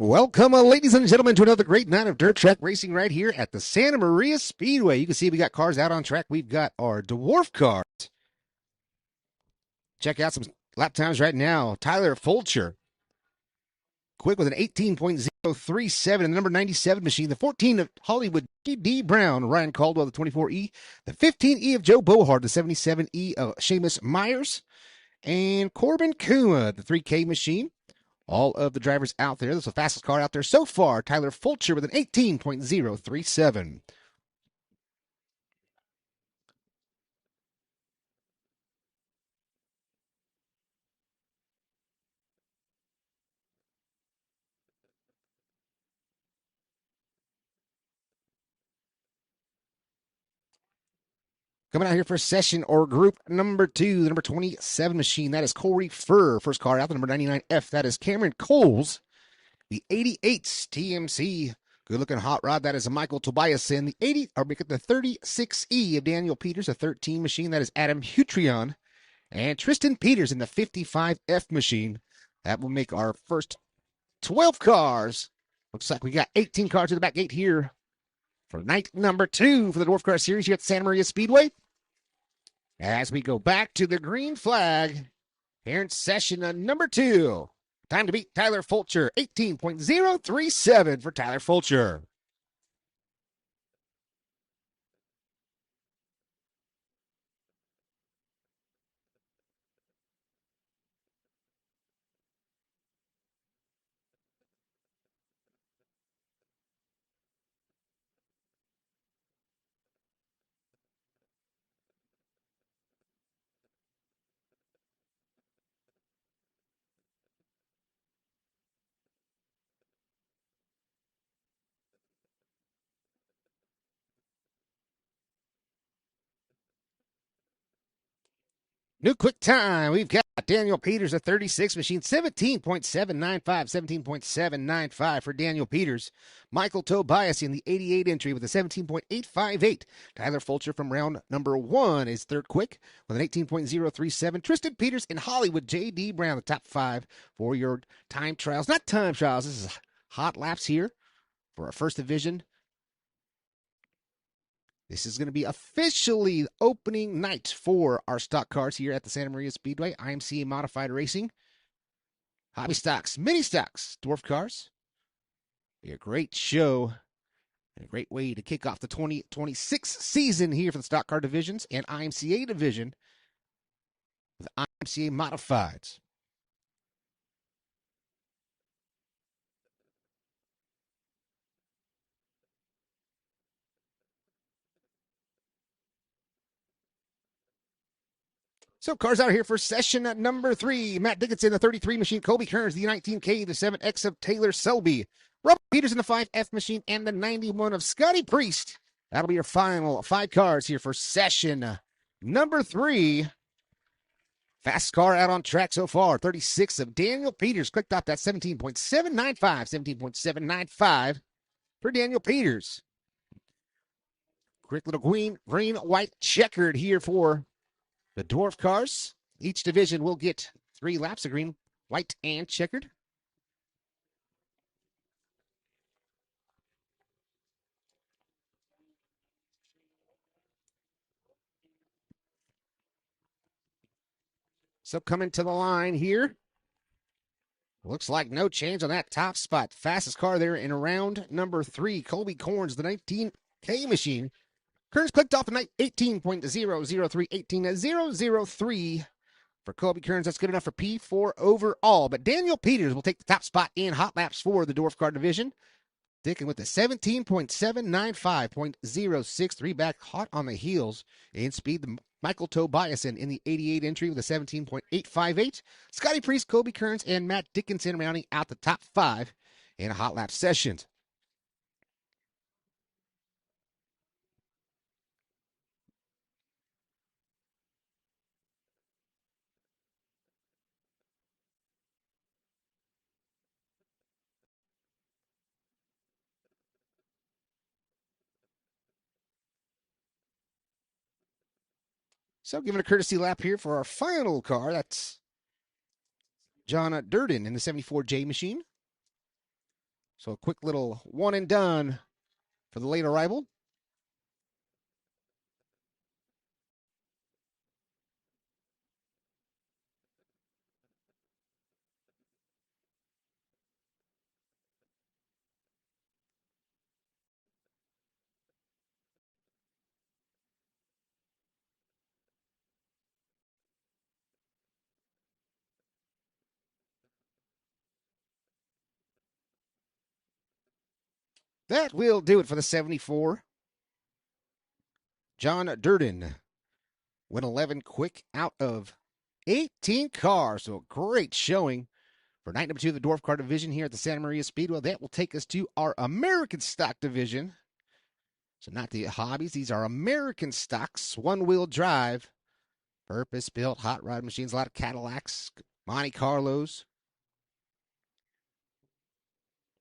Welcome, ladies and gentlemen, to another great night of dirt track racing right here at the Santa Maria Speedway. You can see we got cars out on track. We've got our Dwarf cars. Check out some lap times right now. Tyler Fulcher, quick with an 18.037 and the number 97 machine. The 14 of Hollywood D. Brown, Ryan Caldwell, the 24E. The 15E of Joe Bohard, the 77E of Seamus Myers. And Corbin Kuma, the 3K machine. All of the drivers out there. This is the fastest car out there so far. Tyler Fulcher with an 18.037. Coming out here for session or group number 2, the number 27 machine. That is Corey Furr. First car out, the number 99F. That is Cameron Coles. The 88 TMC. Good looking hot rod. That is Michael Tobiasen. The 36E of Daniel Peters, a 13 machine. That is Adam Hutrion. And Tristan Peters in the 55F machine. That will make our first 12 cars. Looks like we got 18 cars to the back gate here for night number 2 for the Dwarf Car Series here at Santa Maria Speedway. As we go back to the green flag here in session number 2. Time to beat Tyler Fulcher. 18.037 for Tyler Fulcher. New quick time. We've got Daniel Peters, a 36 machine, 17.795, 17.795 for Daniel Peters. Michael Tobias in the 88 entry with a 17.858. Tyler Fulcher from round number 1 is third quick with an 18.037. Tristan Peters in Hollywood, J.D. Brown, the top 5 for your time trials. Not time trials. This is hot laps here for our first division. This is going to be officially opening night for our stock cars here at the Santa Maria Speedway. IMCA Modified Racing. Hobby stocks, mini stocks, dwarf cars. Be a great show and a great way to kick off the 2026 season here for the stock car divisions and IMCA division with IMCA Modifieds. So cars out here for session number 3. Matt Dickinson, the 33 machine. Colby Kearns, the 19K, the 7X of Taylor Selby. Robert Peters in the 5F machine and the 91 of Scotty Priest. That'll be your final 5 cars here for session number 3. Fast car out on track so far. 36 of Daniel Peters. Clicked off that 17.795. 17.795 for Daniel Peters. Quick little green, white checkered here for the dwarf cars. Each division will get 3 laps of green, white, and checkered. So coming to the line here. Looks like no change on that top spot. Fastest car there in round number 3. Colby Corns, the 19K machine. Kearns clicked off the 18.003, 18.003 for Colby Kearns. That's good enough for P4 overall. But Daniel Peters will take the top spot in hot laps for the dwarf car division. Sticking with the 17.795.063 back hot on the heels in speed. The Michael Tobiasen in the 88 entry with a 17.858. Scotty Priest, Colby Kearns, and Matt Dickinson rounding out the top 5 in hot lap sessions. So giving a courtesy lap here for our final car. That's John Durden in the 74J machine. So a quick little one and done for the late arrival. That will do it for the 74. John Durden went 11 quick out of 18 cars. So a great showing for night number 2 of the Dwarf Car Division here at the Santa Maria Speedway. That will take us to our American Stock Division. So not the hobbies. These are American stocks, one-wheel drive, purpose-built hot rod machines, a lot of Cadillacs, Monte Carlos.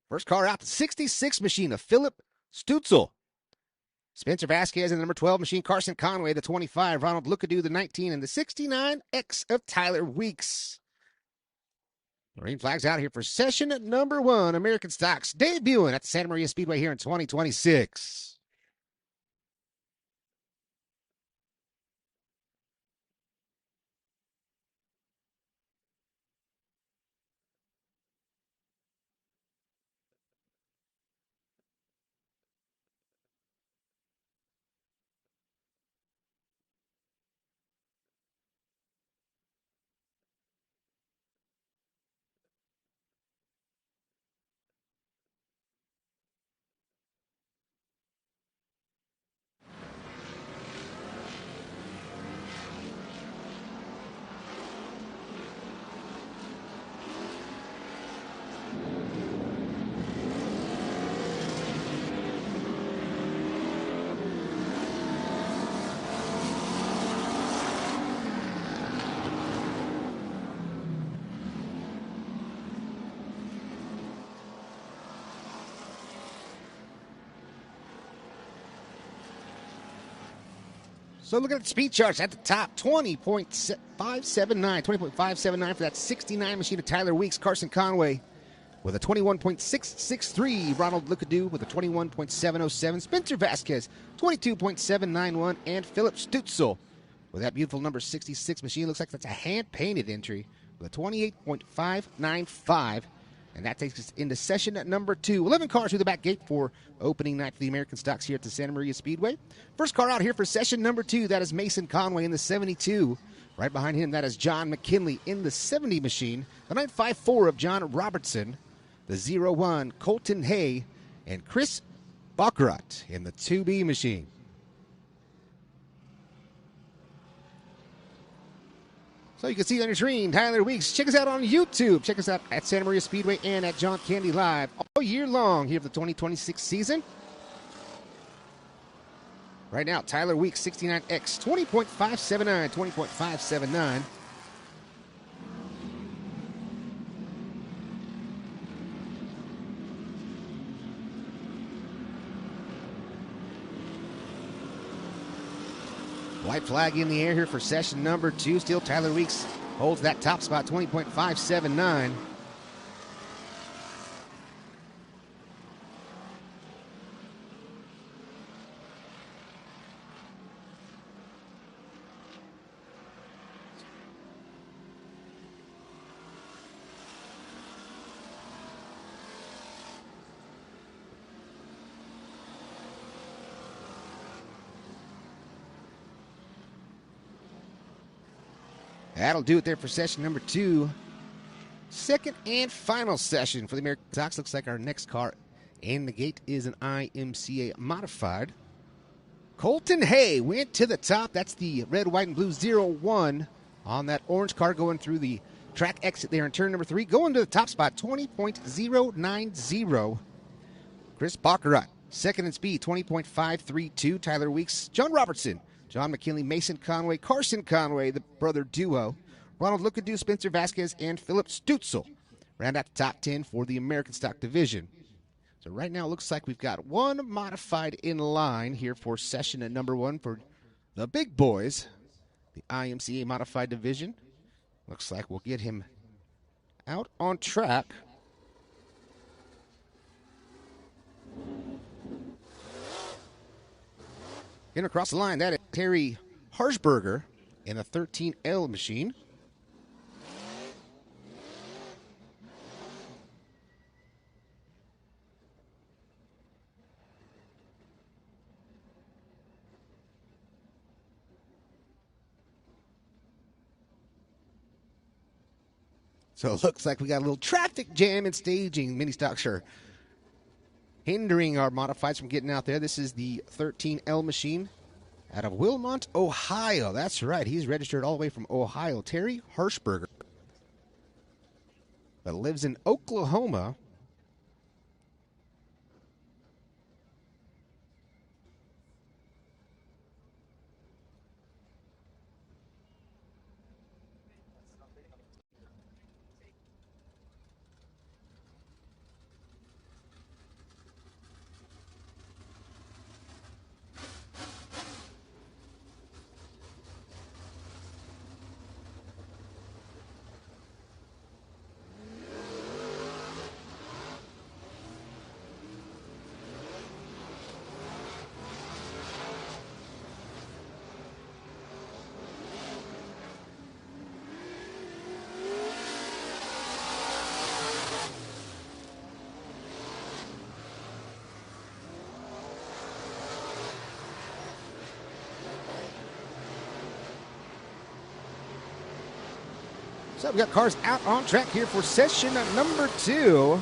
First car out, the 66 machine of Philip Stutzel. Spencer Vasquez in the number 12 machine, Carson Conway, the 25, Ronald Lookadoo, the 19, and the 69X of Tyler Weeks. Green flags out here for session number 1, American Stocks, debuting at the Santa Maria Speedway here in 2026. So look at the speed charts at the top, 20.579, 20.579 for that 69 machine of Tyler Weeks, Carson Conway with a 21.663, Ronald Lookadoo with a 21.707, Spencer Vasquez, 22.791, and Philip Stutzel with that beautiful number 66 machine. Looks like that's a hand-painted entry with a 28.595. And that takes us into session number 2. 11 cars through the back gate for opening night for the American Stocks here at the Santa Maria Speedway. First car out here for session number 2, that is Mason Conway in the 72. Right behind him, that is John McKinley in the 70 machine. The 954 of John Robertson. The 01, Colton Hay. And Chris Baccarat in the 2B machine. So you can see on your screen, Tyler Weeks. Check us out on YouTube. Check us out at Santa Maria Speedway and at John Candy Live all year long here for the 2026 season. Right now, Tyler Weeks, 69X, 20.579, 20.579. White flag in the air here for session number 2. Still Tyler Weeks holds that top spot, 20.579. That'll do it there for session number 2. Second and final session for the American Stocks. Looks like our next car in the gate is an IMCA modified. Colton Hay went to the top. That's the red, white, and blue 01 on that orange car going through the track exit there in turn number 3. Going to the top spot, 20.090. Chris Baccarat, second in speed, 20.532. Tyler Weeks, John Robertson, John McKinley, Mason Conway, Carson Conway, the brother duo, Ronald Lookadoo, Spencer Vasquez, and Philip Stutzel round out the top 10 for the American Stock Division. So right now it looks like we've got one modified in line here for session at number 1 for the big boys, the IMCA Modified Division. Looks like we'll get him out on track. Getting across the line, that is Terry Harshberger in the 13L machine. So it looks like we got a little traffic jam in staging. Mini stocks are hindering our modifieds from getting out there. This is the 13L machine out of Wilmot, Ohio. That's right. He's registered all the way from Ohio. Terry Harshberger, but lives in Oklahoma. So we got cars out on track here for session number 2.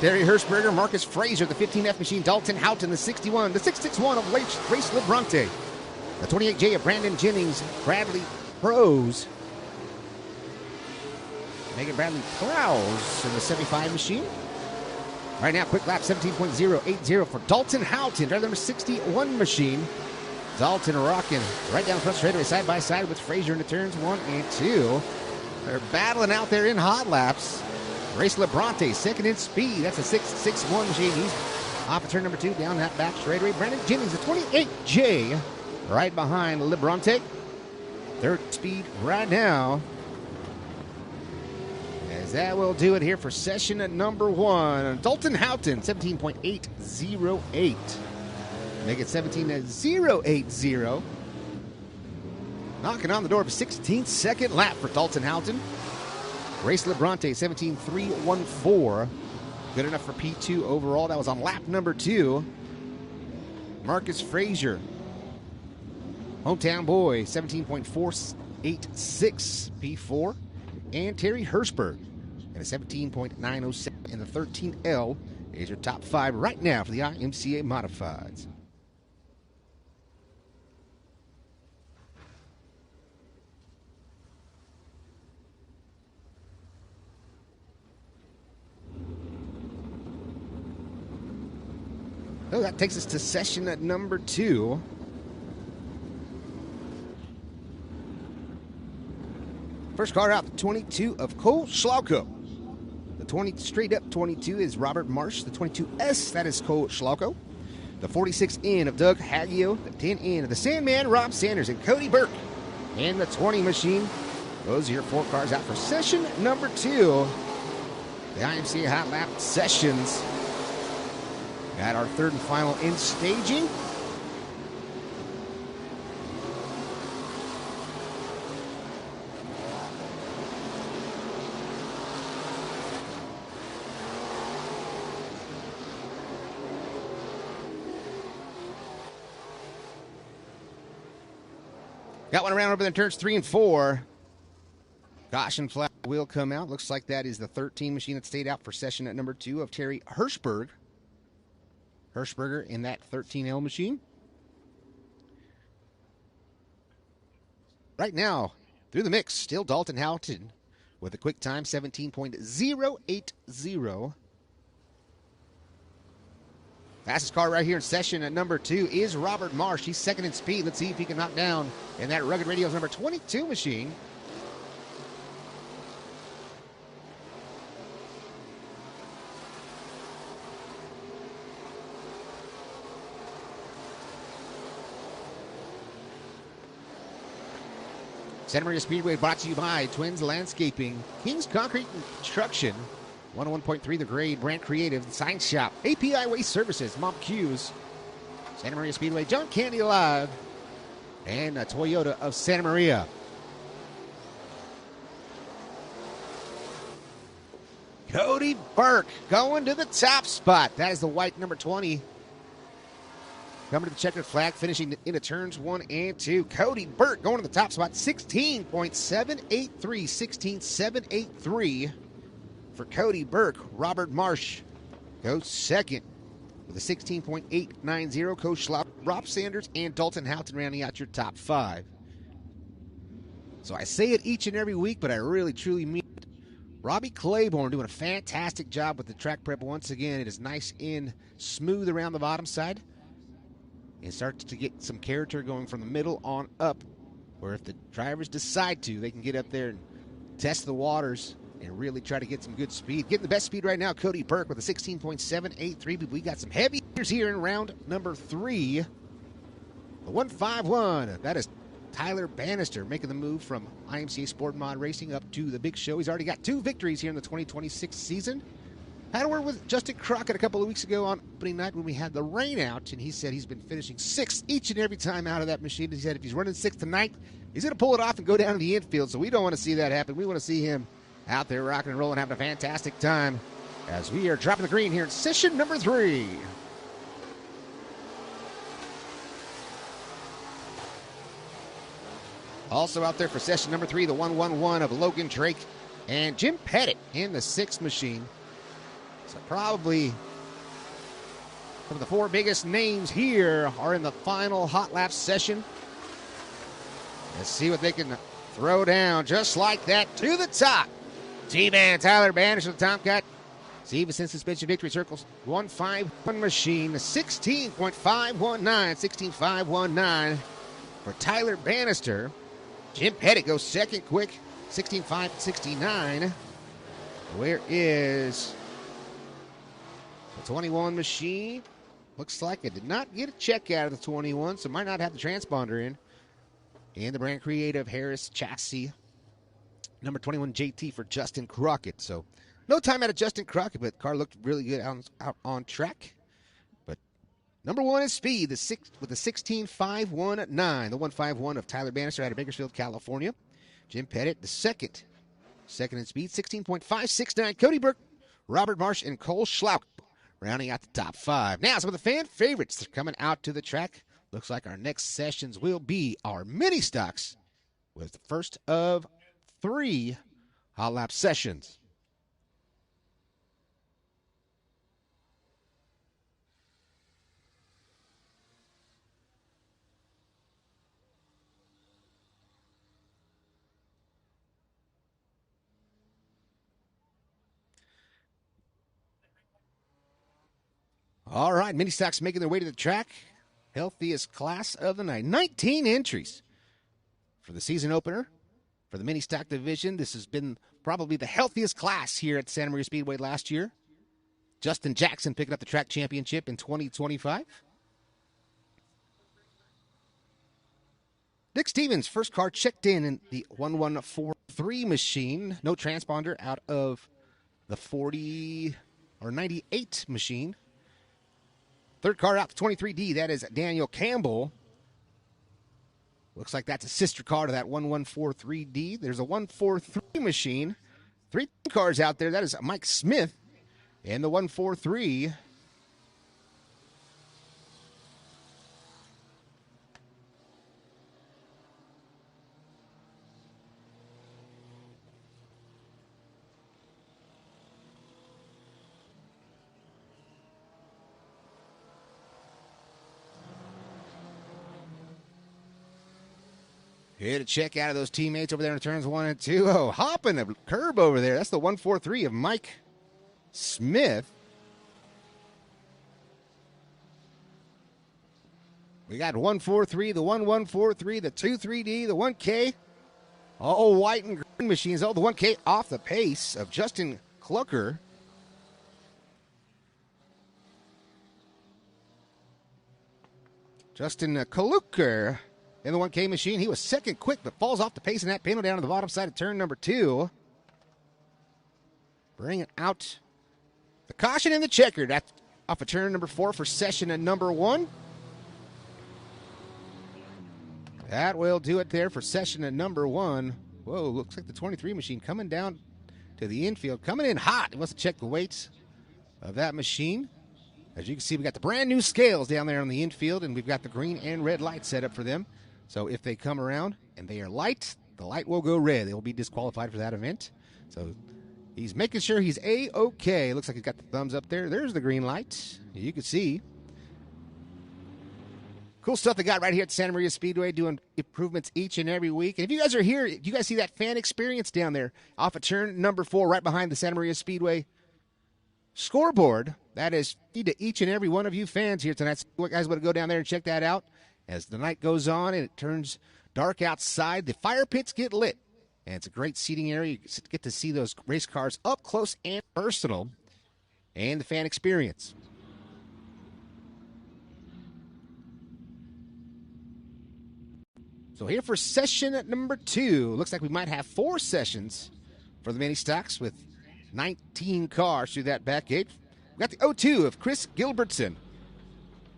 Terry Hirschberger, Marcus Frazier, the 15F machine, Dalton Houghton, the 61, the 661 of Race LeBronte, the 28J of Brandon Jennings, Bradley Prose, Megan Bradley Prowse in the 75 machine. Right now, quick lap 17.080 for Dalton Houghton, driver number 61 machine. Dalton rocking right down the front straightaway, side by side with Frazier in the turns 1 and 2. They're battling out there in hot laps. Race LeBronte, second in speed. That's a 661 machine. He's off of turn number 2, down that back straightaway. Brandon Jennings, the 28J, right behind LeBronte. Third speed right now. As that will do it here for session number 1. Dalton Houghton, 17.808. Make it 17.080. Knocking on the door of a 16-second lap for Dalton Houghton. Race LeBronte, 17.314. Good enough for P2 overall. That was on lap number 2. Marcus Frazier, hometown boy, 17.486 P4. And Terry Hirschberg at a 17.907 in the 13L is your top 5 right now for the IMCA Modifieds. So that takes us to session number 2. First car out, the 22 of Cole Schlauko. The 20 straight up 22 is Robert Marsh. The 22S, that is Cole Schlauko. The 46N of Doug Haggio. The 10N of the Sandman, Rob Sanders, and Cody Burke. And the 20 machine. Those are your 4 cars out for session number 2. The IMCA Hot Lap sessions. Got our third and final in staging. Got one around over there in turns 3 and 4. Caution flag will come out. Looks like that is the 13 machine that stayed out for session at number 2 of Terry Hirschberger in that 13L machine. Right now, through the mix, still Dalton Houghton with a quick time, 17.080. Fastest car right here in session at number 2 is Robert Marsh. He's second in speed. Let's see if he can knock down in that Rugged Radio's number 22 machine. Santa Maria Speedway brought to you by Twins Landscaping, King's Concrete Construction, 101.3 The Grade, Brand Creative, The Sign Shop, API Waste Services, Mom Q's, Santa Maria Speedway, John Candy Live, and Toyota of Santa Maria. Cody Burke going to the top spot. That is the white number 20. Coming to the checkered flag, finishing into turns 1 and 2. Cody Burke going to the top spot, 16.783. 16.783 for Cody Burke. Robert Marsh goes second with a 16.890. Coach Schlau, Rob Sanders, and Dalton Houghton rounding out your top 5. So I say it each and every week, but I really, truly mean it. Robbie Claiborne doing a fantastic job with the track prep once again. It is nice and smooth around the bottom side. And starts to get some character going from the middle on up, where if the drivers decide to, they can get up there and test the waters and really try to get some good speed. Getting the best speed right now, Cody Burke with a 16.783. But we got some heavy hitters here in round number 3. The 151, that is Tyler Bannister making the move from IMCA Sport Mod Racing up to the big show. He's already got 2 victories here in the 2026 season. Had a word with Justin Crockett a couple of weeks ago on opening night when we had the rain out, and he said he's been finishing 6th each and every time out of that machine. He said if he's running 6th tonight, he's going to pull it off and go down to the infield, so we don't want to see that happen. We want to see him out there rocking and rolling, having a fantastic time as we are dropping the green here in session number 3. Also out there for session number 3, the 111 of Logan Drake and Jim Pettit in the 6th machine. So probably some of the 4 biggest names here are in the final hot lap session. Let's see what they can throw down just like that to the top. T-Man Tyler Bannister, the Tomcat. Stevenson suspension victory circles 151 machine, 16.519, 16.519 for Tyler Bannister. Jim Pettit goes second quick, 16.569. Where is the 21 machine? Looks like it did not get a check out of the 21, so might not have the transponder in. And the brand creative Harris chassis. Number 21 JT for Justin Crockett. So no time out of Justin Crockett, but the car looked really good out on track. But number 1 is speed, with the 16.519. The 151 of Tyler Bannister out of Bakersfield, California. Jim Pettit, the second in speed, 16.569. Cody Burke, Robert Marsh, and Cole Schlauch rounding out the top 5. Now, some of the fan favorites are coming out to the track. Looks like our next sessions will be our mini stocks with the first of 3 hot lap sessions. All right, mini stocks making their way to the track. Healthiest class of the night. 19 entries for the season opener for the mini stock division. This has been probably the healthiest class here at Santa Maria Speedway last year. Justin Jackson picking up the track championship in 2025. Dick Stevens, first car checked in the 1143 machine. No transponder out of the 40 or 98 machine. Third car out, the 23D, that is Daniel Campbell. Looks like that's a sister car to that 1143D. There's a 143 machine. 3 cars out there. That is Mike Smith and the 143. Here to check out of those teammates over there in turns 1 and 2. Oh, hopping the curb over there. That's the 143 of Mike Smith. We got 143, the 1143, the 23D, the 1K. All white and green machines. Oh, the 1K off the pace of Justin Clucker. Justin Kaluker in the 1K machine. He was second quick, but falls off the pace in that panel down to the bottom side of turn number 2. Bringing out the caution and the checkered off of turn number 4 for session and number 1. That will do it there for session and number 1. Whoa, looks like the 23 machine coming down to the infield. Coming in hot. Let's check the weights of that machine. As you can see, we got the brand new scales down there on the infield, and we've got the green and red light set up for them. So if they come around and they are light, the light will go red. They will be disqualified for that event. So he's making sure he's A-OK. Looks like he's got the thumbs up there. There's the green light. You can see. Cool stuff they got right here at Santa Maria Speedway, doing improvements each and every week. And if you guys are here, you guys see that fan experience down there off of turn number 4 right behind the Santa Maria Speedway scoreboard. That is to each and every one of you fans here tonight. So you guys want to go down there and check that out. As the night goes on and it turns dark outside, the fire pits get lit. And it's a great seating area. You get to see those race cars up close and personal, and the fan experience. So here for session number 2. Looks like we might have 4 sessions for the mini stocks with 19 cars through that back gate. We got the 02 of Chris Gilbertson.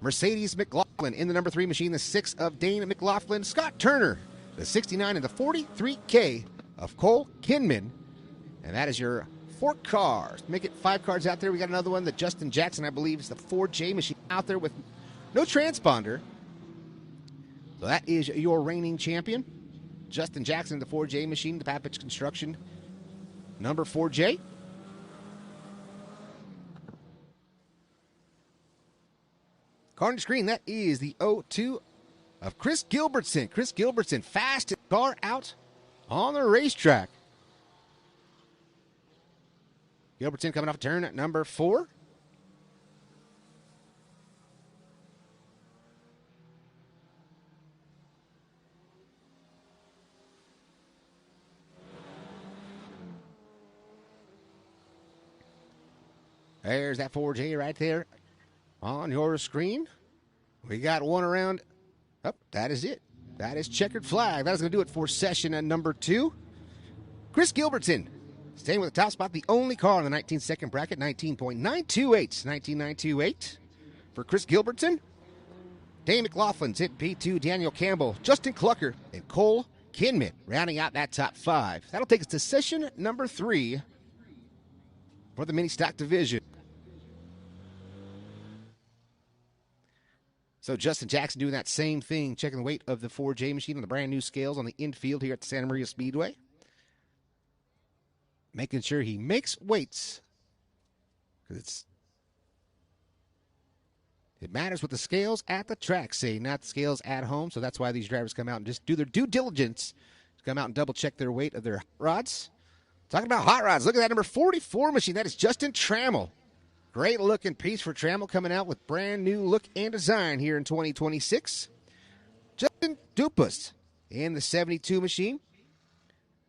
Mercedes McLaughlin in the number 3 machine, the 6 of Dane McLaughlin. Scott Turner, the 69 and the 43K of Cole Kinman. And that is your 4 cars. Make it 5 cars out there. We got another one that Justin Jackson, I believe, is the 4J machine out there with no transponder. So that is your reigning champion, Justin Jackson, the 4J machine, the Papich Construction, number 4J. Car on the screen, that is the 02 of Chris Gilbertson. Chris Gilbertson, fastest car out on the racetrack. Gilbertson coming off turn at number 4. There's that 4J right there on your screen. We got one around. Oh, that is it. That is checkered flag. That is going to do it for session number 2. Chris Gilbertson staying with the top spot. The only car in the 19-second bracket, 19.928. 19.928 for Chris Gilbertson. Dane McLaughlin's hit P2. Daniel Campbell, Justin Clucker, and Cole Kinman rounding out that top 5. That'll take us to session number 3 for the mini stock division. So Justin Jackson doing that same thing, checking the weight of the 4J machine on the brand new scales on the infield here at the Santa Maria Speedway. Making sure he makes weights, because it matters with the scales at the track, say, not the scales at home. So that's why these drivers come out and just do their due diligence to come out and double check their weight of their rods. Talking about hot rods, look at that number 44 machine. That is Justin Trammell. Great looking piece for Trammell, coming out with brand new look and design here in 2026. Justin Dupas in the 72 machine.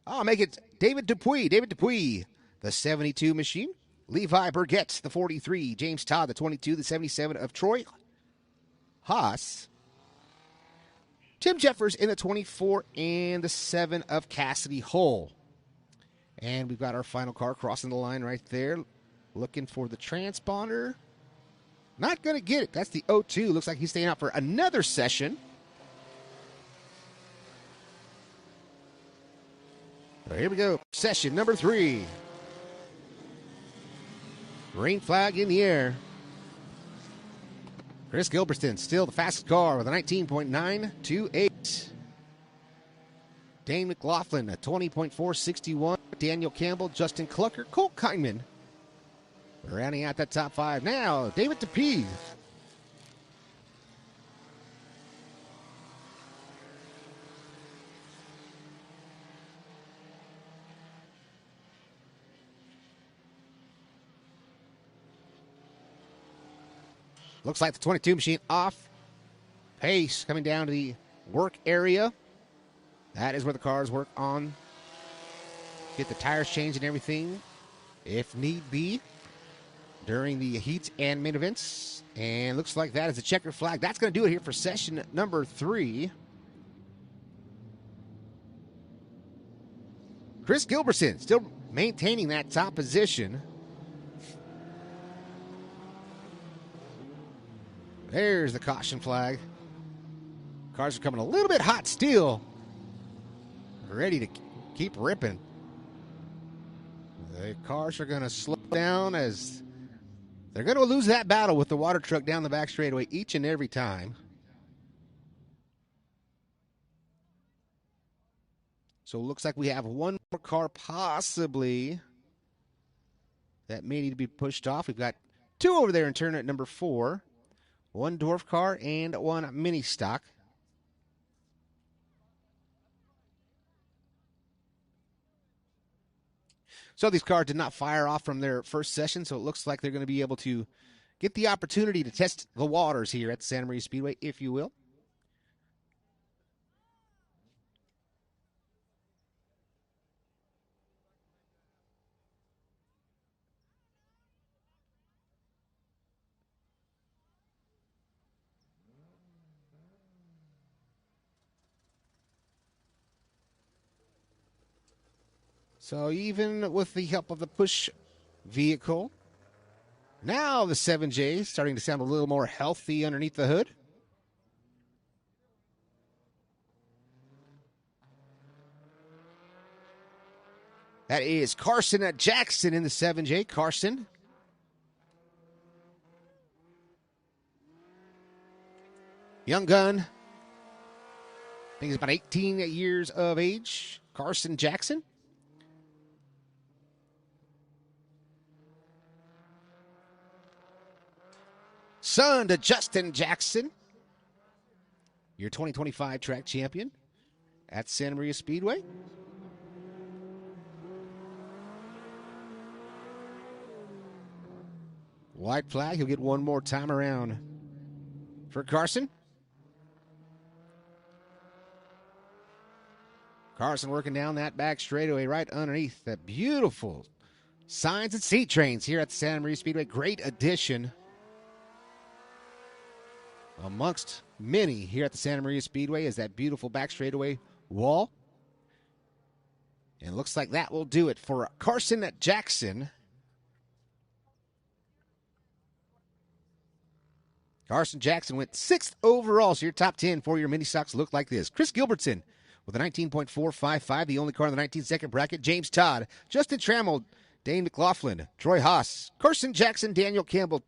I'll make it David Dupuis. David Dupuis, the 72 machine. Levi Burgett, the 43. James Todd, the 22. The 77 of Troy Haas. Tim Jeffers in the 24 and the 7 of Cassidy Hull. And we've got our final car crossing the line right there. Looking for the transponder. Not going to get it. That's the 02. Looks like he's staying out for another session. So here we go. Session number 3. Green flag in the air. Chris Gilbertson still the fastest car with a 19.928. Dane McLaughlin, a 20.461. Daniel Campbell, Justin Clucker, Cole Kinman. Rounding out that top 5 now, David Dupuis. Looks like the 22 machine off pace, coming down to the work area. That is where the cars work on. Get the tires changed and everything, if need be, during the heats and main events. And looks like that is a checker flag. That's going to do it here for session number 3. Chris Gilbertson still maintaining that top position. There's the caution flag. Cars are coming a little bit hot still. Ready to keep ripping. The cars are going to slow down as they're going to lose that battle with the water truck down the back straightaway each and every time. So it looks like we have one more car possibly that may need to be pushed off. We've got two over there in turn at number 4. One Dwarf car and one mini stock. So these cars did not fire off from their first session, so it looks like they're going to be able to get the opportunity to test the waters here at the Santa Maria Speedway, if you will. So even with the help of the push vehicle, now the 7J is starting to sound a little more healthy underneath the hood. That is Carson Jackson in the 7J. Carson. Young gun. I think he's about 18 years of age. Carson Jackson. Son to Justin Jackson, your 2025 track champion at Santa Maria Speedway. White flag, he'll get one more time around for Carson. Carson working down that back straightaway right underneath that beautiful signs and seat trains here at the Santa Maria Speedway. Great addition amongst many here at the Santa Maria Speedway is that beautiful back straightaway wall. And it looks like that will do it for Carson Jackson. Carson Jackson went 6th overall, so your top 10 for your mini stocks look like this. Chris Gilbertson with a 19.455, the only car in the 19-second bracket. James Todd, Justin Trammell, Dane McLaughlin, Troy Haas, Carson Jackson, Daniel Campbell,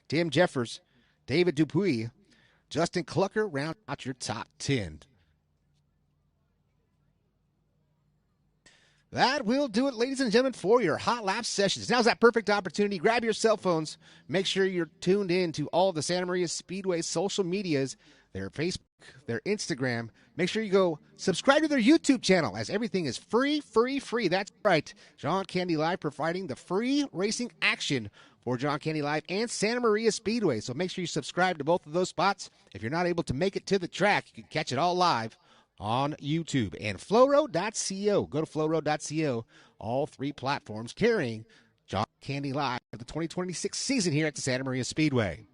Tim Jeffers, David Dupuis, Justin Clucker round out your top 10. That will do it, ladies and gentlemen, for your Hot Lap sessions. Now's that perfect opportunity. Grab your cell phones. Make sure you're tuned in to all of the Santa Maria Speedway social medias, their Facebook, their Instagram. Make sure you go subscribe to their YouTube channel, as everything is free, free, free. That's right. John Candy Live providing the free racing action for John Candy Live and Santa Maria Speedway. So make sure you subscribe to both of those spots. If you're not able to make it to the track, you can catch it all live on YouTube and flowroad.co. Go to flowroad.co. All three platforms carrying John Candy Live for the 2026 season here at the Santa Maria Speedway.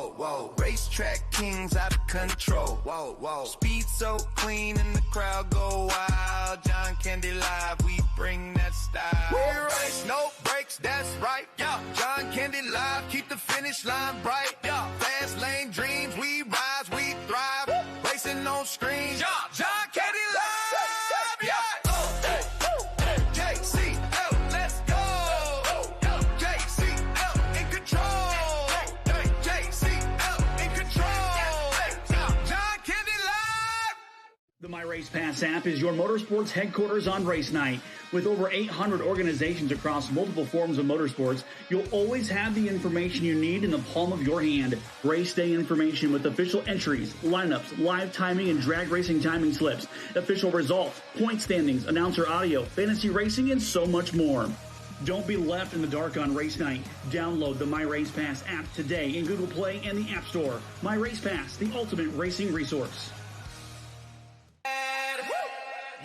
whoa, whoa. Racetrack kings out of control, whoa, whoa. Speed so clean and the crowd go wild. John Candy Live, we bring that style. We race, no brakes, that's right, yeah. John Candy Live, keep the finish line bright, yeah. Fast lane dreams, we rise, we thrive. Racing on screens, yeah. John Candy Live, yeah. The My Race Pass app is your motorsports headquarters on race night. With over 800 organizations across multiple forms of motorsports, you'll always have the information you need in the palm of your hand. Race day information with official entries, lineups, live timing and drag racing timing slips, official results, point standings, announcer audio, fantasy racing, and so much more. Don't be left in the dark on race night. Download the My Race Pass app today in Google Play and the App Store. My Race Pass, the ultimate racing resource.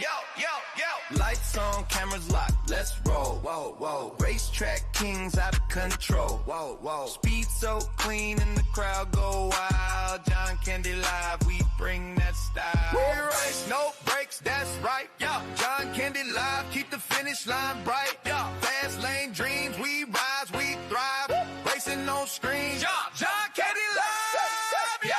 Yo, yo, yo. Lights on, cameras locked, let's roll, whoa, whoa. Racetrack kings out of control, whoa, whoa. Speed so clean and the crowd go wild. John Candy Live, we bring that style. We race, no brakes, that's right, yeah. John Candy Live, keep the finish line bright, yeah. Fast lane dreams, we rise, we thrive. Racing on screens, yeah. John Candy Live, yeah.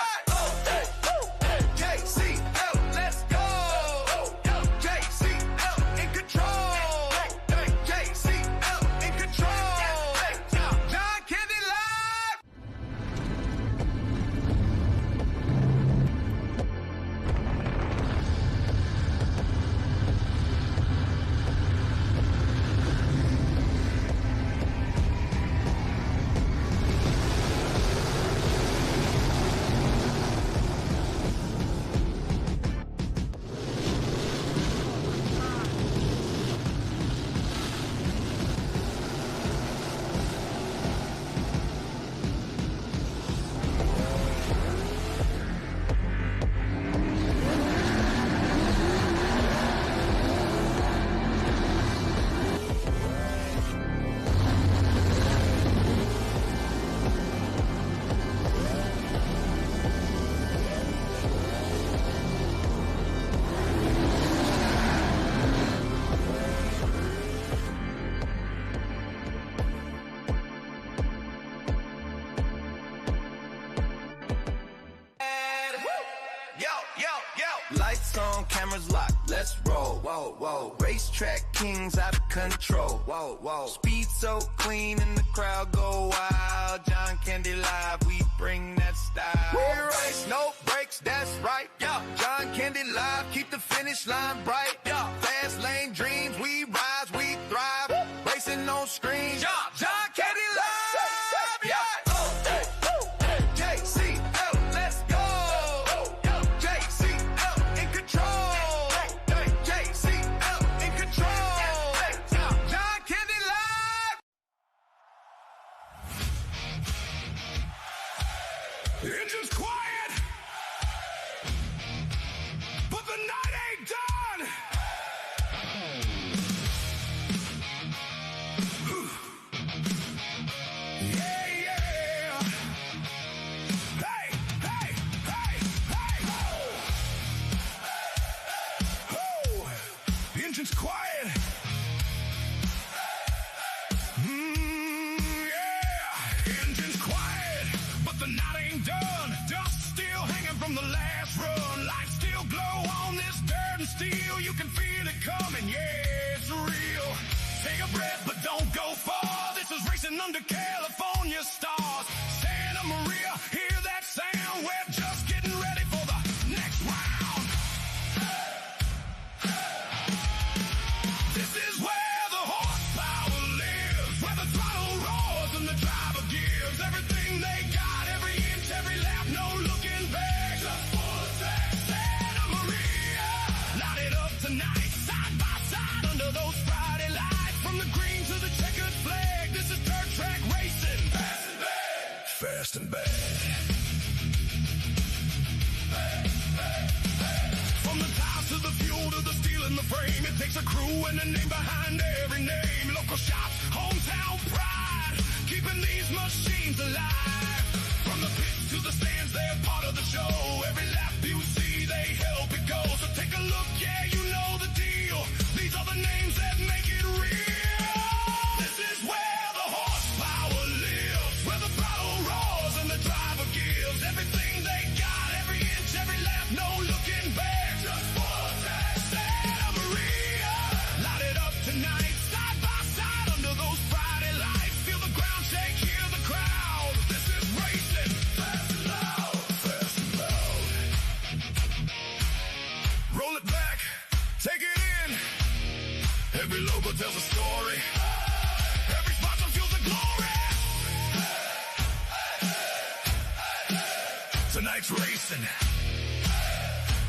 Lights on, cameras locked, let's roll, whoa, whoa. Racetrack kings out of control, whoa, whoa. Speed so clean and the crowd go wild. John Candy Live, we bring that style. We race, no brakes, that's right, yeah. John Candy Live, keep the finish line bright, yeah. Fast lane dreams, we rise, we thrive. Racing on screens, yeah. John Candy Live, yeah. Engine's quiet, but the night ain't done. Yeah, yeah. Hey, hey, hey, hey. Oh, engine's quiet. Yeah, engine's quiet, but the night ain't done. Dust still hanging from the last run. Lights still glow on this dirt and steel. You can feel it coming, yeah, it's real. Take a breath, but don't go far. This is racing under California stars. Santa Maria, hear that sound? We're just getting ready for the next round. This is where the horsepower lives, where the throttle roars and the driver gives everything they got, every inch, every lap, no looking back. Just full attack, Santa Maria. Light it up tonight, side by side under those Friday lights. From the green to the checkered flag, this is dirt track racing. Fast and bad. Fast and bad. From the tires to the fuel to the steel in the frame, it takes a crew and a name behind every name. Local shops, hometown pride, keeping these machines alive. From the pits to the stands, they're part of the show. Every lap you see, they help it go. So take a look, yeah, you know the deal. These are the names that make it real. This is where the horsepower lives, where the throttle roars and the driver gives everything they got, every inch, every lap, no looking back. Just for Santa Maria. Light it up tonight, side by side under those Friday lights. Feel the ground shake, hear the crowd. This is racing, fast and loud, fast and loud. Roll it back, take it in. Every logo tells a story. Every sponsor feels the glory. Tonight's racing,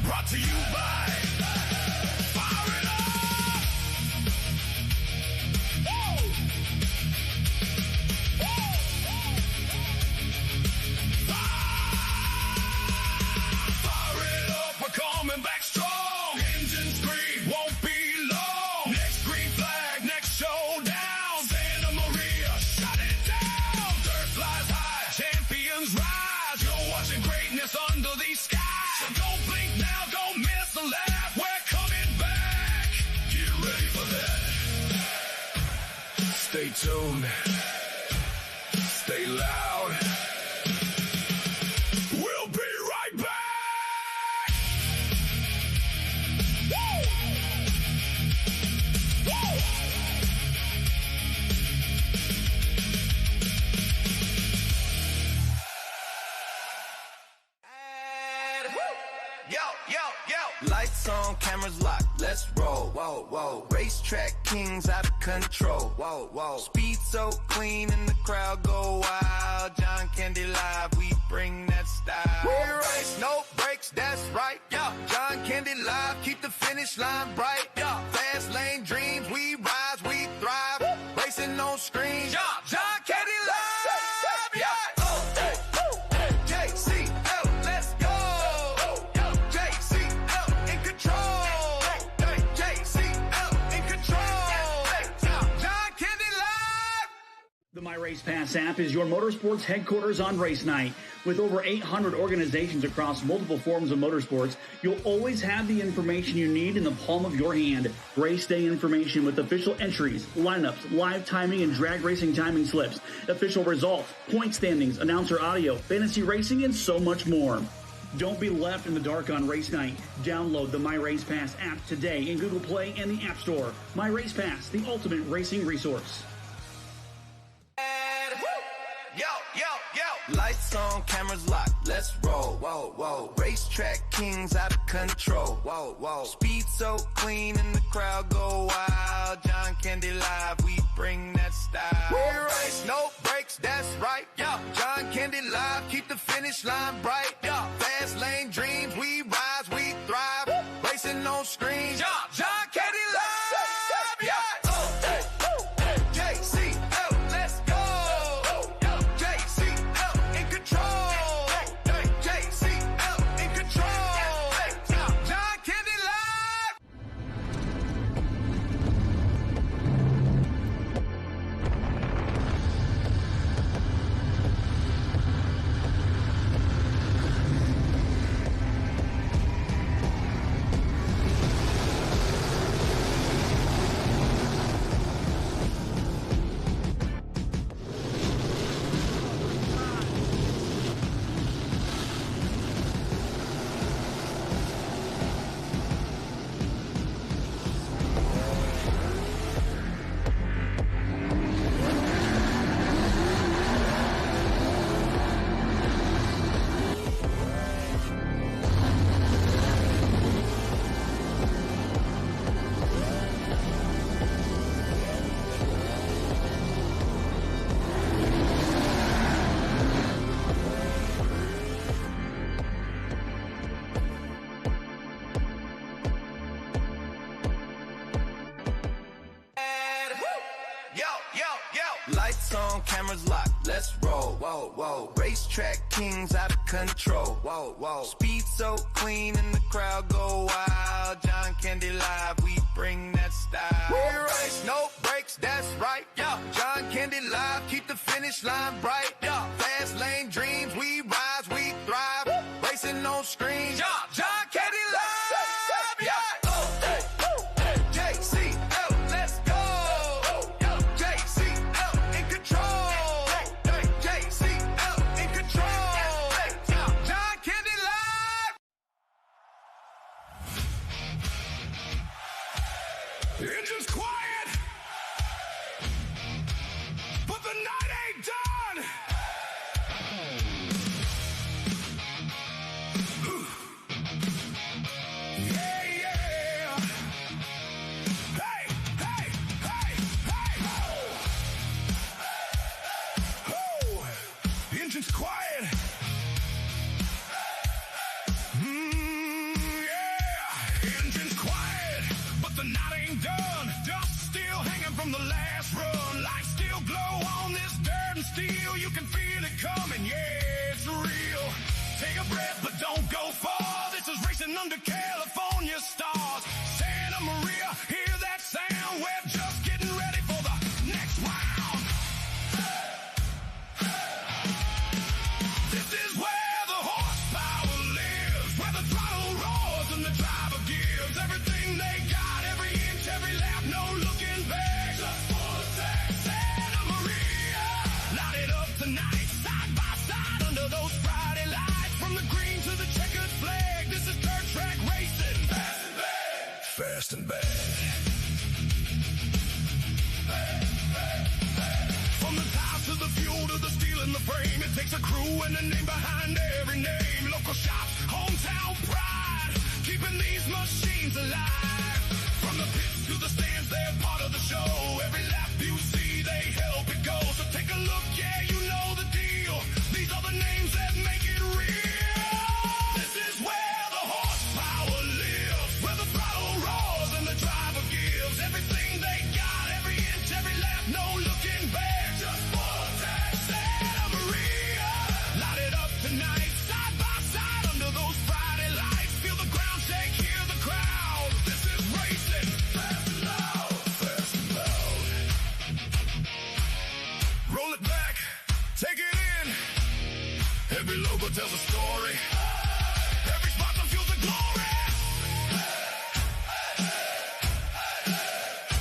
brought to you by Fire It Up. Woo! Fire it up, we're coming back strong. Engine scream, won't be long. Next green flag, next showdown. Santa Maria, shut it down. Dirt flies high, champions rise. You're watching greatness under these skies. So don't blink now, don't miss the lap. We're coming back. Get ready for that. Stay tuned. Stay loud. We'll be right back. Woo! Woo! Yo, yo, yo. Lights on, cameras locked, let's roll. Whoa, whoa. Racetrack kings out of control. Whoa, whoa. Speed so clean and the crowd go wild. John Candy Live, we bring that style. We race, no brakes, that's right. Yeah. John Candy Live, keep the finish line bright. Yeah. Fast lane dreams, we rise, we thrive. Racing on screens. Yeah. John Candy Live. Yeah. JCL, let's go. JCL in control. JCL in control. John Candy Live. The My Race Pass app is your motorsports headquarters on race night. With over 800 organizations across multiple forms of motorsports, you'll always have the information you need in the palm of your hand. Race day information with official entries, lineups, live timing and drag racing timing slips, official results, point standings, announcer audio, fantasy racing, and so much more. Don't be left in the dark on race night. Download the My Race Pass app today in Google Play and the App Store. My Race Pass, the ultimate racing resource. Yo, yo, yo. Lights on, cameras locked, let's roll. Whoa, whoa. Racetrack kings out of control. Whoa, whoa. Speed so clean and the crowd go wild. John Candy Live, we bring that style. We race, no brakes, that's right. Yeah. John Candy Live, keep the finish line bright. Yeah. Fast lane dreams, we rise, we thrive. Racing on screens. Yeah. John Candy Live. Yeah. JCL, let's go. JCL in control. JCL in control. John Candy Live. Lights on, cameras locked, let's roll. Whoa, whoa. Racetrack kings out of control. Whoa, whoa. Speed so clean and the crowd go wild. John Candy Live, we bring that style. We race, no brakes, that's right. Yeah. John Candy Live, keep the finish line bright. Yeah. Fast lane dreams, we rise, we Engine's quiet, but the night ain't done. Dust still hanging from the last run. Lights still glow on this dirt and steel. You can feel it coming, yeah, it's real. Take a breath, but don't go far. This is racing under California stars. Santa Maria, hear that sound? We're just getting ready for the next round. This is where the horsepower lives, where the throttle roars and the driver gives everything they got, every inch, every lap, no looking back. Just for the tech, Santa Maria, light it up tonight, side by side under those Friday lights. From the green to the checkered flag, this is dirt track racing. Fast and bad. Fast and bad. From the tires to the fuel to the steel in the frame, it takes a crew and a name behind every name. Local shops, hometown pride, keeping these machines alive. From the pits to the stands, they're part of the show. Every lap you see, they help it go. So take a look, yeah, you know the deal. These are the names that make it real. This is where the horsepower lives, where the throttle roars and the driver gives everything they got, every inch, every lap, no looking back. Just for that Santa Maria, light it up tonight, side by side under those Friday lights. Feel the ground shake, hear the crowd. This is racing, fast and loud, fast and loud. Roll it back, take it in. Every logo tells a story. Every sponsor feels the glory.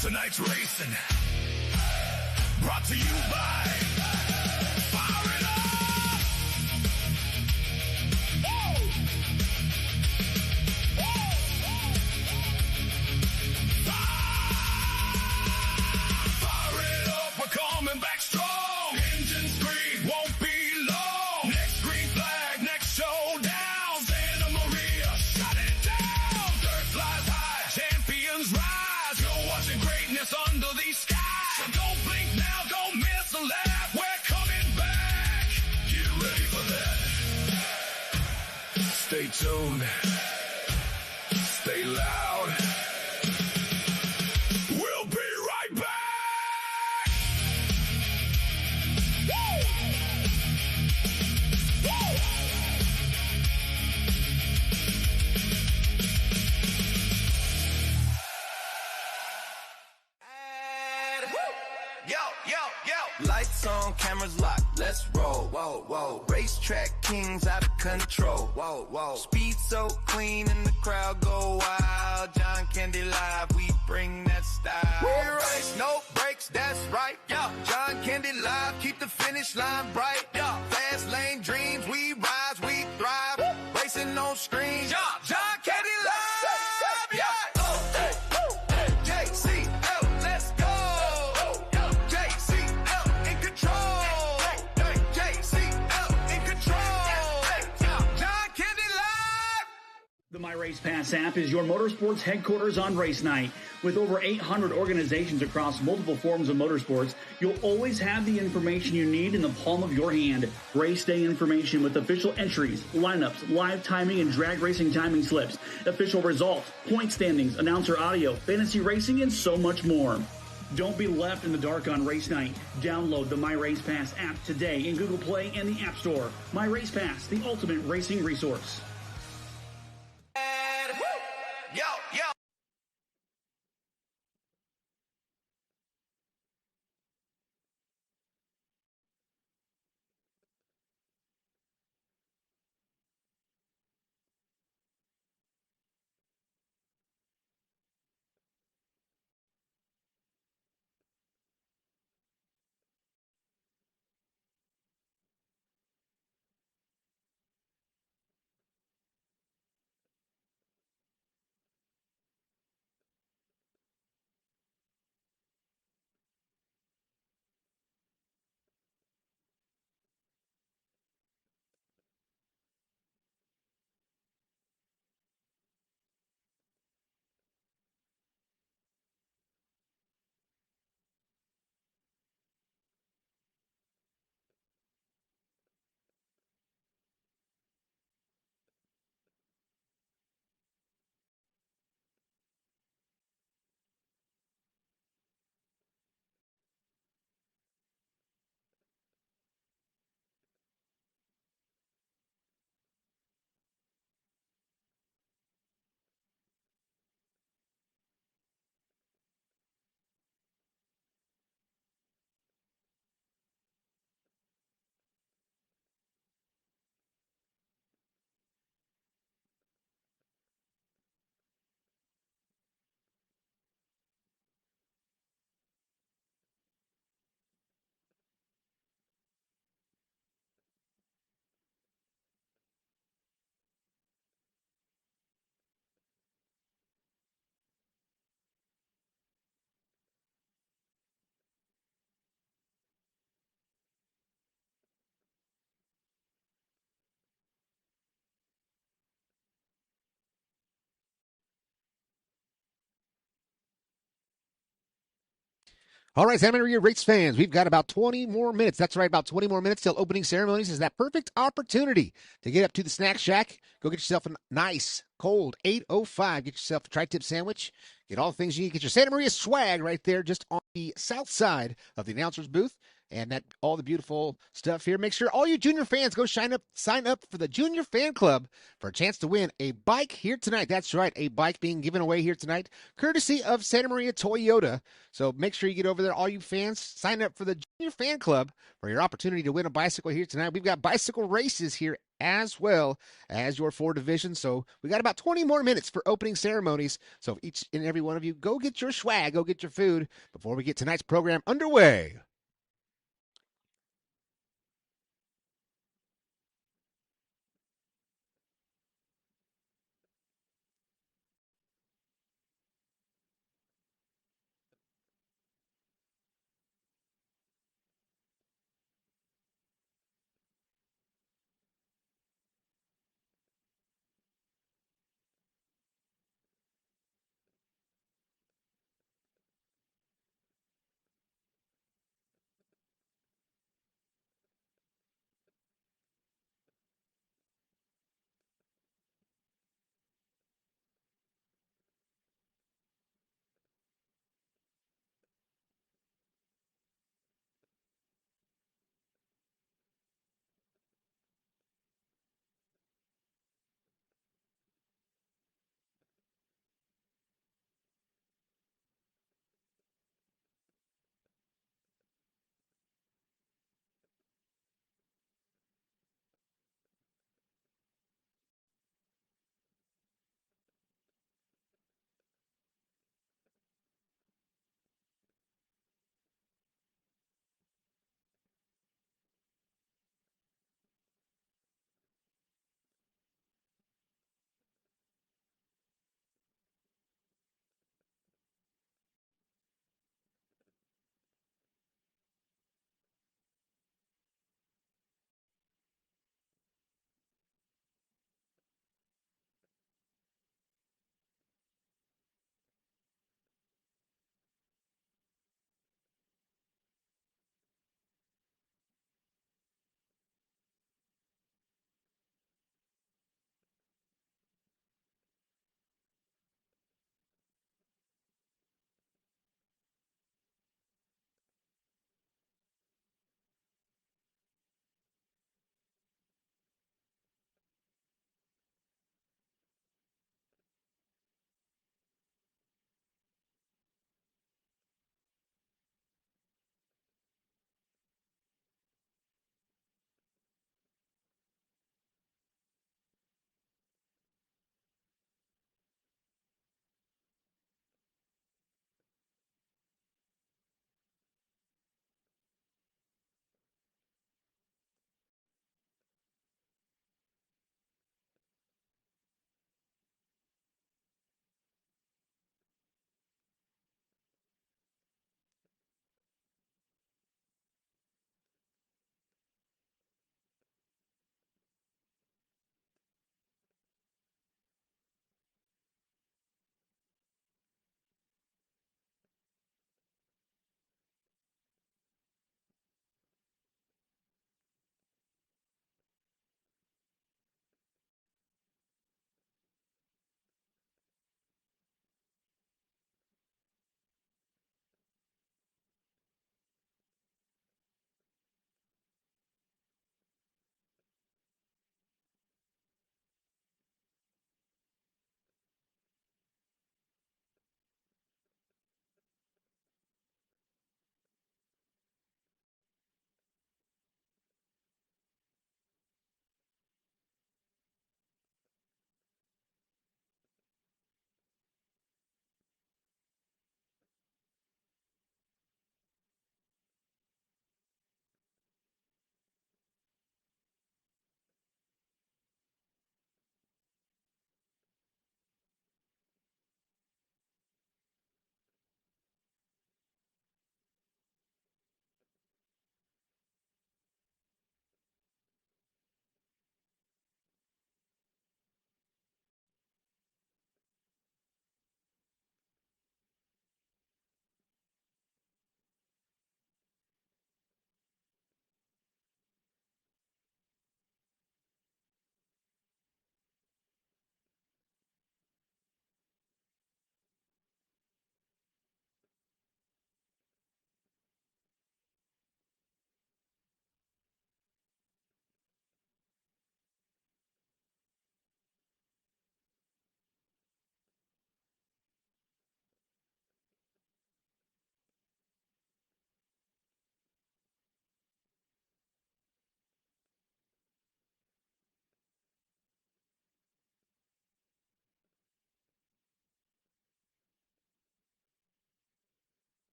Tonight's racing, brought to you by Fire It Up. Woo! Fire it up, we're coming back strong. Engine scream, won't be long. Next green flag, next showdown. Santa Maria, shut it down. Dirt flies high, champions rise. You're watching greatness under these skies. So don't blink now, don't miss a lap. We're coming back. Get ready for that. Stay tuned. Stay loud. We'll be right back. Woo! Woo! Yo, yo, yo. Lights on, cameras locked, let's roll. Whoa, whoa. Racetrack kings out of control. Whoa, whoa. Speed so clean and the crowd go wild. John Candy Live, we bring that style. We race, no brakes, that's right. Yo, John Candy Live, keep the finish line bright. Yo, fast lane dreams, we rise, we thrive. Racing on screens. Yo, John Candy Live. Yeah. JCL, let's go. JCL in control. JCL in control. John Candy Live. The My Race Pass app is your motorsports headquarters on race night. With over 800 organizations across multiple forms of motorsports, you'll always have the information you need in the palm of your hand. Race day information with official entries, lineups, live timing and drag racing timing slips, official results, point standings, announcer audio, fantasy racing, and so much more. Don't be left in the dark on race night. Download the My Race Pass app today in Google Play and the App Store. My Race Pass, the ultimate racing resource. Yo, yo. All right, Santa Maria race fans, we've got about 20 more minutes. That's right, about 20 more minutes till opening ceremonies. Is that perfect opportunity to get up to the snack shack, go get yourself a nice, cold 8:05. Get yourself a tri-tip sandwich. Get all the things you need. Get your Santa Maria swag right there just on the south side of the announcer's booth. And that all the beautiful stuff here. Make sure all you junior fans go sign up for the Junior Fan Club for a chance to win a bike here tonight. That's right, a bike being given away here tonight, courtesy of Santa Maria Toyota. So make sure you get over there, all you fans. Sign up for the Junior Fan Club for your opportunity to win a bicycle here tonight. We've got bicycle races here as well as your 4 divisions. So we got about 20 more minutes for opening ceremonies. So each and every one of you, go get your swag, go get your food before we get tonight's program underway.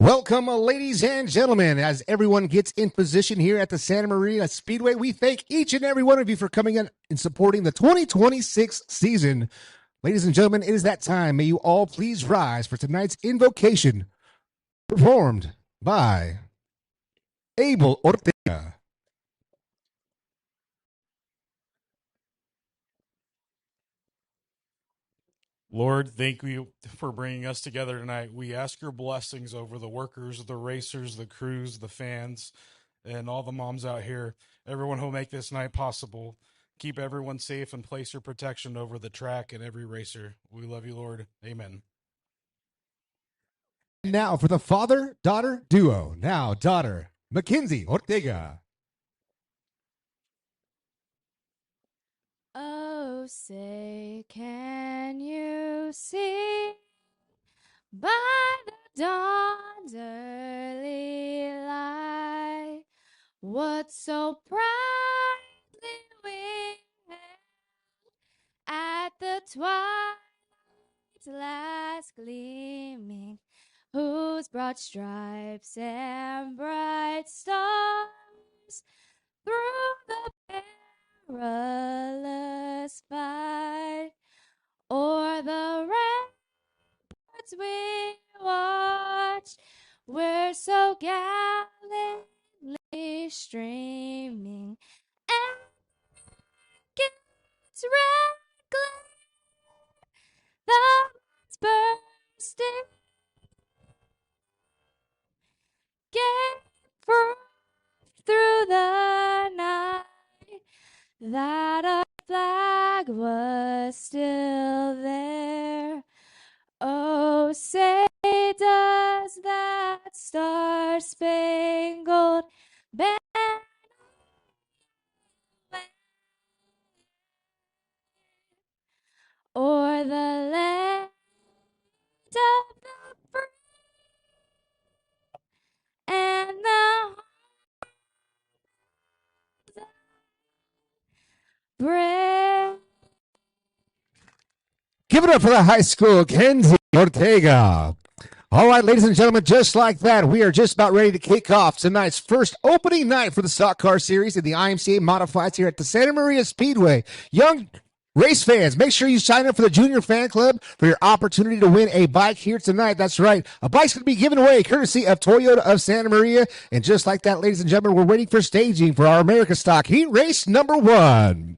Welcome, ladies and gentlemen. As everyone gets in position here at the Santa Maria Speedway, we thank each and every one of you for coming in and supporting the 2026 season. Ladies and gentlemen, it is that time. May you all please rise for tonight's invocation, performed by Abel Ortega. Lord, thank you for bringing us together tonight. We ask your blessings over the workers, the racers, the crews, the fans, and all the moms out here. Everyone who will make this night possible. Keep everyone safe and place your protection over the track and every racer. We love you, Lord. Amen. And now for the father-daughter duo. Now, daughter, Mackenzie Ortega. Oh, say, can you see by the dawn's early light what so proudly we hailed at the twilight's last gleaming, whose broad stripes and bright stars through the perilous fight o'er the ramparts we watched, were so gallantly streaming, and its red glare, the buds bursting, gave proof through the night that our flag was still there. Oh, say does that star-spangled banner wave o'er the land of the free and the brave? Give it up for the high school, Kenzie Ortega. All right, ladies and gentlemen, just like that, we are just about ready to kick off tonight's first opening night for the Stock Car Series in the IMCA Modifieds here at the Santa Maria Speedway. Young race fans, make sure you sign up for the Junior Fan Club for your opportunity to win a bike here tonight. That's right. A bike's going to be given away courtesy of Toyota of Santa Maria. And just like that, ladies and gentlemen, we're waiting for staging for our America Stock Heat Race number 1.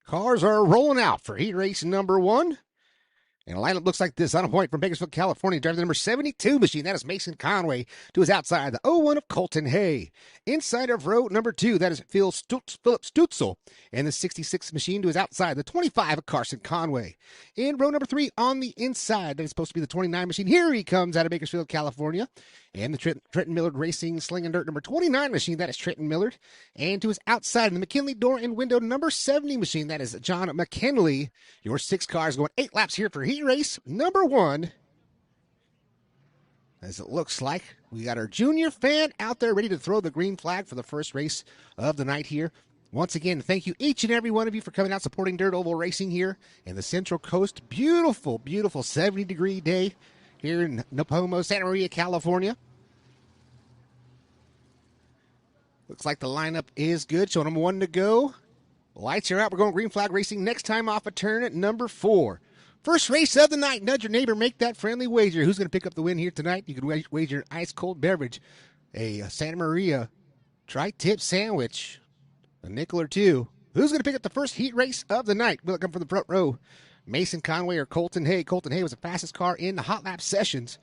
Cars are rolling out for heat race number 1. And the lineup looks like this. On a point from Bakersfield, California, driving the number 72 machine. That is Mason Conway to his outside. The 01 of Colton Hay. Inside of row number 2, that is Philip Stutzel. And the 66 machine to his outside. The 25 of Carson Conway. In row number 3, on the inside, that is supposed to be the 29 machine. Here he comes out of Bakersfield, California. And the Trenton Millard Racing Sling and Dirt number 29 machine, that is Trenton Millard. And to his outside, the McKinley door and window number 70 machine, that is John McKinley. Your 6 cars going 8 laps here for heat race number 1. As it looks like, we got our junior fan out there ready to throw the green flag for the first race of the night here. Once again, thank you each and every one of you for coming out supporting Dirt Oval Racing here in the Central Coast. Beautiful, beautiful 70-degree day here in Napomo, Santa Maria, California. Looks like the lineup is good. Showing them 1 to go. Lights are out. We're going green flag racing. Next time off a turn at number 4. First race of the night. Nudge your neighbor. Make that friendly wager. Who's going to pick up the win here tonight? You can wager an ice-cold beverage, a Santa Maria tri-tip sandwich, a nickel or 2. Who's going to pick up the first heat race of the night? Will it come from the front row? Mason Conway or Colton Hay? Colton Hay was the fastest car in the hot lap sessions.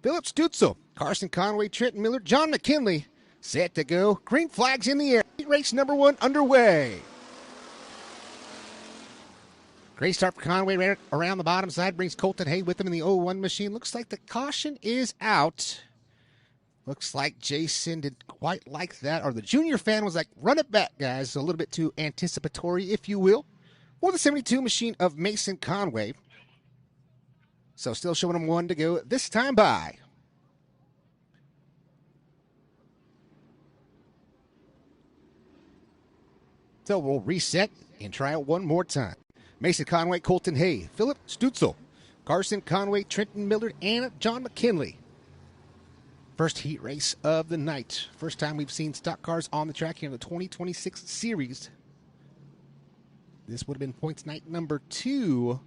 Philip Stutzel, Carson Conway, Trenton Miller, John McKinley, set to go. Green flags in the air. Heat race number 1 underway. Great start for Conway right around the bottom side. Brings Colton Hay with him in the 01 machine. Looks like the caution is out. Looks like Jason didn't quite like that. Or the junior fan was like, run it back, guys. A little bit too anticipatory, if you will. For the 72 machine of Mason Conway. So still showing him 1 to go this time by. So we'll reset and try it one more time. Mason Conway, Colton Hay, Philip Stutzel, Carson Conway, Trenton Millard, and John McKinley. First heat race of the night. First time we've seen stock cars on the track here in the 2026 series. This would have been points night number 2.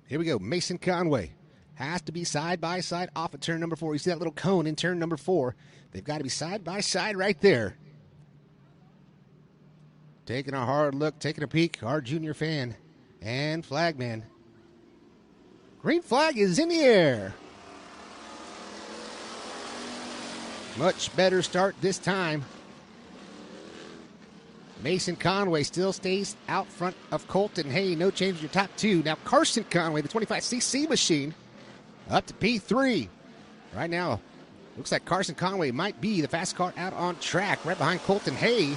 Here we go. Mason Conway has to be side by side off of turn number 4. You see that little cone in turn number 4. They've got to be side by side right there. Taking a hard look, taking a peek. Our junior fan and flagman. Green flag is in the air. Much better start this time. Mason Conway still stays out front of Colton Hay. No change in your top 2. Now Carson Conway, the 25cc machine, up to P3. Right now, looks like Carson Conway might be the fast car out on track, right behind Colton Hay.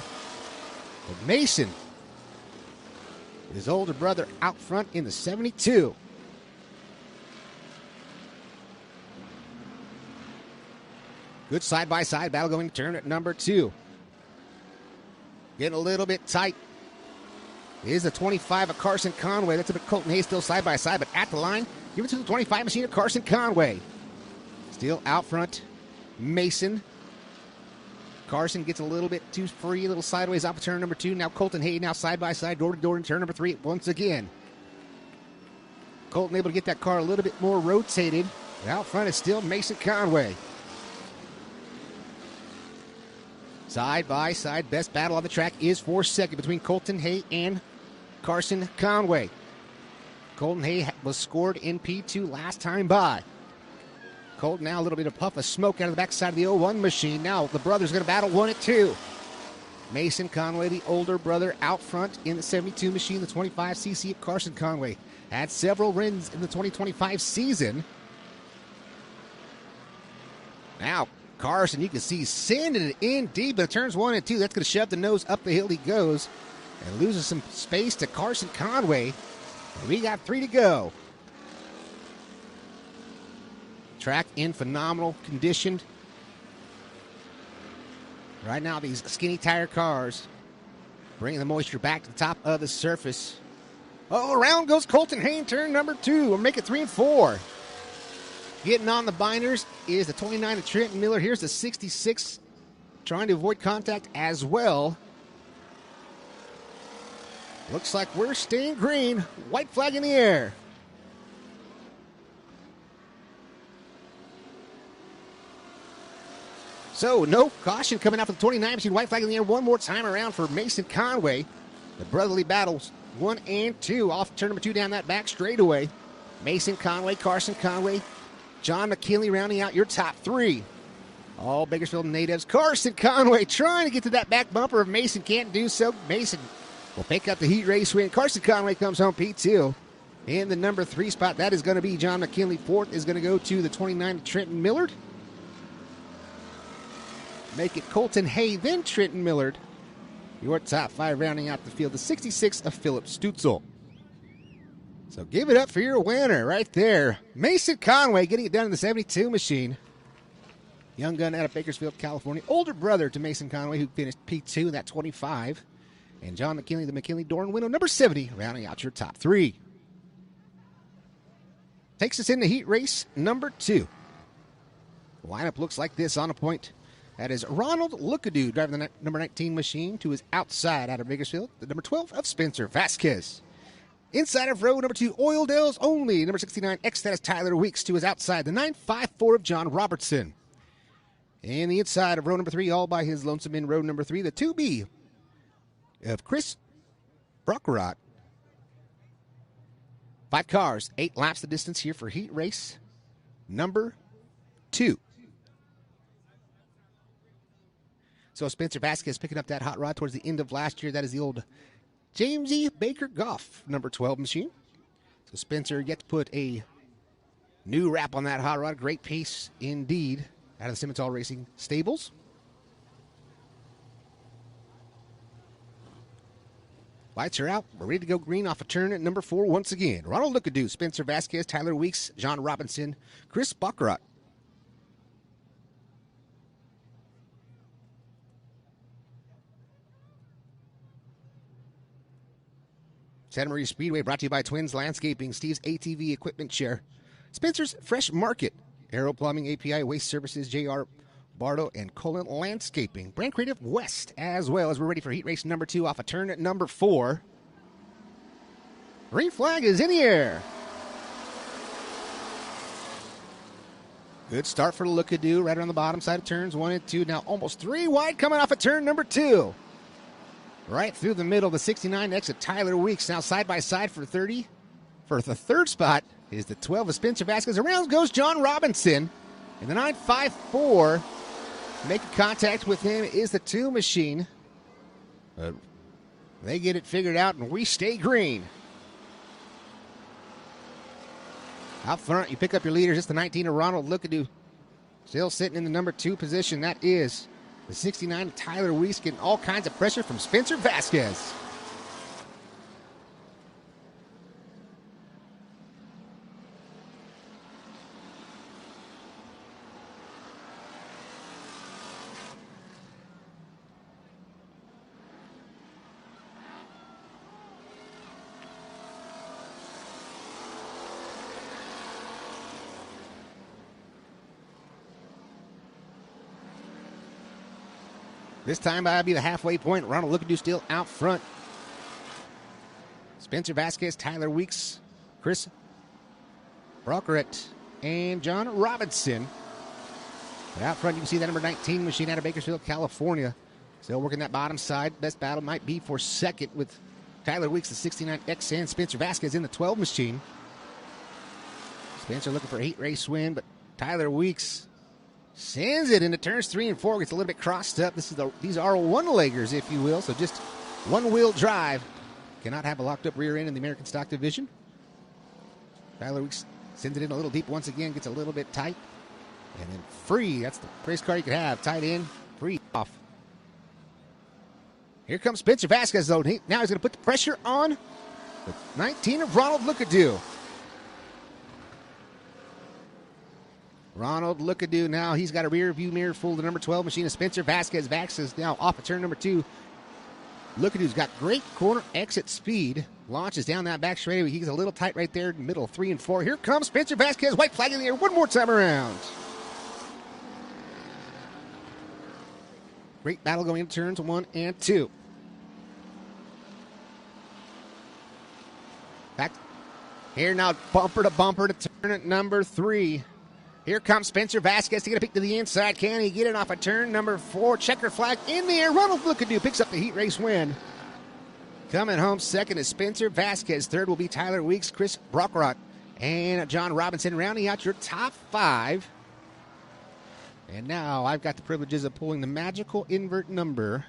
But Mason, his older brother, out front in the 72. Good side-by-side battle going to turn at number 2. Getting a little bit tight. Is the 25 of Carson Conway. That's a bit Colton Hay still side-by-side, but at the line, give it to the 25 machine of Carson Conway. Still out front, Mason. Carson gets a little bit too free, a little sideways off of turn number 2. Now Colton Hay now side-by-side, door-to-door in turn number 3 once again. Colton able to get that car a little bit more rotated. Out front is still Mason Conway. Side-by-side, best battle on the track is for second between Colton Hay and Carson Conway. Colton Hay was scored in P2 last time by. Colton now a little bit of puff of smoke out of the backside of the 01 machine. Now the brothers going to battle 1 at 2. Mason Conway, the older brother, out front in the 72 machine. The 25cc of Carson Conway had several wins in the 2025 season. Now Carson, you can see sending it in deep, but turns 1 and 2. That's going to shove the nose up the hill he goes and loses some space to Carson Conway. And we got 3 to go. Track in phenomenal condition. Right now, these skinny tire cars bringing the moisture back to the top of the surface. Oh, around goes Colton Hay in turn number 2. We'll make it 3 and 4. Getting on the binders is the 29 of Trenton Miller. Here's the 66 trying to avoid contact as well. Looks like we're staying green. White flag in the air. So, no caution coming out from the 29 machine. White flag in the air one more time around for Mason Conway. The brotherly battles 1 and 2 off turn number 2 down that back straightaway. Mason Conway, Carson Conway, John McKinley rounding out your top 3. All Bakersfield natives. Carson Conway trying to get to that back bumper. If Mason can't do so, Mason will pick up the heat race win. Carson Conway comes home P2. In the number 3 spot, that is going to be John McKinley. 4th is going to go to the 29, Trenton Millard. Make it Colton Hay, then Trenton Millard. Your top 5 rounding out the field. The 66 of Philip Stutzel. So give it up for your winner right there. Mason Conway getting it done in the 72 machine. Young gun out of Bakersfield, California. Older brother to Mason Conway, who finished P2 in that 25. And John McKinley, the McKinley Dorn window, number 70, rounding out your top 3. Takes us into heat race number 2. The lineup looks like this on a point. That is Ronald Lookadoo driving the number 19 machine to his outside out of Bakersfield. The number 12 of Spencer Vasquez. Inside of row number 2, Oildale's only. Number 69, X, that is Tyler Weeks to his outside. The 954 of John Robertson. And the inside of row number 3, all by his lonesome in row number 3, the 2B of Chris Brockerot. 5 cars, 8 laps the distance here for heat race number 2. So Spencer Vasquez picking up that hot rod towards the end of last year. That is the old Jamesy Baker Goff number 12 machine. So Spencer yet to put a new wrap on that hot rod. Great pace indeed out of the Simmental Racing stables. Lights are out. We're ready to go green off of turn at number 4 once again. Ronald Lookadoo, Spencer Vasquez, Tyler Weeks, John Robinson, Chris Baccarat. Santa Maria Speedway brought to you by Twins Landscaping, Steve's ATV Equipment Share, Spencer's Fresh Market, Aero Plumbing, API Waste Services, JR Bardo, and Colin Landscaping. Brand Creative West, as well as we're ready for heat race number 2 off of turn at number 4. Green flag is in the air. Good start for Lookadoo right around the bottom side of turns 1 and 2. Now almost 3 wide coming off of turn number 2. Right through the middle, the 69 exit, Tyler Weeks. Now side by side for 30. For the 3rd spot is the 12 of Spencer Vasquez. Around goes John Robinson. And the 954, making contact with him is the 2 machine. They get it figured out, and we stay green. Out front, you pick up your leaders. It's the 19 of Ronald Lookadoo. Still sitting in the number 2 position. That is the 69 of Tyler Weiss, getting all kinds of pressure from Spencer Vasquez. This time that'll be the halfway point. Ronald Lookadoo still out front. Spencer Vasquez, Tyler Weeks, Chris Brockeret, and John Robinson. But out front, you can see that number 19 machine out of Bakersfield, California. Still working that bottom side. Best battle might be for second with Tyler Weeks, the 69X, and Spencer Vasquez in the 12 machine. Spencer looking for a heat race win, but Tyler Weeks sends it into turns 3 and 4. Gets a little bit crossed up. These are one-leggers, if you will, so just one-wheel drive. Cannot have a locked-up rear end in the American Stock Division. Tyler Weeks sends it in a little deep once again. Gets a little bit tight. And then free. That's the race car you could have. Tight in, free off. Here comes Spencer Vasquez, though. Now he's going to put the pressure on the 19 of Ronald Lookadoo. Ronald Lookadoo now, he's got a rear view mirror full of the number 12 machine of Spencer Vasquez. Vasquez now off of turn number 2. Lookadoo's got great corner exit speed. Launches down that back straightaway. He gets a little tight right there in the middle, 3 and 4. Here comes Spencer Vasquez. White flag in the air one more time around. Great battle going into turns 1 and 2. Back here now, bumper to turn at number 3. Here comes Spencer Vasquez to get a pick to the inside. Can he get it off a turn number 4? Checker flag in the air. Ronald Lookadoo picks up the heat race win. Coming home second is Spencer Vasquez. Third will be Tyler Weeks, Chris Brockrott, and John Robinson rounding out your top 5. And now I've got the privileges of pulling the magical invert number.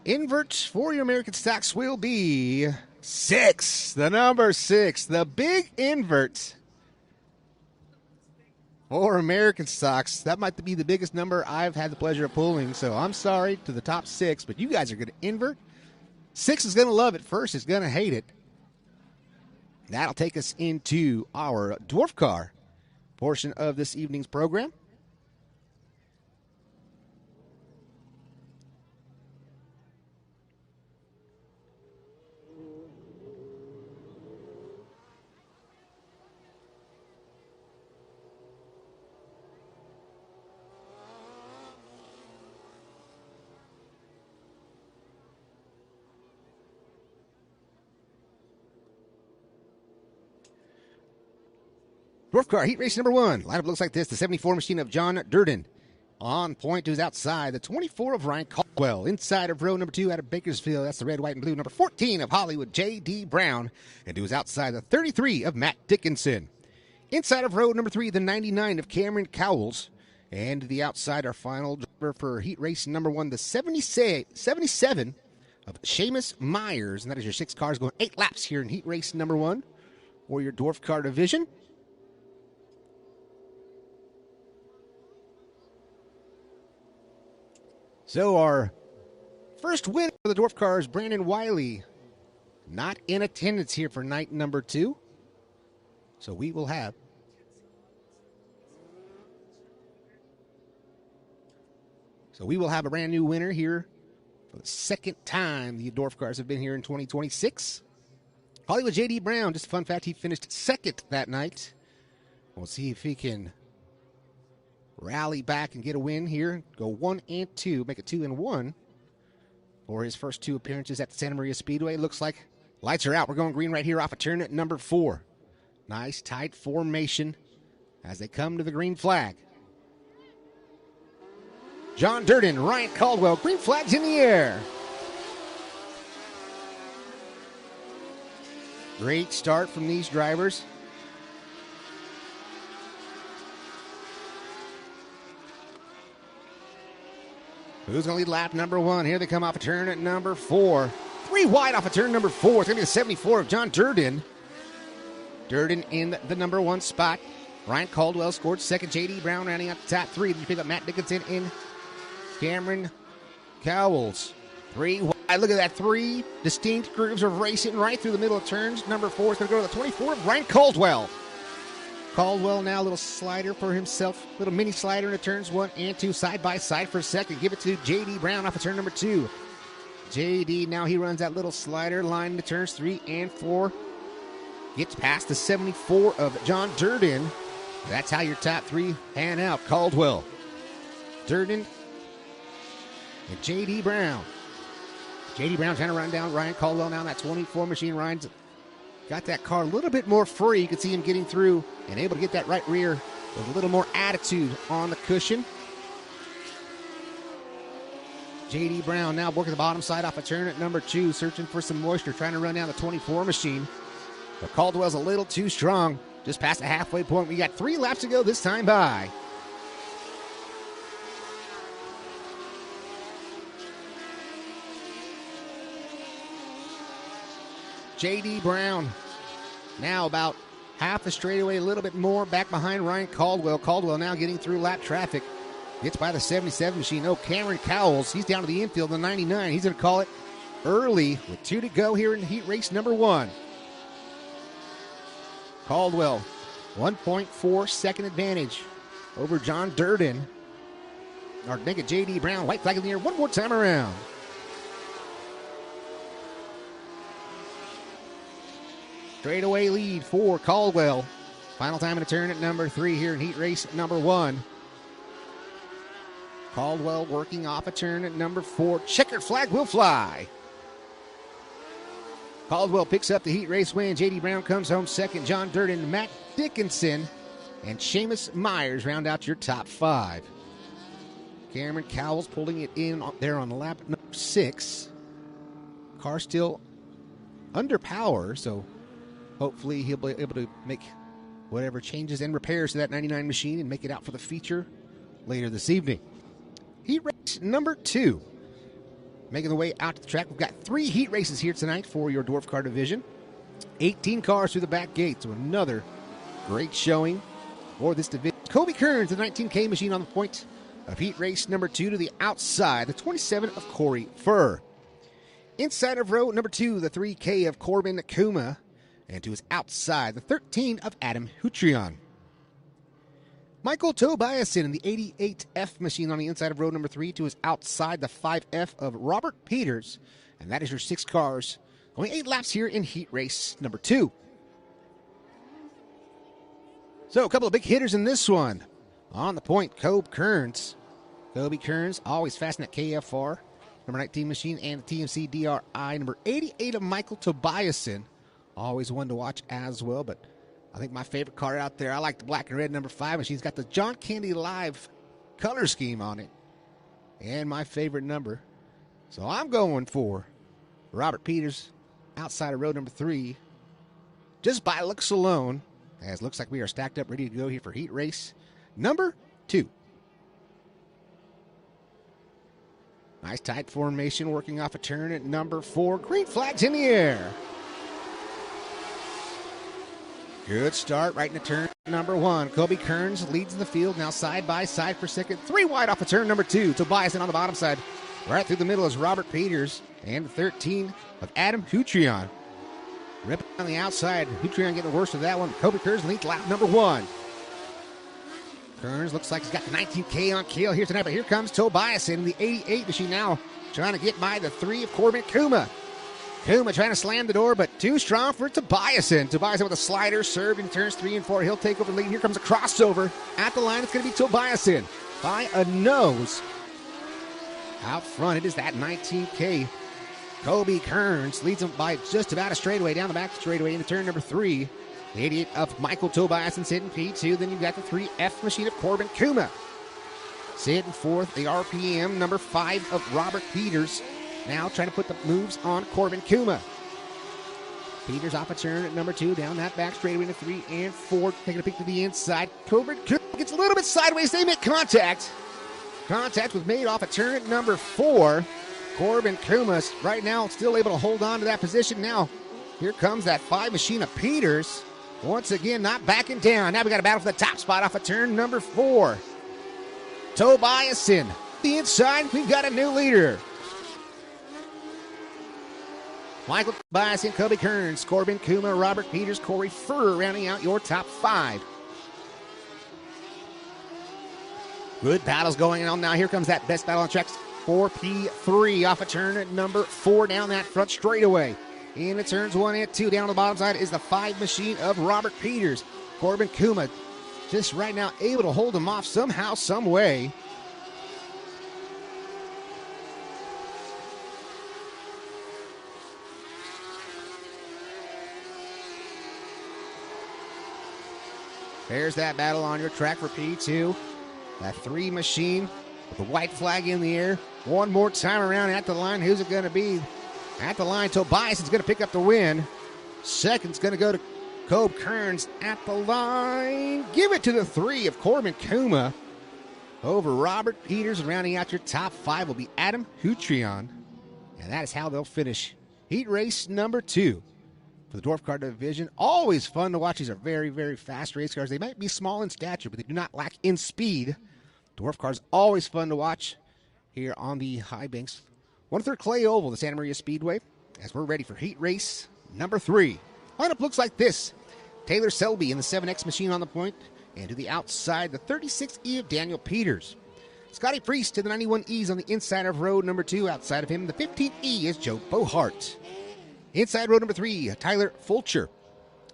Invert for your American stocks will be 6. The number 6. The big invert for American stocks. That might be the biggest number I've had the pleasure of pulling. So I'm sorry to the top 6, but you guys are going to invert. 6 is going to love it. First is going to hate it. That'll take us into our dwarf car portion of this evening's program. Dwarf car, heat race number 1. Lineup looks like this. The 74 machine of John Durden. On point to his outside. The 24 of Ryan Caldwell. Inside of row number 2 out of Bakersfield. That's the red, white, and blue. Number 14 of Hollywood, J.D. Brown. And to his outside, the 33 of Matt Dickinson. Inside of row number 3, the 99 of Cameron Cowles. And to the outside, our final driver for heat race number 1, the 77 of Seamus Myers. And that is your 6 cars going 8 laps here in heat race number 1 for your dwarf car division. So our first winner for the dwarf car is Brandon Wiley. Not in attendance here for night number 2. So we will have a brand new winner here for the second time the dwarf cars have been here in 2026. Hollywood J.D. Brown, just a fun fact, he finished second that night. We'll see if he can rally back and get a win here. Go 1 and 2, make it 2 and 1 for his first 2 appearances at the Santa Maria Speedway. Looks like lights are out. We're going green right here off of turn at number 4. Nice tight formation as they come to the green flag. John Durden, Ryan Caldwell, green flags in the air. Great start from these drivers. Who's going to lead lap number 1? Here they come off a turn at number 4. 3 wide off of turn number 4. It's going to be the 74 of John Durden. Durden in the number 1 spot. Ryan Caldwell scored second. J.D. Brown rounding out the top 3. Then you pick up Matt Dickinson in Cameron Cowles. 3 wide. Look at that. 3 distinct grooves of racing right through the middle of turns. Number 4 is going to go to the 24 of Ryan Caldwell. Caldwell now a little slider for himself. Little mini slider into turns 1 and 2 side by side for a second. Give it to J.D. Brown off of turn number 2. J.D. now he runs that little slider line into turns 3 and 4. Gets past the 74 of John Durden. That's how your top 3 pan out. Caldwell, Durden, and J.D. Brown. J.D. Brown trying to run down Ryan Caldwell now. That 24 machine Ryan's got that car a little bit more free. You can see him getting through and able to get that right rear with a little more attitude on the cushion. J.D. Brown now working the bottom side off a turn at number 2, searching for some moisture, trying to run down the 24 machine. But Caldwell's a little too strong. Just past the halfway point. We got 3 laps to go this time by. J.D. Brown now about half the straightaway, a little bit more back behind Ryan Caldwell. Caldwell now getting through lap traffic. Gets by the 77 machine. Oh, Cameron Cowles, he's down to the infield, the 99. He's going to call it early with 2 to go here in heat race number 1. Caldwell, 1.4 second advantage over John Durden. Or make it J.D. Brown, white flag in the air one more time around. Straightaway lead for Caldwell. Final time in a turn at number 3 here in heat race number 1. Caldwell working off a turn at number 4. Checkered flag will fly. Caldwell picks up the heat race win. J.D. Brown comes home second. John Durden and Matt Dickinson and Seamus Myers round out your top 5. Cameron Cowles pulling it in there on lap number 6. Car still under power, so hopefully he'll be able to make whatever changes and repairs to that 99 machine and make it out for the feature later this evening. Heat race number 2. Making the way out to the track. We've got 3 heat races here tonight for your Dwarf Car division. 18 cars through the back gate, so another great showing for this division. Kobe Kearns, the 19K machine on the point of heat race number 2 to the outside, the 27 of Corey Furr. Inside of row number 2, the 3K of Corbin Kuma, and to his outside, the 13 of Adam Hutrion. Michael Tobiasen in the 88F machine on the inside of row number 3 to his outside, the 5F of Robert Peters, and that is your 6 cars going 8 laps here in heat race number 2. So a couple of big hitters in this one. On the point, Kobe Kearns. Kobe Kearns, always fast in that KFR, number 19 machine, and the TMC DRI, number 88 of Michael Tobiasen. Always one to watch as well, but I think my favorite car out there, I like the black and red number 5 machine. It's got the John Candy Live color scheme on it, and my favorite number. So I'm going for Robert Peters outside of row number 3, just by looks alone, as it looks like we are stacked up, ready to go here for heat race number 2. Nice tight formation, working off a turn at number 4. Green flags in the air. Good start right in the turn number 1. Kobe Kearns leads the field, now side by side for second. 3 wide off of turn number 2. Tobiasen on the bottom side. Right through the middle is Robert Peters and the 13 of Adam Hutrion. Ripping on the outside. Hutrion getting the worst of that one. Kobe Kearns leads lap number 1. Kearns looks like he's got the 19K on kill here tonight, but here comes Tobiasen in the 88 machine now, trying to get by the 3 of Corbin Kuma. Kuma trying to slam the door, but too strong for Tobiasen. Tobiasen with a slider, served in turns 3 and 4. He'll take over the lead. Here comes a crossover. At the line, it's going to be Tobiasen by a nose. Out front, it is that 19K. Kobe Kearns leads him by just about a straightaway down the back straightaway into turn number 3. The 88 of Michael Tobiasen sitting P2. Then you've got the 3F machine of Corbin Kuma. Sitting fourth, the RPM number 5 of Robert Peters. Now trying to put the moves on Corbin Kuma. Peters off a turn at number 2, down that back straightaway into 3 and 4. Taking a peek to the inside. Corbin Kuma gets a little bit sideways. They make contact. Contact was made off a turn at number 4. Corbin Kuma right now still able to hold on to that position. Now here comes that 5 machine of Peters. Once again, not backing down. Now we got a battle for the top spot off of turn number 4. Tobiasen. The inside, we've got a new leader. Michael Tobiasen, Kobe Kearns, Corbin Kuma, Robert Peters, Corey Furr rounding out your top 5. Good battles going on now. Here comes that best battle on tracks. 4P3 off a turn at number 4 down that front straightaway. In the turns 1 and 2 down on the bottom side is the 5 machine of Robert Peters. Corbin Kuma just right now able to hold him off somehow, some way. There's that battle on your track for P2. That 3 machine with the white flag in the air. One more time around at the line. Who's it going to be? At the line, Tobiasen's going to pick up the win. Second's going to go to Kobe Kearns at the line. Give it to the 3 of Corbin Kuma over Robert Peters. Rounding out your top 5 will be Adam Hutrion. And that is how they'll finish heat race number 2 for the Dwarf Car Division. Always fun to watch. These are very, very fast race cars. They might be small in stature, but they do not lack in speed. Dwarf Cars always fun to watch here on the high banks. 1/3 Clay Oval, the Santa Maria Speedway, as we're ready for heat race number 3. Lineup looks like this. Taylor Selby in the 7X machine on the point, and to the outside, the 36E of Daniel Peters. Scotty Priest to the 91Es on the inside of row number 2. Outside of him, the 15E is Joe Bohart. Inside row number 3, Tyler Fulcher.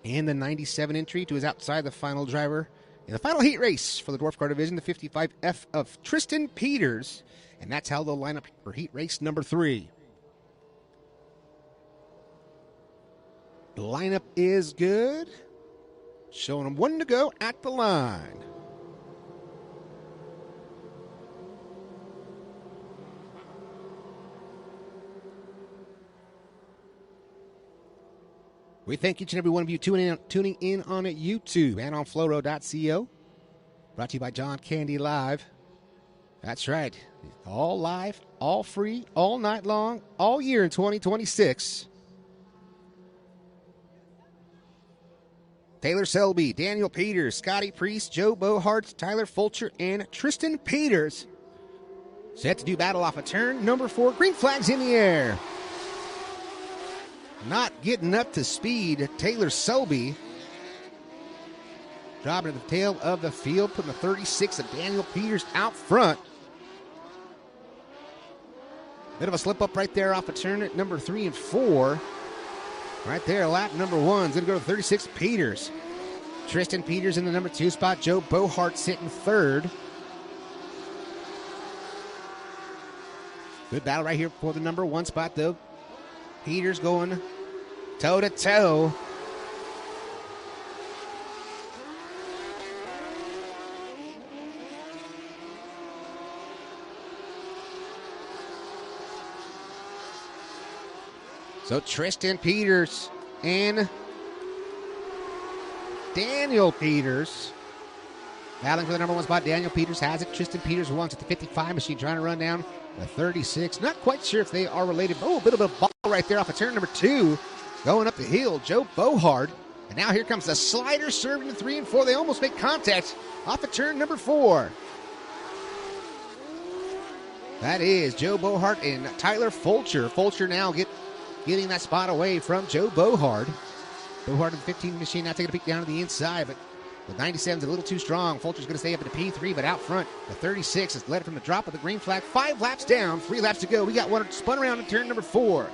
And the 97 entry to his outside, the final driver in the final heat race for the Dwarf Car Division, the 55F of Tristan Peters. And that's how they'll line up for heat race number 3. The lineup is good. Showing them 1 to go at the line. We thank each and every one of you tuning in on YouTube and on flowroad.co. Brought to you by John Candy Live. That's right. All live, all free, all night long, all year in 2026. Taylor Selby, Daniel Peters, Scotty Priest, Joe Bohart, Tyler Fulcher, and Tristan Peters set to do battle off of turn number 4. Green flags in the air. Not getting up to speed, Taylor Selby. Dropping to the tail of the field, putting the 36 of Daniel Peters out front. Bit of a slip up right there off of turn at number 3 and 4. Right there, lap number 1 is going to go to 36 Peters. Tristan Peters in the number 2 spot. Joe Bohart sitting 3rd. Good battle right here for the number 1 spot, though. Peters going toe-to-toe. So Tristan Peters and Daniel Peters battling for the number 1 spot. Daniel Peters has it. Tristan Peters wants at the 55 machine, trying to run down the 36. Not quite sure if they are related. Oh, a bit of a ball right there off of turn number 2. Going up the hill, Joe Bohart. And now here comes the slider serving to 3 and 4. They almost make contact off of turn number 4. That is Joe Bohart and Tyler Fulcher. Fulcher now getting that spot away from Joe Bohart. Bohart in the 15 machine now taking a peek down to the inside, but the 97's a little too strong. Fulcher's going to stay up at the P3, but out front, the 36 has led from the drop of the green flag. 5 laps down, 3 laps to go. We got one spun around in turn number 4.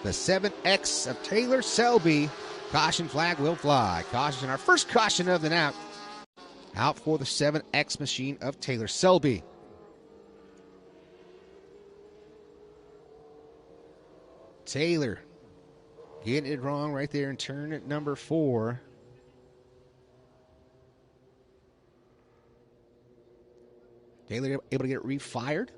The 7X of Taylor Selby. Caution flag will fly. Caution, our first caution of the night. Out for the 7X machine of Taylor Selby. Taylor getting it wrong right there in turn at number 4. Taylor able to get it refired.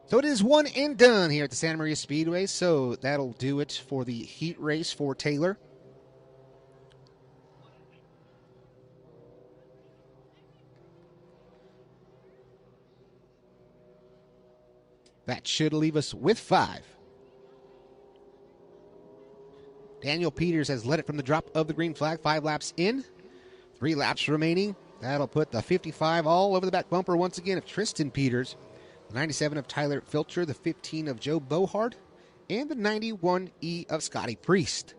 So it is 1 and done here at the Santa Maria Speedway. So that'll do it for the heat race for Taylor. That should leave us with 5. Daniel Peters has led it from the drop of the green flag. 5 laps in. 3 laps remaining. That'll put the 55 all over the back bumper once again of Tristan Peters. The 97 of Tyler Fulcher. The 15 of Joe Bohart. And the 91E of Scotty Priest.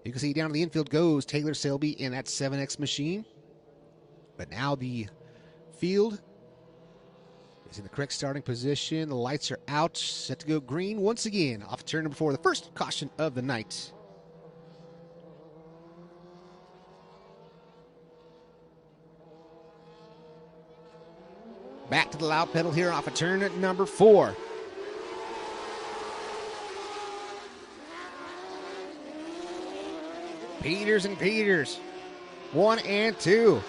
You can see down to the infield goes Taylor Selby in that 7X machine. But now the field is in the correct starting position. The lights are out, set to go green once again off turn number 4, the first caution of the night. Back to the loud pedal here off of turn number 4. Peters and Peters, 1 and 2.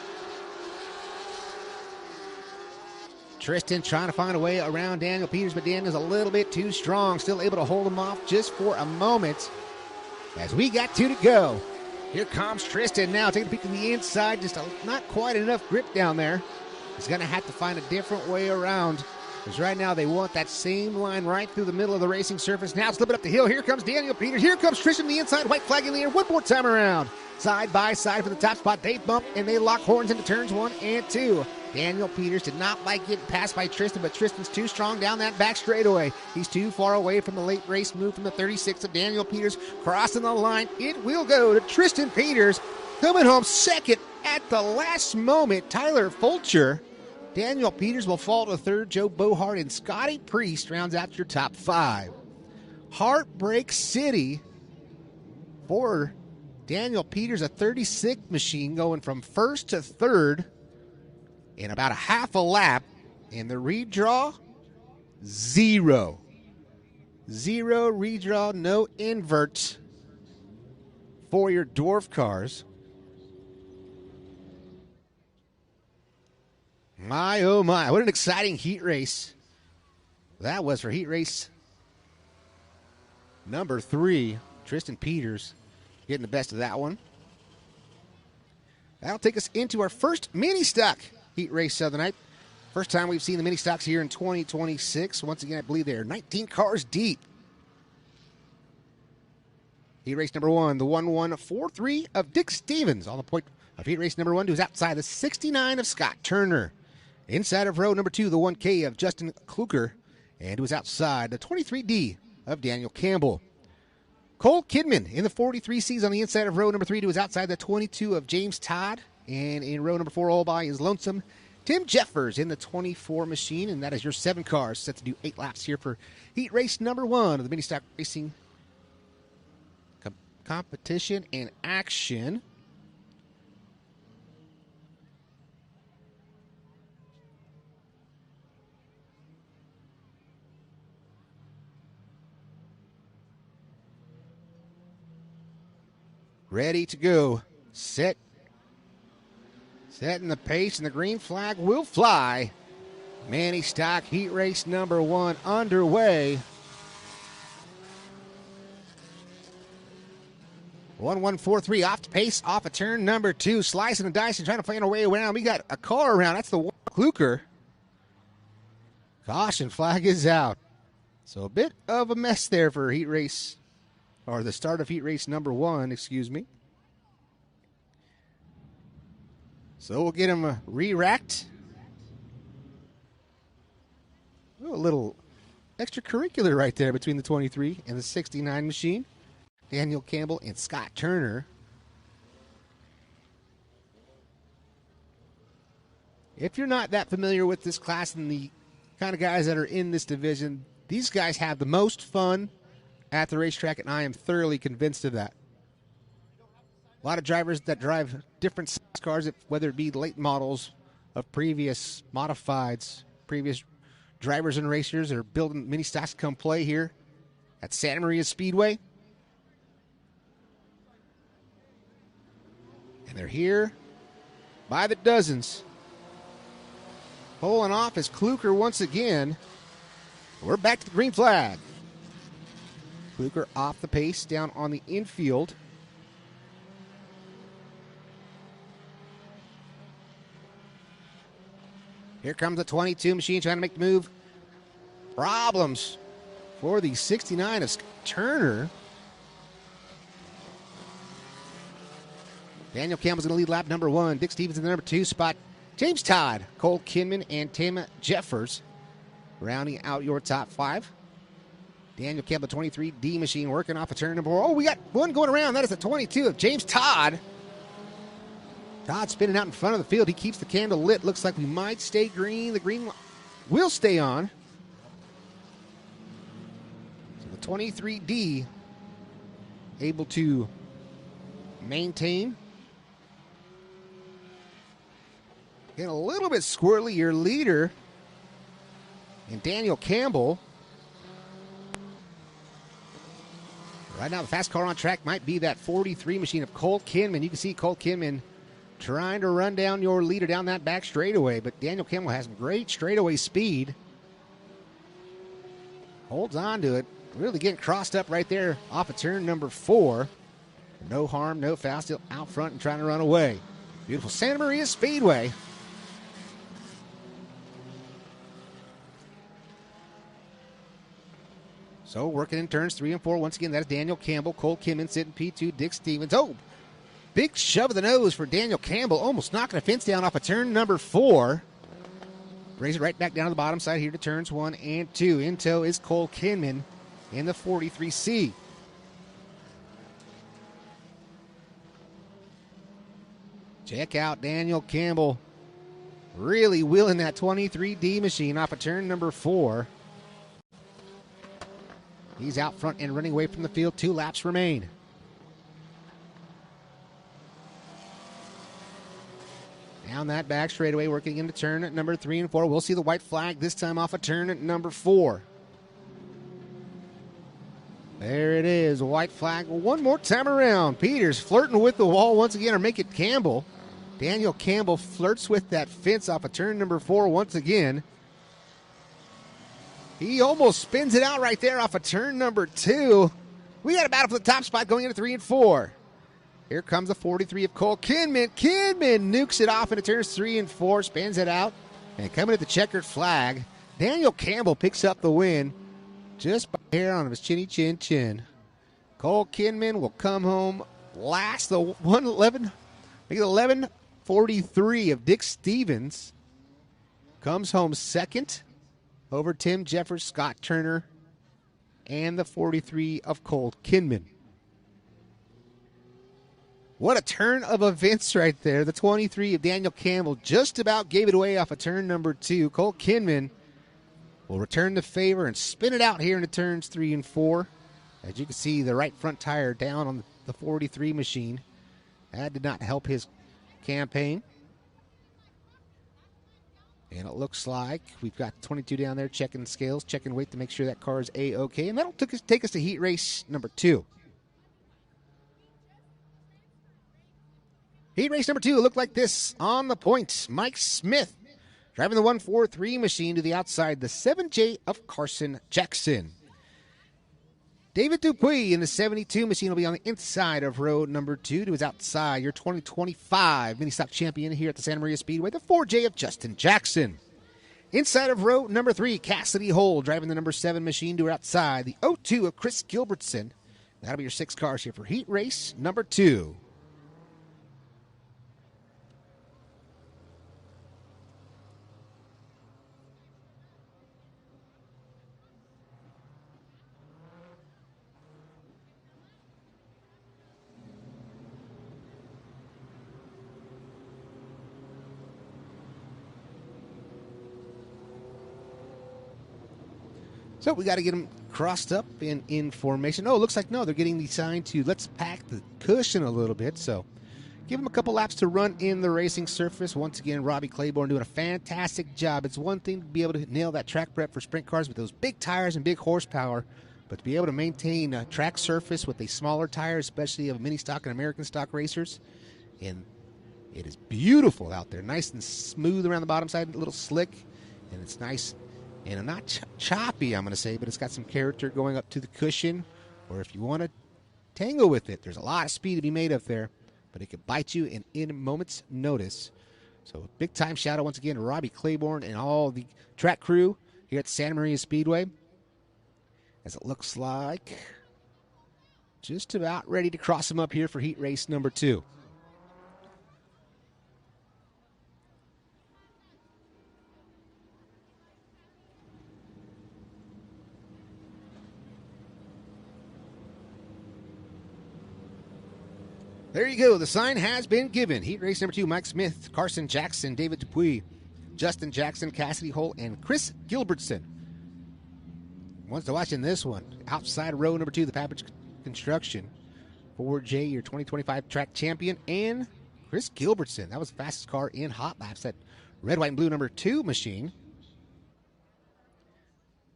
Tristan trying to find a way around Daniel Peters, but Daniel's a little bit too strong. Still able to hold him off just for a moment as we got 2 to go. Here comes Tristan now, taking a peek to the inside. Just not quite enough grip down there. He's going to have to find a different way around, because right now they want that same line right through the middle of the racing surface. Now slipping up the hill. Here comes Daniel Peters. Here comes Tristan to the inside. White flag in the air. One more time around. Side by side for the top spot. They bump and they lock horns into turns 1 and 2. Daniel Peters did not like getting passed by Tristan, but Tristan's too strong down that back straightaway. He's too far away from the late race move from the 36 of Daniel Peters. Crossing the line, it will go to Tristan Peters. Coming home second at the last moment, Tyler Fulcher. Daniel Peters will fall to 3rd. Joe Bohart and Scotty Priest rounds out your top 5. Heartbreak City for Daniel Peters, a 36 machine going from 1st to 3rd. In about a half a lap. In the redraw, 0. 0 redraw, no invert for your Dwarf cars. My, oh my, what an exciting heat race that was for heat race number 3. Tristan Peters getting the best of that one. That'll take us into our first mini stock heat race of the night. First time we've seen the mini stocks here in 2026. Once again, I believe they're 19 cars deep. Heat race number 1, the 1143 of Dick Stevens. On the point of heat race number 1, who's outside the 69 of Scott Turner. Inside of row number 2, the 1K of Justin Kluker. And who's outside the 23D of Daniel Campbell. Cole Kidman in the 43Cs on the inside of row number 3, who is outside the 22 of James Todd. And in row number 4, all by is Lonesome Tim Jeffers in the 24 machine. And that is your 7 cars set to do 8 laps here for heat race number 1 of the mini stock racing competition and action. Ready to go. Setting the pace, and the green flag will fly. Mini stock heat race number 1 underway. 1143 off the pace, off of turn number 2, slicing and dicing, trying to find our way around. We got a car around. That's the one Kluker. Caution flag is out. So a bit of a mess there for heat race, or the start of heat race number 1, excuse me. So we'll get him re-racked. A little extracurricular right there between the 23 and the 69 machine. Daniel Campbell and Scott Turner. If you're not that familiar with this class and the kind of guys that are in this division, these guys have the most fun at the racetrack, and I am thoroughly convinced of that. A lot of drivers that drive different size cars, whether it be late models of previous modifieds, previous drivers and racers, are building mini stocks to come play here at Santa Maria Speedway. And they're here by the dozens. Pulling off is Kluker once again. We're back to the green flag. Kluker off the pace down on the infield. Here comes the 22 machine trying to make the move. Problems for the 69 of Turner. Daniel Campbell's going to lead lap number 1. Dick Stevens in the number 2 spot. James Todd, Cole Kinman, and Tim Jeffers rounding out your top 5. Daniel Campbell, 23D machine, working off a turn number 4. Oh, we got one going around. That is the 22 of James Todd. Todd spinning out in front of the field. He keeps the candle lit. Looks like we might stay green. The green will stay on. So the 23D able to maintain. Getting a little bit squirrely, your leader, and Daniel Campbell. Right now, the fast car on track might be that 43 machine of Cole Kinman. You can see Cole Kinman trying to run down your leader down that back straightaway, but Daniel Campbell has some great straightaway speed. Holds on to it. Really getting crossed up right there off of turn number 4. No harm, no foul, still out front and trying to run away. Beautiful Santa Maria Speedway. So working in turns 3 and 4. Once again, that is Daniel Campbell. Cole Kinman sitting P2. Dick Stevens. Oh, big shove of the nose for Daniel Campbell. Almost knocking a fence down off of turn number 4. Brings it right back down to the bottom side here to turns 1 and 2. In tow is Cole Kinman in the 43C. Check out Daniel Campbell really wheeling that 23D machine off of turn number 4. He's out front and running away from the field. 2 laps remain. Down that back straightaway, working into turn at number 3 and 4. We'll see the white flag this time off of turn at number 4. There it is, white flag one more time around. Peters flirting with the wall once again, or make it Campbell. Daniel Campbell flirts with that fence off of turn number 4 once again. He almost spins it out right there off of turn number 2. We got a battle for the top spot going into 3 and 4. Here comes the 43 of Cole Kinman. Kinman nukes it off into turns 3 and 4, spins it out, and coming at the checkered flag, Daniel Campbell picks up the win just by hair on his chinny chin chin. Cole Kinman will come home last. The 11:43 of Dick Stevens comes home second over Tim Jeffers, Scott Turner, and the 43 of Cole Kinman. What a turn of events right there. The 23 of Daniel Campbell just about gave it away off of turn number 2. Cole Kinman will return the favor and spin it out here into turns 3 and 4. As you can see, the right front tire down on the 43 machine. That did not help his campaign. And it looks like we've got 22 down there checking scales, checking weight to make sure that car is A-OK. And that'll take us to heat race number 2. Heat race number 2 looked like this on the point. Mike Smith driving the 143 machine to the outside, the 7J of Carson Jackson. David Dupuis in the 72 machine will be on the inside of row number 2 to his outside. Your 2025 mini stock champion here at the Santa Maria Speedway, the 4J of Justin Jackson. Inside of row number 3, Cassidy Hole driving the number 7 machine to her outside, the 02 of Chris Gilbertson. That'll be your 6 cars here for heat race number 2. So we got to get them crossed up in formation. Oh, it looks like, no, they're getting the sign to let's pack the cushion a little bit. So give them a couple laps to run in the racing surface. Once again, Robbie Claiborne doing a fantastic job. It's one thing to be able to nail that track prep for sprint cars with those big tires and big horsepower, but to be able to maintain a track surface with a smaller tire, especially of mini stock and American stock racers, and it is beautiful out there. Nice and smooth around the bottom side, a little slick, and it's nice. And not choppy, I'm going to say, but it's got some character going up to the cushion. Or if you want to tangle with it, there's a lot of speed to be made up there, but it could bite you in a moment's notice. So big time shout out once again to Robbie Claiborne and all the track crew here at Santa Maria Speedway. As it looks like just about ready to cross them up here for heat race number 2. There you go. The sign has been given. Heat race number 2, Mike Smith, Carson Jackson, David Dupuis, Justin Jackson, Cassidy Holt, and Chris Gilbertson. Once to watching this one, outside row number 2, the Papage Construction. 4J, your 2025 track champion, and Chris Gilbertson. That was the fastest car in hot laps, that red, white, and blue number 2 machine.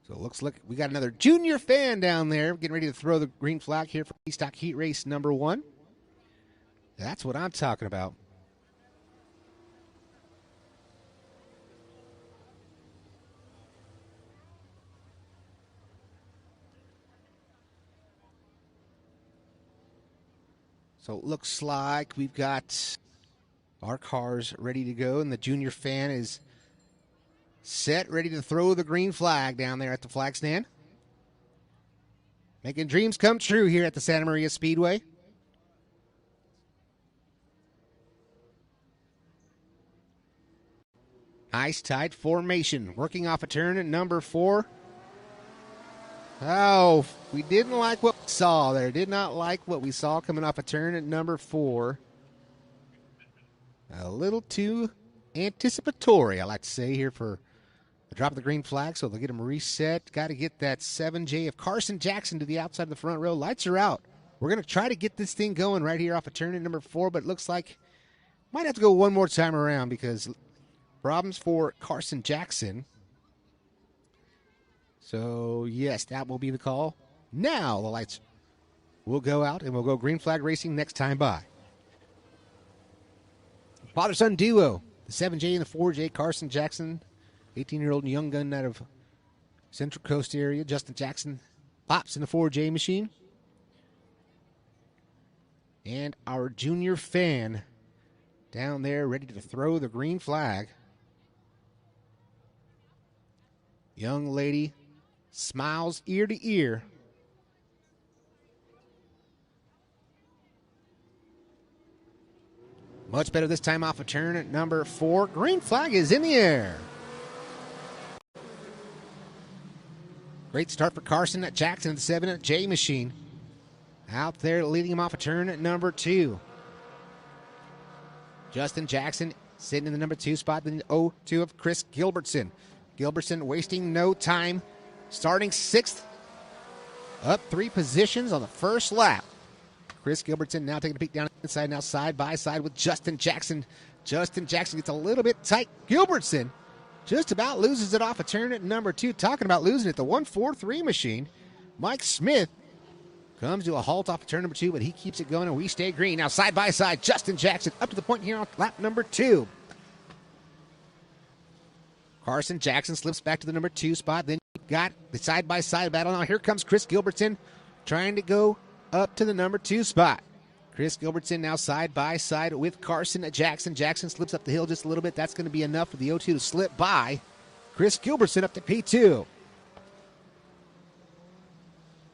So it looks like we got another junior fan down there getting ready to throw the green flag here for stock heat race number 1. That's what I'm talking about. So it looks like we've got our cars ready to go, and the junior fan is set, ready to throw the green flag down there at the flag stand. Making dreams come true here at the Santa Maria Speedway. Nice tight formation. Working off a turn at number 4. Oh, we didn't like what we saw there. Did not like what we saw coming off a turn at number 4. A little too anticipatory, I like to say, here for the drop of the green flag. So they'll get them reset. Got to get that 7J of Carson Jackson to the outside of the front row. Lights are out. We're going to try to get this thing going right here off a turn at number 4, but it looks like might have to go one more time around because problems for Carson Jackson. So, yes, that will be the call. Now the lights will go out and we'll go green flag racing next time by. Father-son duo, the 7J and the 4J, Carson Jackson, 18-year-old young gun out of Central Coast area. Justin Jackson pops in the 4J machine. And our junior fan down there ready to throw the green flag. Young lady smiles ear to ear. Much better this time off of turn at number 4. Green flag is in the air. Great start for Carson at Jackson at the 7J machine. Out there leading him off a turn at number 2. Justin Jackson sitting in the number 2 spot, the 0-2 of Chris Gilbertson. Gilbertson wasting no time, starting 6th, up 3 positions on the first lap. Chris Gilbertson now taking a peek down inside, now side by side with Justin Jackson. Justin Jackson gets a little bit tight. Gilbertson just about loses it off a turn at number 2. Talking about losing it, the 1-4-3 machine. Mike Smith comes to a halt off of turn number 2, but he keeps it going, and we stay green. Now side by side, Justin Jackson up to the point here on lap number 2. Carson Jackson slips back to the number 2 spot. Then you got the side by side battle. Now here comes Chris Gilbertson trying to go up to the number 2 spot. Chris Gilbertson now side by side with Carson Jackson. Jackson slips up the hill just a little bit. That's going to be enough for the 0-2 to slip by Chris Gilbertson up to P2.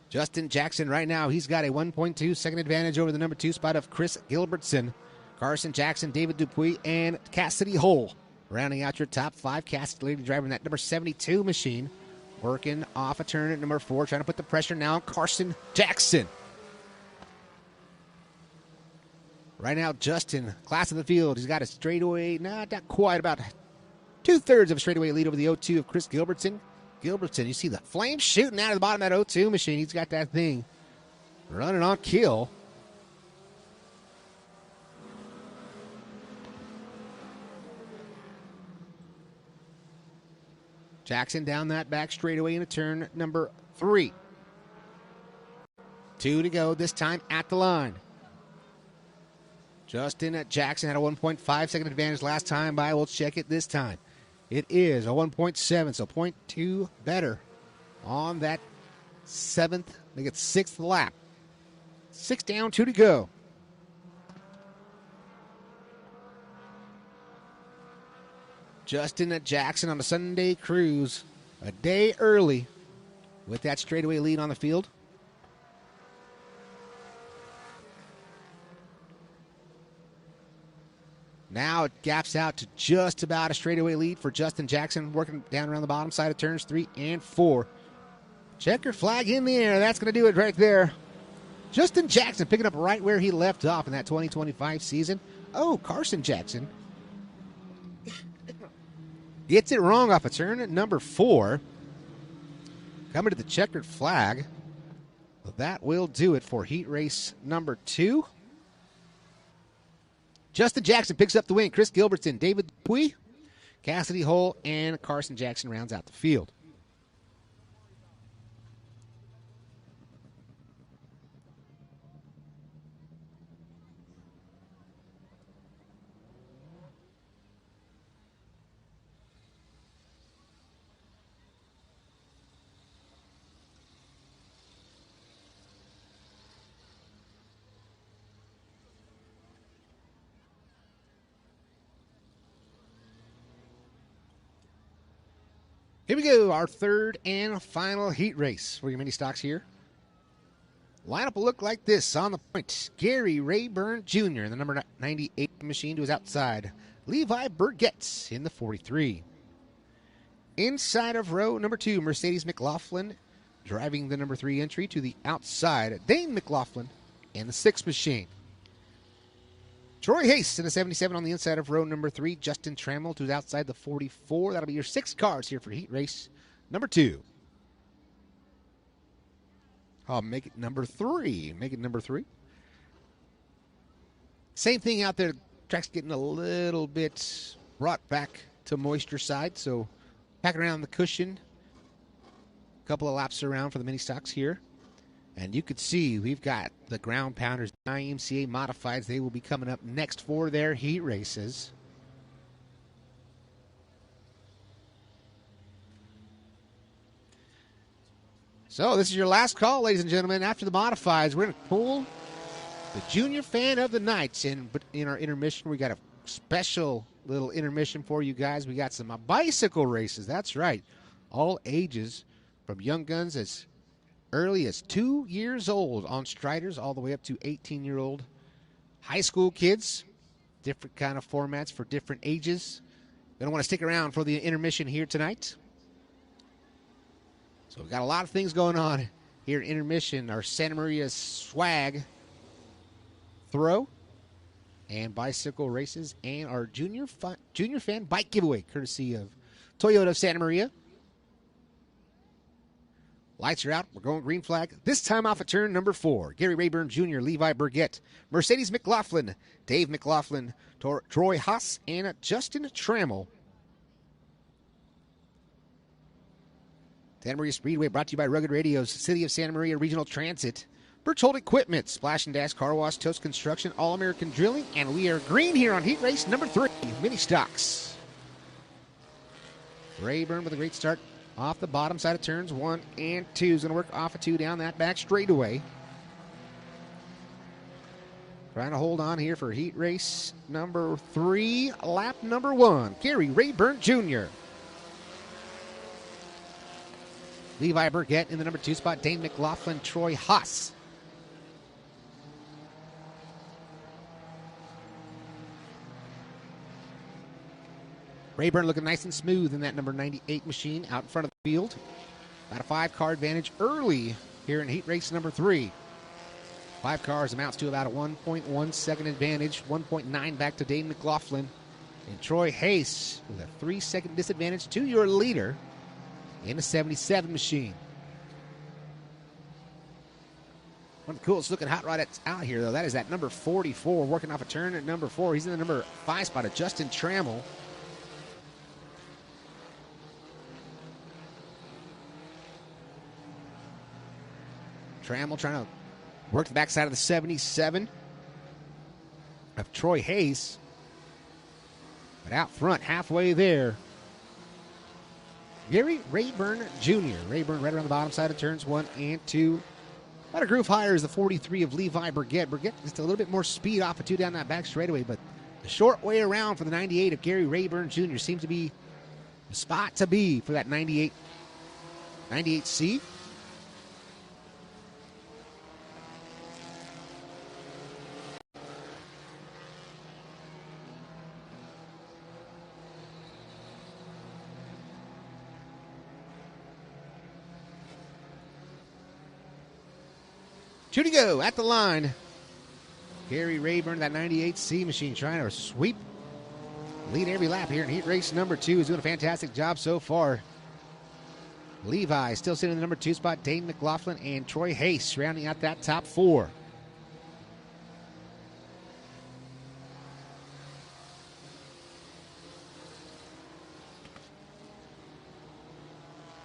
Justin Jackson right now, he's got a 1.2 second advantage over the number 2 spot of Chris Gilbertson. Carson Jackson, David Dupuis, and Cassidy Hull rounding out your top 5. Cassidy lady driving that number 72 machine. Working off a turn at number 4, trying to put the pressure now on Carson Jackson. Right now, Justin, class of the field. He's got a straightaway, not quite, about 2/3 of a straightaway lead over the 0-2 of Chris Gilbertson. Gilbertson, you see the flames shooting out of the bottom of that 0-2 machine. He's got that thing running on kill. Jackson down that back straightaway into turn number 3. 2 to go, this time at the line. Justin Jackson had a 1.5 second advantage last time by. We'll check it this time. It is a 1.7, so 0.2 better on that 7th, I think it's 6th lap. 6 down, 2 to go. Justin Jackson on a Sunday cruise, a day early with that straightaway lead on the field. Now it gaps out to just about a straightaway lead for Justin Jackson, working down around the bottom side of turns 3 and 4. Checker flag in the air. That's going to do it right there. Justin Jackson picking up right where he left off in that 2025 season. Oh, Carson Jackson gets it wrong off a turn at number 4. Coming to the checkered flag. That will do it for heat race number 2. Justin Jackson picks up the win. Chris Gilbertson, David Dupuis, Cassidy Hull, and Carson Jackson rounds out the field. Here we go, our third and final heat race for your mini stocks here. Lineup will look like this on the point. Gary Rayburn Jr. in the number 98 machine to his outside. Levi Burgett in the 43. Inside of row number 2, Mercedes McLaughlin driving the number 3 entry to the outside. Dane McLaughlin in the 6 machine. Troy Hayes in the 77 on the inside of row number 3. Justin Trammell to outside the 44. That'll be your 6 cars here for heat race number 2. I'll make it number 3. Make it number 3. Same thing out there. Track's getting a little bit brought back to moisture side, so packing around the cushion. A couple of laps around for the mini stocks here. And you could see we've got the ground pounders, IMCA modifieds. They will be coming up next for their heat races. So this is your last call, ladies and gentlemen. After the modifieds, we're going to pull the junior fan of the night. In our intermission, we got a special little intermission for you guys. We got some bicycle races. That's right. All ages, from young guns as early as 2 years old on Striders all the way up to 18-year-old high school kids. Different kind of formats for different ages. Going to want to stick around for the intermission here tonight. So we've got a lot of things going on here at intermission. Our Santa Maria swag throw and bicycle races and our junior fan bike giveaway courtesy of Toyota of Santa Maria. Lights are out. We're going green flag. This time off at turn number 4. Gary Rayburn Jr., Levi Burgett, Mercedes McLaughlin, Dave McLaughlin, Troy Haas, and Justin Trammell. Santa Maria Speedway brought to you by Rugged Radios, City of Santa Maria Regional Transit, Birchhold Equipment, Splash and Dash Car Wash, Toast Construction, All-American Drilling, and we are green here on heat race number 3, Mini Stocks. Rayburn with a great start off the bottom side of turns 1 and 2. Is going to work off of 2 down that back straightaway. Trying to hold on here for heat race number 3, lap number 1. Gary Rayburn Jr. Levi Burgett in the number 2 spot. Dane McLaughlin, Troy Haas. Rayburn looking nice and smooth in that number 98 machine out in front of the field. About a 5-car advantage early here in heat race number 3. 5 cars amounts to about a 1.1 second advantage. 1.9 back to Dane McLaughlin. And Troy Hayes with a 3-second disadvantage to your leader in a 77 machine. One of the coolest looking hot rods out here, though, that is that number 44, working off a turn at number 4. He's in the number 5 spot of Justin Trammell. Trammell trying to work the backside of the 77 of Troy Hayes. But out front, halfway there, Gary Rayburn Jr. Rayburn right around the bottom side of turns 1 and 2. About a groove higher is the 43 of Levi Burgett. Burgett just a little bit more speed off of 2 down that back straightaway, but the short way around for the 98 of Gary Rayburn Jr. seems to be the spot to be for that 98C. Two to go at the line. Gary Rayburn, that 98C machine, trying to sweep, lead every lap here in heat race number 2. He's doing a fantastic job so far. Levi still sitting in the number 2 spot. Dane McLaughlin and Troy Hayes rounding out that top 4.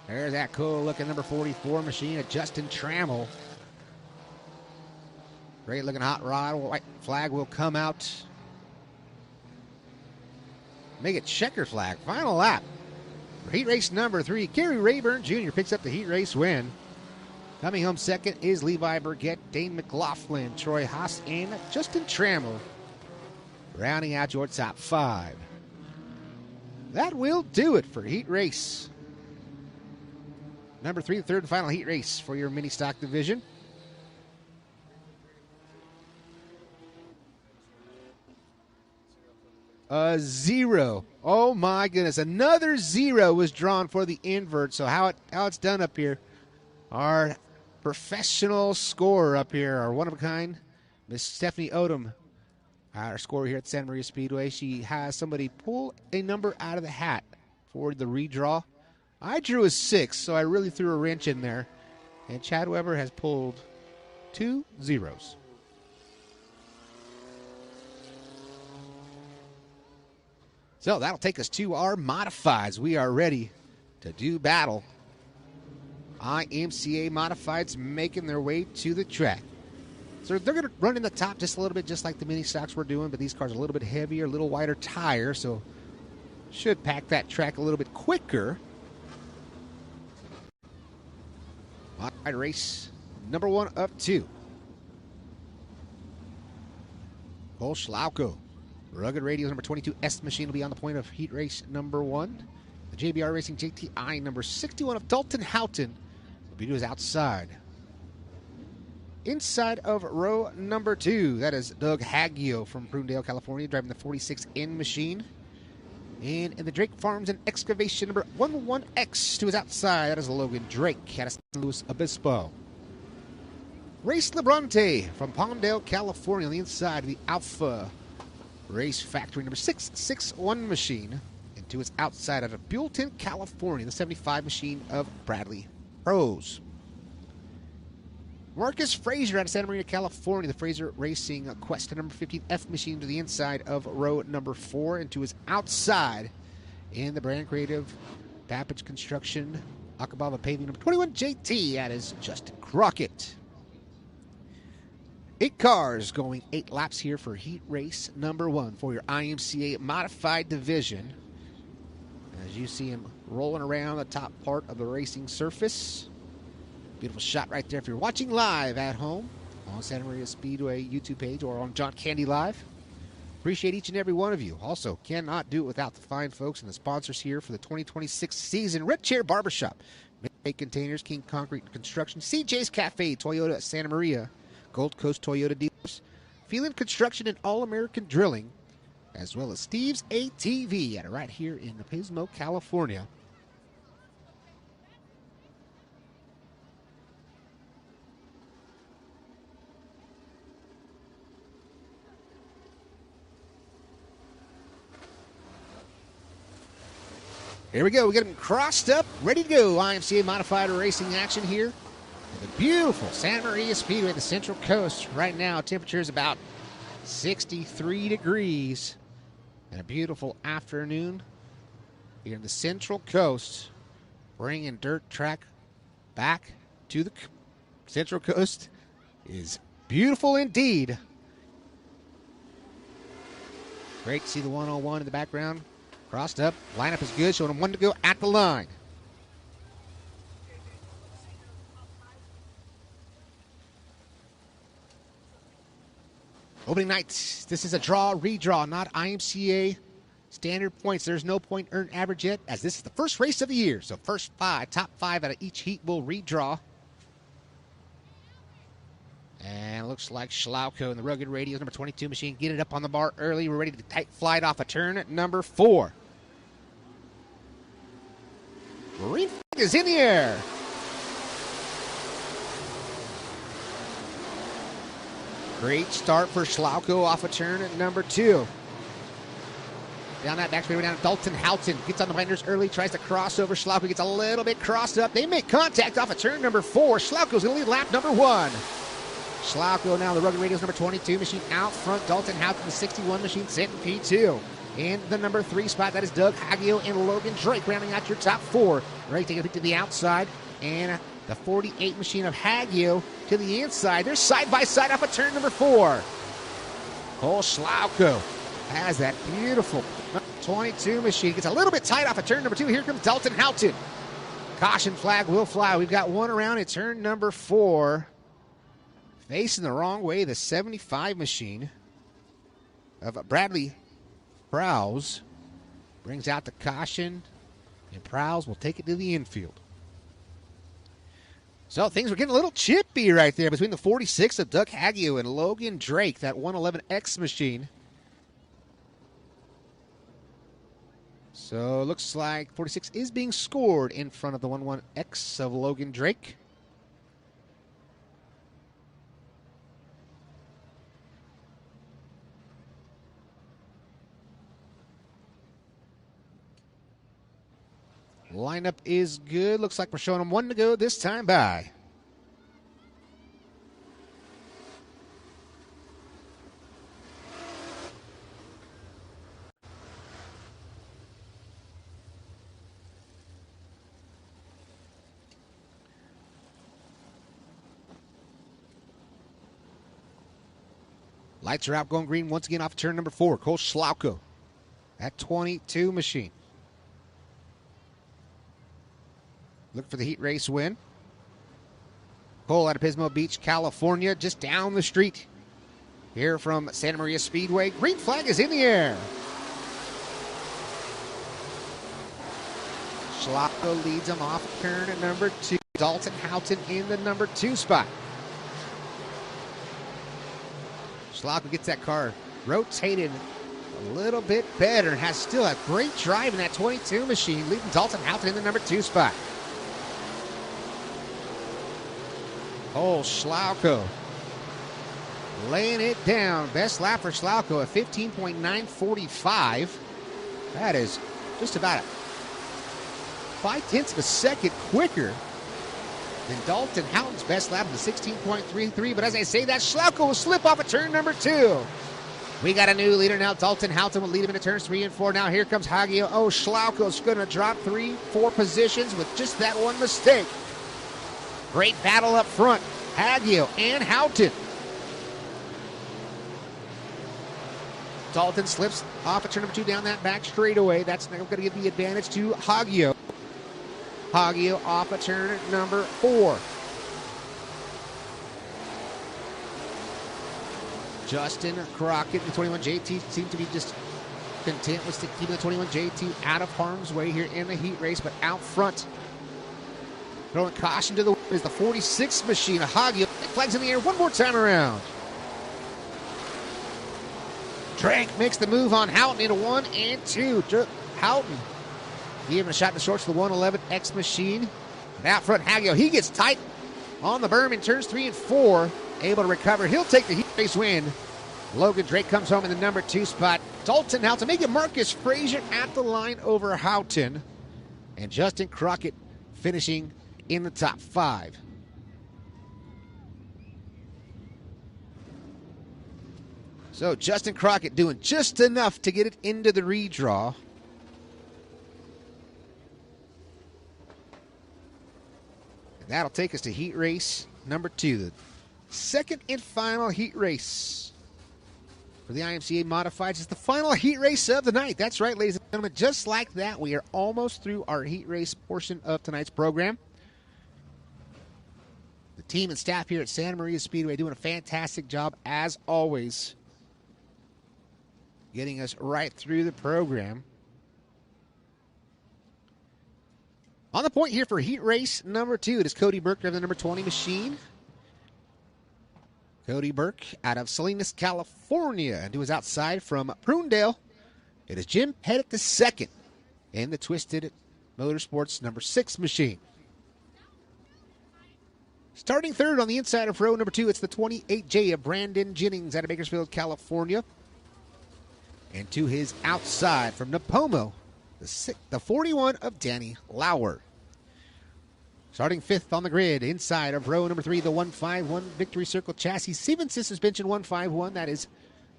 There's that cool looking number 44 machine of Justin Trammell. Great looking hot rod. White flag will come out. Make it checker flag. Final lap. For heat race number 3, Gary Rayburn Jr. picks up the heat race win. Coming home second is Levi Burgett, Dane McLaughlin, Troy Haas, and Justin Trammell. Rounding out your top 5. That will do it for heat race number 3, the third and final heat race for your mini stock division. A 0. Oh my goodness. Another 0 was drawn for the invert. So how it's done up here. Our professional scorer up here, our one-of-a-kind, Miss Stephanie Odom, our scorer here at Santa Maria Speedway. She has somebody pull a number out of the hat for the redraw. I drew a 6, so I really threw a wrench in there. And Chad Weber has pulled 2 zeros. So that'll take us to our modifieds. We are ready to do battle IMCA modifieds making their way to the track. So they're going to run in the top just a little bit, just like the mini stocks we're doing, but these cars are a little bit heavier, a little wider tire, so should pack that track a little bit quicker. Modified race number 1 of 2. Cole Schlauko. Rugged Radios number 22 S machine will be on the point of heat race number 1. The JBR Racing JTI number 61 of Dalton Houghton will be to his outside. Inside of row number 2, that is Doug Haggio from Prunedale, California, driving the 46N machine. And in the Drake Farms and Excavation number 11X to his outside, that is Logan Drake out of San Luis Obispo. Race Lebrante from Palmdale, California, on the inside of the Alpha Race Factory number 661 machine. And to its outside out of Buellton, California, the 75 machine of Bradley Pros. Marcus Frazier out of Santa Maria, California, the Fraser Racing Quest number 15F machine to the inside of row number 4 and to his outside in the Brand Creative Pappage Construction Akabava Paving number 21 JT. That is Justin Crockett. 8 cars going 8 laps here for heat race number 1 for your IMCA modified division. As you see him rolling around the top part of the racing surface. Beautiful shot right there if you're watching live at home on Santa Maria Speedway YouTube page or on John Candy Live. Appreciate each and every one of you. Also, cannot do it without the fine folks and the sponsors here for the 2026 season. Red Chair Barbershop, Midway Containers, King Concrete Construction, CJ's Cafe, Toyota Santa Maria, Gold Coast Toyota Dealers, Phelan Construction and All-American Drilling, as well as Steve's ATV at right here in Pismo, California. Here we go. We get them crossed up, ready to go. IMCA modified racing action here. The beautiful Santa Maria Speedway, the Central Coast. Right now, temperature is about 63 degrees. And a beautiful afternoon here in the Central Coast. Bringing dirt track back to the Central Coast is beautiful indeed. Great to see the 101 in the background. Crossed up. Lineup is good. Showing them 1 to go at the line. Opening night. This is a draw, redraw, not IMCA standard points. There's no point earned average yet, as this is the first race of the year. So first 5, top 5 out of each heat will redraw. And it looks like Schlauko and the Rugged Radios number 22 machine get it up on the bar early. We're ready to tight flight off a turn at number 4. Green flag is in the air. Great start for Schlauko off a turn at number 2. Down that back straight down to Dalton Houghton. Gets on the binders early, tries to cross over. Schlauko gets a little bit crossed up. They make contact off of turn number 4. Schlauko's going to lead lap number 1. Schlauko now, the Rugged Radios number 22 machine out front. Dalton Houghton, the 61 machine, sent in P2. In the number 3 spot, that is Doug Haggio and Logan Drake rounding out your top 4. Ready to take a peek to the outside. And the 48 machine of Haggio to the inside. They're side by side off of turn number 4. Cole Schlauko has that beautiful 22 machine. Gets a little bit tight off of turn number 2. Here comes Dalton Houghton. Caution flag will fly. We've got one around at turn number 4. Facing the wrong way, the 75 machine of Bradley Prowse brings out the caution, and Prowse will take it to the infield. So things were getting a little chippy right there between the 46 of Doug Haggio and Logan Drake, that 111X machine. So it looks like 46 is being scored in front of the 11X of Logan Drake. Lineup is good. Looks like we're showing them 1 to go this time by. Lights are out, going green once again off turn number 4. Cole Schlauko at 22 machine. Look for the heat race win. Cole out of Pismo Beach, California, just down the street here from Santa Maria Speedway. Green flag is in the air. Schlauko leads him off turn at number 2. Dalton Houghton in the number 2 spot. Schlauko gets that car rotated a little bit better and has still a great drive in that 22 machine, leading Dalton Houghton in the number 2 spot. Oh, Schlauko laying it down. Best lap for Schlauko at 15.945. That is just about 0.5 of a second quicker than Dalton Houghton's best lap of the 16.33. But as I say that, Schlauko will slip off at turn number 2. We got a new leader now. Dalton Houghton will lead him into turns 3 and 4. Now here comes Hagio. Oh, Schlauko's going to drop 3-4 positions with just that one mistake. Great battle up front. Hagio and Houghton. Dalton slips off at turn number 2 down that back straightaway. That's now going to give the advantage to Hagio. Hagio off at turn number 4. Justin Crockett and the 21 JT seem to be just content with keeping the 21 JT out of harm's way here in the heat race, but out front, throwing caution to the wind is the 46 machine. Hagio flags in the air one more time around. Trank makes the move on Houghton into 1 and 2. Houghton giving a shot in the shorts to the 111X machine. And out front, Hagio, he gets tight on the berm in turns 3 and 4. Able to recover. He'll take the heat race win. Logan Drake comes home in the number 2 spot. Dalton Houghton making Marcus Frazier at the line over Houghton. And Justin Crockett finishing in the top 5. So Justin Crockett doing just enough to get it into the redraw. And that'll take us to heat race number 2. The second and final heat race for the IMCA Modifieds. It's the final heat race of the night. That's right, ladies and gentlemen. Just like that, we are almost through our heat race portion of tonight's program. The team and staff here at Santa Maria Speedway doing a fantastic job, as always, getting us right through the program. On the point here for heat race number 2, it is Cody Burke of the number 20 machine. Cody Burke out of Salinas, California. And to his outside from Prunedale, it is Jim Pettit II in the Twisted Motorsports number 6 machine. Starting third on the inside of row number 2, it's the 28J of Brandon Jennings out of Bakersfield, California. And to his outside from Napomo, the 41 of Danny Lauer. Starting 5th on the grid, inside of row number 3, the 151 Victory Circle chassis Stevenson suspension 151. That is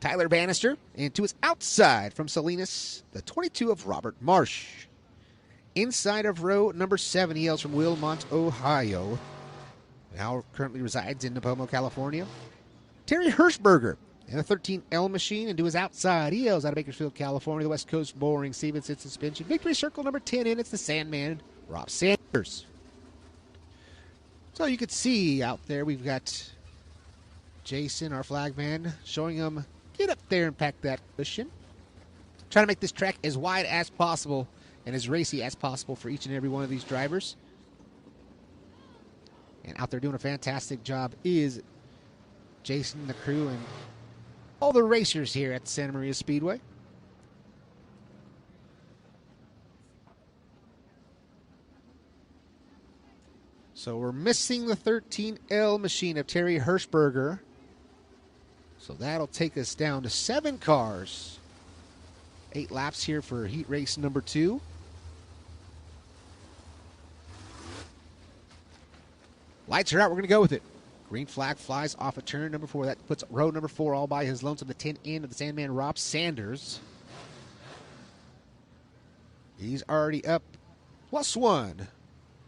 Tyler Bannister. And to his outside from Salinas, the 22 of Robert Marsh. Inside of row number 7, he hails from Wilmont, Ohio. Now currently resides in Napomo, California. Terry Hirschberger in the 13L machine. And to his outside, he hails out of Bakersfield, California, the West Coast Boring Stevenson suspension. Victory Circle number 10 in, it's the Sandman, Rob Sanders. So you can see out there, we've got Jason, our flagman, showing him get up there and pack that cushion. Trying to make this track as wide as possible and as racy as possible for each and every one of these drivers. And out there doing a fantastic job is Jason, the crew, and all the racers here at Santa Maria Speedway. So we're missing the 13L machine of Terry Hirschberger. So that'll take us down to 7 cars. 8 laps here for heat race number 2. Lights are out. We're going to go with it. Green flag flies off of turn number 4. That puts row number 4 all by his lonesome. The 10 in of the Sandman, Rob Sanders. He's already up +1.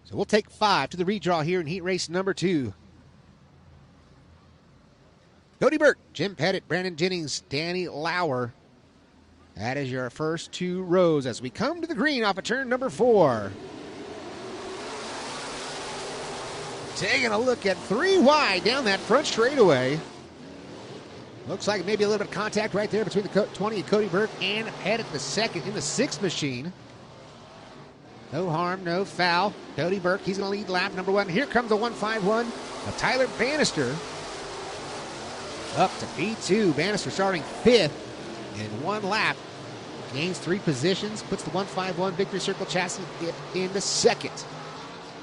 So we'll take 5 to the redraw here in heat race number 2. Cody Burke Jim Pettit, Brandon Jennings, Danny Lauer. That is your first two rows as we come to the green off of turn number 4. Taking a look at 3 wide down that front straightaway. Looks like maybe a little bit of contact right there between the 20 and Cody Burke and Pettit the second in the 6th machine. No harm, no foul. Cody Burke, he's going to lead lap number 1. Here comes the 151 of Tyler Bannister. Up to P2. Bannister starting 5th in 1 lap. Gains 3 positions. Puts the 151 Victory Circle chassis in the 2nd.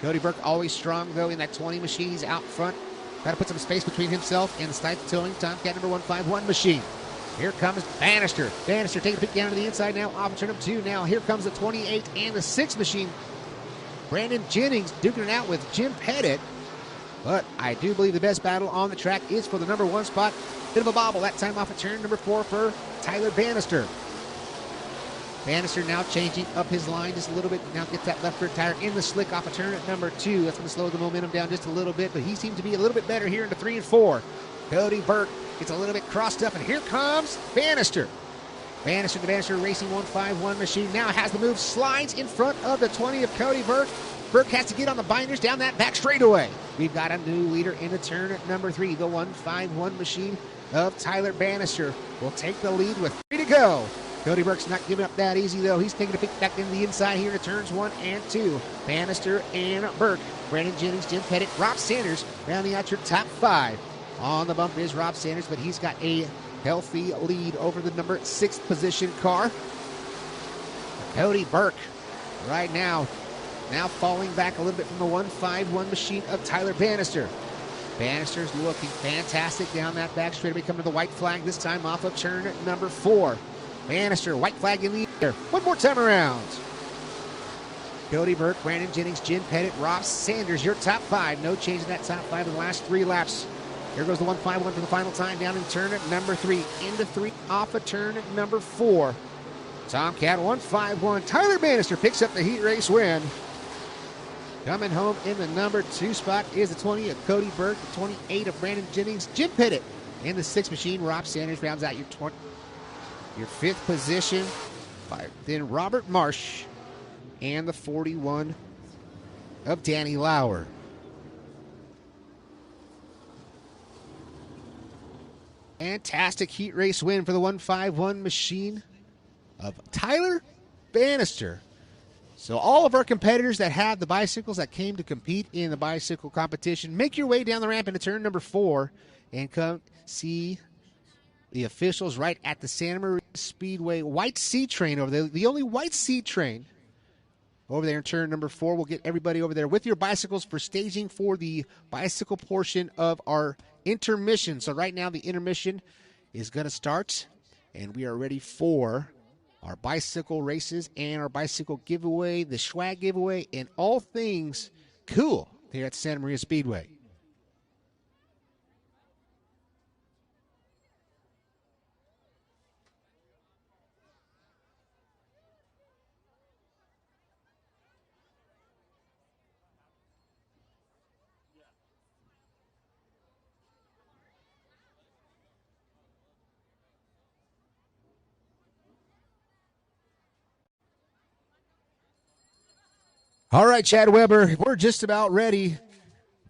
Cody Burke always strong, though, in that 20 machine. He's out front. Got to put some space between himself and the Snipe Towing Tomcat number 151 machine. Here comes Bannister. Bannister taking a peek down to the inside now. Off of turn number 2. Now here comes the 28 and the 6 machine. Brandon Jennings duking it out with Jim Pettit. But I do believe the best battle on the track is for the number 1 spot. Bit of a bobble that time off of turn number 4 for Tyler Bannister. Bannister now changing up his line just a little bit. Now gets that left rear tire in the slick off of turn at number 2. That's going to slow the momentum down just a little bit, but he seems to be a little bit better here into 3 and 4. Cody Burke gets a little bit crossed up, and here comes Bannister. Bannister, the Bannister Racing 151 machine now has the move, slides in front of the 20 of Cody Burke. Burke has to get on the binders down that back straightaway. We've got a new leader in the turn at number 3. The 151 machine of Tyler Bannister will take the lead with 3 to go. Cody Burke's not giving up that easy, though. He's taking a peek back into the inside here to turns 1 and 2. Bannister and Burke. Brandon Jennings, Jim Pettit, Rob Sanders rounding out your top 5. On the bump is Rob Sanders, but he's got a healthy lead over the number 6 position car. Cody Burke right now falling back a little bit from the 151 machine of Tyler Bannister. Bannister's looking fantastic down that back straightaway, coming to the white flag this time off of turn number 4. Bannister, white flag in the air. One more time around. Cody Burke, Brandon Jennings, Jim Pettit, Rob Sanders, your top 5. No change in that top 5 in the last 3 laps. Here goes the 151 for the final time down in turn at number 3. Into 3 off of turn at number 4. Tomcat 151. Tyler Bannister picks up the heat race win. Coming home in the number 2 spot is the 20 of Cody Burke, the 28 of Brandon Jennings, Jim Pettit. In the 6 machine, Rob Sanders rounds out your 5th position. Then Robert Marsh and the 41 of Danny Lauer. Fantastic heat race win for the 151 machine of Tyler Bannister. So all of our competitors that have the bicycles that came to compete in the bicycle competition, make your way down the ramp into turn number 4 and come see the officials right at the Santa Maria Speedway White Sea Train over there. The only White Sea Train over there in turn number 4. We'll get everybody over there with your bicycles for staging for the bicycle portion of our intermission. So right now the intermission is going to start, and we are ready for our bicycle races and our bicycle giveaway, the swag giveaway, and all things cool here at Santa Maria Speedway. All right, Chad Weber, we're just about ready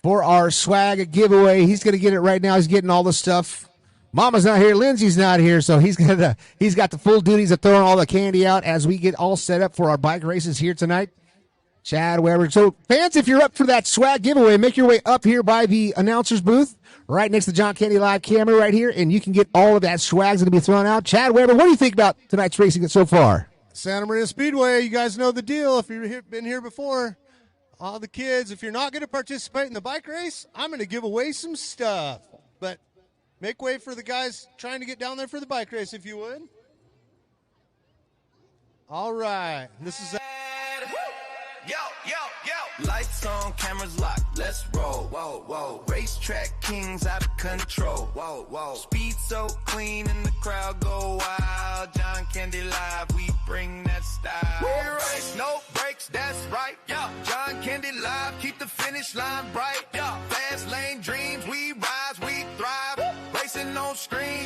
for our swag giveaway. He's going to get it right now. He's getting all the stuff. Mama's not here. Lindsay's not here, so he's got the full duties of throwing all the candy out as we get all set up for our bike races here tonight. Chad Weber. So, fans, if you're up for that swag giveaway, make your way up here by the announcer's booth, right next to the John Candy Live camera right here, and you can get all of that swag's going to be thrown out. Chad Weber, what do you think about tonight's racing so far? Santa Maria Speedway, you guys know the deal. If you've been here before, all the kids, if you're not going to participate in the bike race, I'm going to give away some stuff. But make way for the guys trying to get down there for the bike race, if you would. All right. This is... Yo, yo, yo. Lights on, cameras locked, let's roll. Whoa, whoa. Racetrack kings out of control. Whoa, whoa. Speed so clean and the crowd go wild. John Candy Live, we bring that style. We race, no brakes, that's right. Yo, John Candy Live, keep the finish line bright. Yo, fast lane dreams, we rise, we thrive. Racing on screen.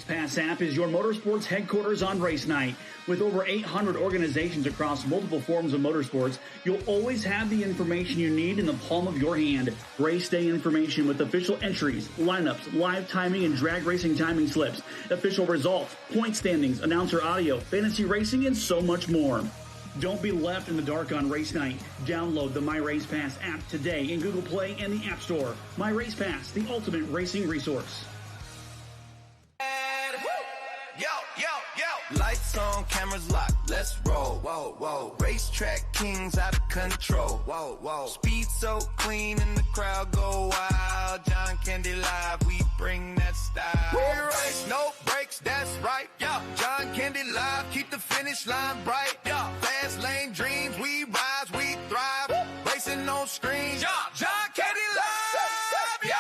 Race Pass app is your motorsports headquarters on race night. With over 800 organizations across multiple forms of motorsports, you'll always have the information you need in the palm of your hand. Race day information with official entries, lineups, live timing and drag racing timing slips, official results, point standings, announcer audio, fantasy racing, and so much more. Don't be left in the dark on race night. Download the My Race Pass app today in Google Play and the App Store. My Race Pass, the ultimate racing resource. Yo, yo, yo. Lights on, cameras locked, let's roll. Whoa, whoa. Racetrack kings out of control. Whoa, whoa. Speed so clean and the crowd go wild. John Candy Live, we bring that style. We race, no breaks, that's right. Yo, John Candy Live, keep the finish line bright. Yo, fast lane dreams, we rise, we thrive. Racing on screens. Yo, John Candy Live. Yeah.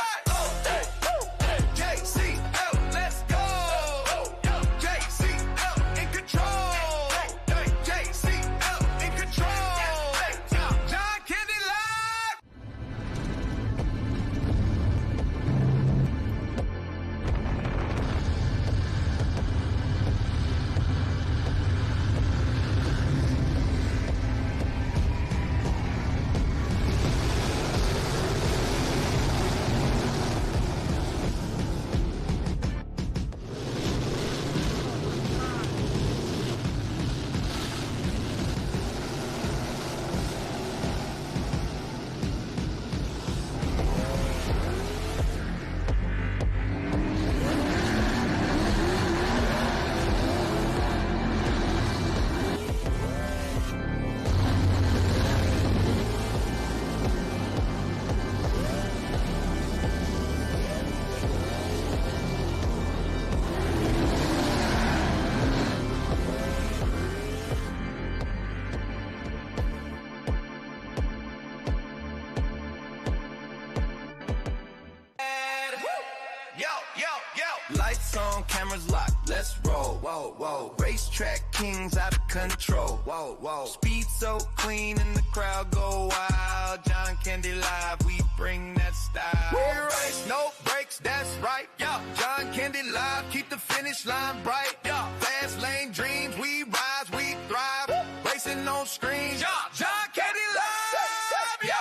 Lights on, cameras locked, let's roll. Whoa, whoa. Racetrack kings out of control. Whoa, whoa. Speed so clean and the crowd go wild. John Candy Live, we bring that style. We race, no breaks, that's right. Yo, John Candy Live, keep the finish line bright. Yo, fast lane dreams, we rise, we thrive. Racing on screens. Yo, John Candy Live. Yeah.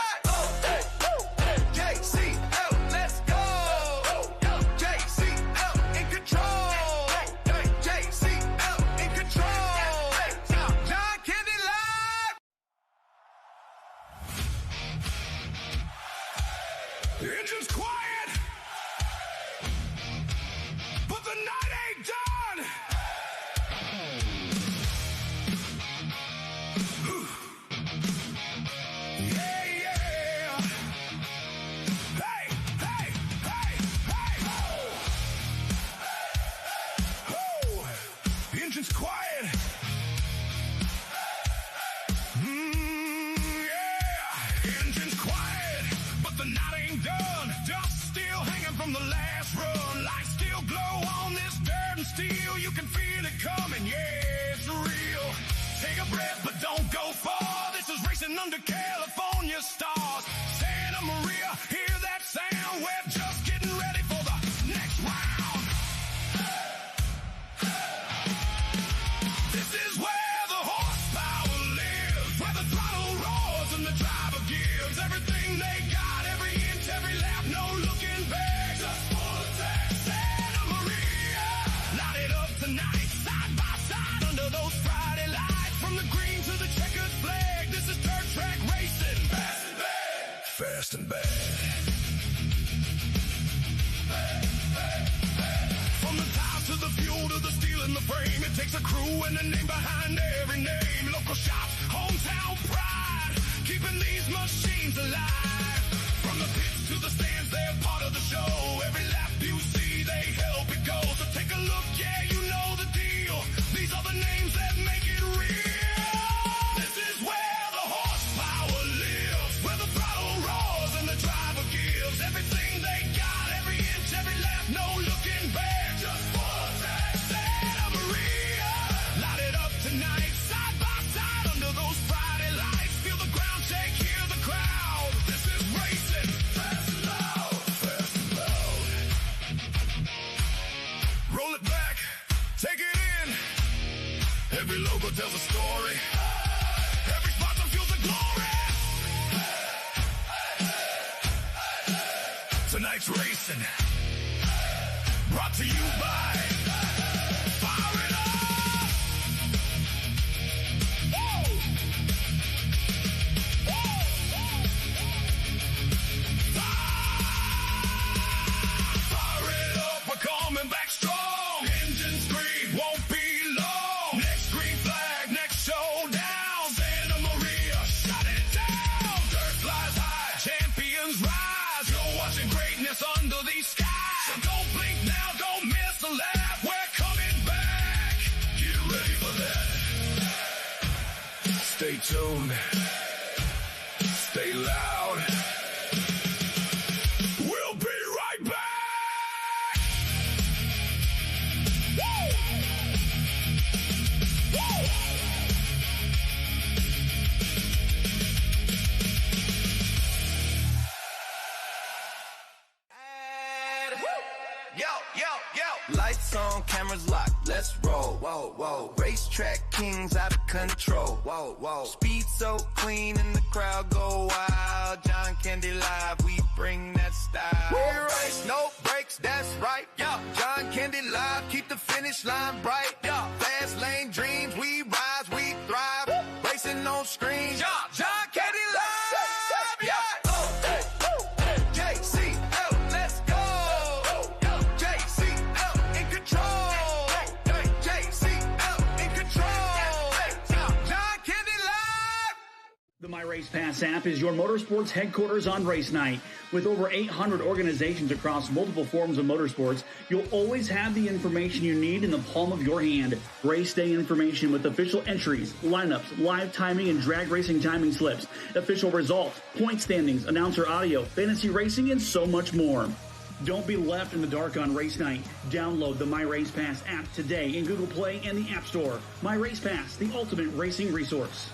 The engine's quiet, but the night ain't done. Yeah, yeah. Hey, hey, hey, hey. Oh, the engine's quiet. Yeah, engine's quiet, but the night ain't done. Dust still hanging from the last run. Lights still glow on this dirt and steel. You can feel it coming, yeah, it's real. Take a breath, but don't go far. This is racing under California stars. Santa Maria, hear that sound? We're just getting ready for the next round. This is where the horsepower lives, where the throttle roars and the driver gives everything they got, every inch, every lap, no looking back. Just full attack. Santa Maria, light it up tonight, side by side under those Friday lights. From the green to the checkered flag, this is dirt track racing. Fast and bad. Fast and bad. From the tires to the fuel to the steel in the frame, it takes a crew and a name behind every name. Local shops, hometown pride, keeping these machines alive. From the pits to the stands, they're part of the show. Every lap you see, they help it go. So take a look, yeah, you know the deal. These are the names that make it real. This is where the horsepower lives, where the throttle roars and the driver gives everything they got, every inch, every lap, no looking back. Just for that Santa Maria, light it up tonight. tells a story. Every sponsor feels the glory. Tonight's racing, brought to you by Fire It Up. Woo! Fire it up, we're coming back strong. Engine scream, won't be long. Next green flag, next showdown. Santa Maria, shut it down. Dirt flies high, champions rise. You're watching greatness under these skies. So don't blink now, don't miss the lap. We're coming back. Get ready for that. Stay tuned. Stay loud. We'll be right back. Woo! Woo! Yo, yo, yo. Lights on, cameras locked, let's roll. Whoa, whoa. Racetrack kings out of control. Whoa, whoa. Speed so clean and the crowd go wild. John Candy Live, we bring that style. We race, no brakes, that's right. Yo, John Candy Live, keep the finish line bright. Yo, fast lane dreams, we rise, we thrive. Racing on screens. Yo, John Candy Live. Yeah. JCL, let's go. JCL in control. JCL in control. John Candy Live. The My Race Pass app is your motorsports headquarters on race night. With over 800 organizations across multiple forms of motorsports, you'll always have the information you need in the palm of your hand. Race day information with official entries, lineups, live timing and drag racing timing slips, official results, point standings, announcer audio, fantasy racing, and so much more. Don't be left in the dark on race night. Download the My Race Pass app today in Google Play and the App Store. My Race Pass, the ultimate racing resource.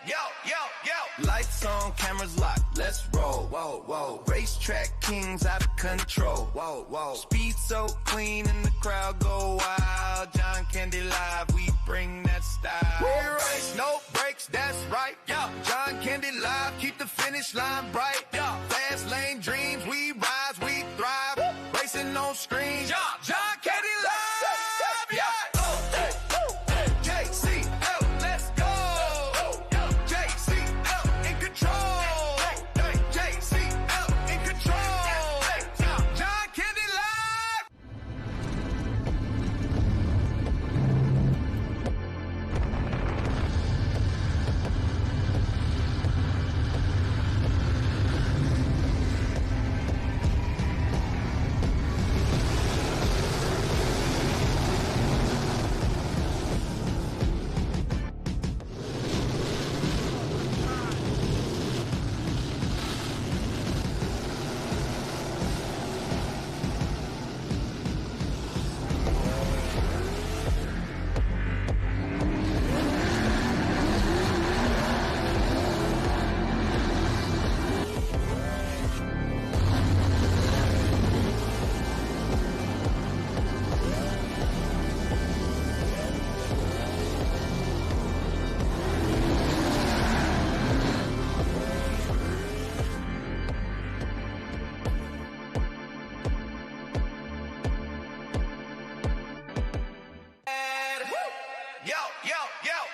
Yo, yo, yo. Lights on, cameras locked, let's roll. Whoa, whoa. Racetrack kings out of control. Whoa, whoa. Speed so clean and the crowd go wild. John Candy Live, we bring that style. We race, no brakes, that's right. Yo, John Candy Live, keep the finish line bright. Yo, fast lane dreams, we rise, we thrive. Racing on screens. Yo, John Candy Live. Yeah. JCL, let's go. JCL in control. JCL in control. John Candy Live.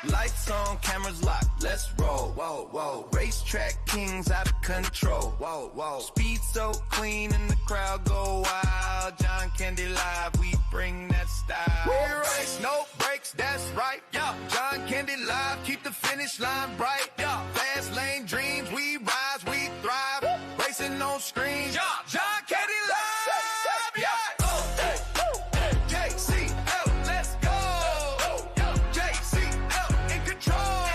Lights on, cameras locked, let's roll. Whoa, whoa. Racetrack kings out of control. Whoa, whoa. Speed so clean and the crowd go wild. John Candy Live, we bring that style. We race, no brakes, that's right. Yo, John Candy Live, keep the finish line bright. Yo, fast lane dreams, we rise, we thrive. Racing on screens. Yo, John Candy Live. Yeah. JCL, let's go. JCL in control.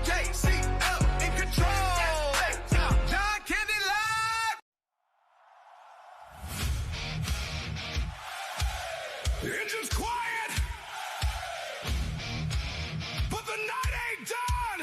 JCL in control. John Candy Live. The engine's quiet, but the night ain't done.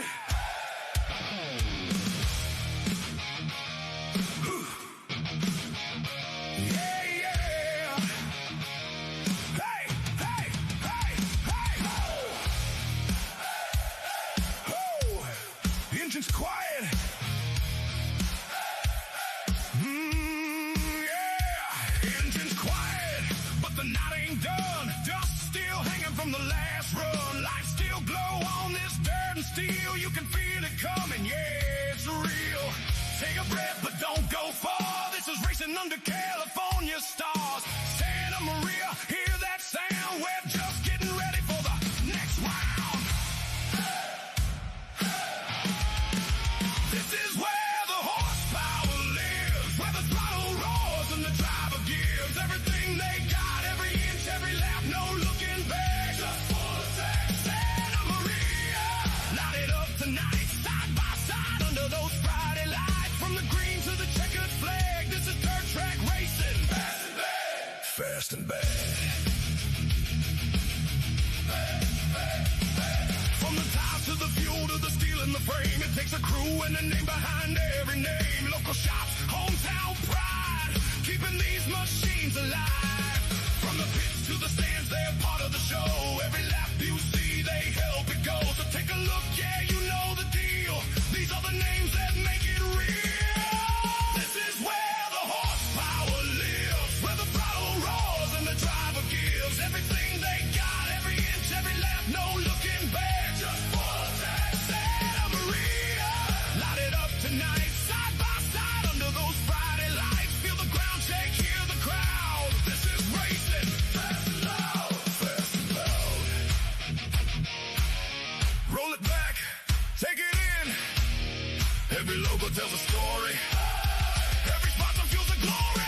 run. Lights still glow on this dirt and steel. You can feel it coming, yeah, it's real. Take a breath, but don't go far. This is racing under California stars. Santa Maria, hear that sound? We're just getting ready for the next round. This is where the horsepower lives, where the throttle roars and the driver gives everything they got, every inch, every lap, no looking back. Just full attack, Santa Maria. Light it up tonight, side by side under those Friday lights. From the green to the checkered flag, this is dirt track racing. Fast and bad. Fast and bad. From the tires to the fuel to the steel and the frame, it takes a crew and a name behind every name. Local shops, hometown pride, keeping these machines alive. From the pits to the stands, they're part of the show. Every lap you see, they help it go. So take a look, yeah, you know the deal. These are the names that make it real. This is where the horsepower lives, where the throttle roars and the driver gives everything they got, every inch, every lap, no looking back. Just full attack, Santa Maria. Light it up tonight, side by side under those Friday lights. Feel the ground shake, hear the crowd. This is racing, fast and loud, fast and loud. Roll it back, take it in. Every logo tells a story. Every sponsor feels the glory.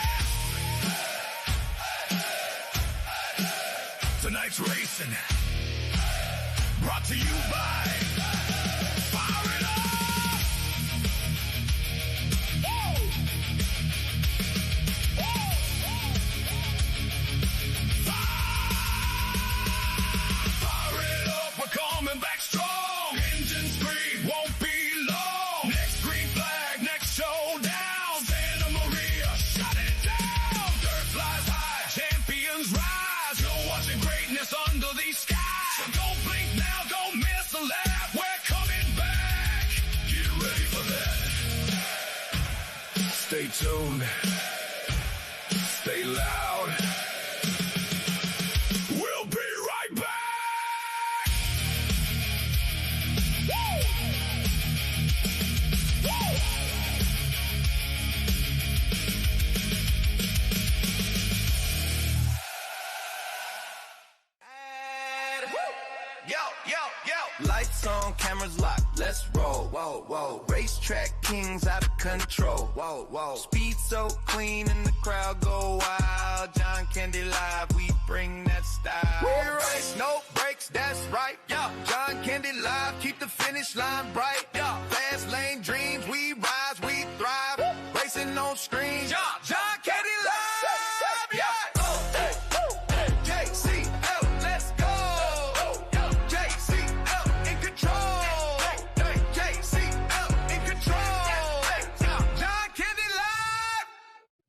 Tonight's racing, brought to you by Fire It Up. Woo! Woo! Fire it up, we're coming back strong. Engine scream, won't be long. Next green flag, next showdown. Santa Maria, shut it down. Dirt flies high, champions rise. You're watching greatness under these skies. So don't blink now, don't miss a lap. We're coming back. Get ready for that. Stay tuned. Stay loud. We'll be right back. Woo! Woo! Yo, yo, yo. Lights on, cameras locked, let's roll. Whoa, whoa. Racetrack kings out of control. Whoa, whoa. Speed so clean and the crowd go wild. John Candy live, we bring that style. We race, no breaks, that's right. Yo, John Candy live, keep the finish line bright. Yo, fast lane dreams, we rise, we thrive. Racing on screens. John Candy live. Yeah. JCL, let's go. JCL in control. JCL in control. John Candy live.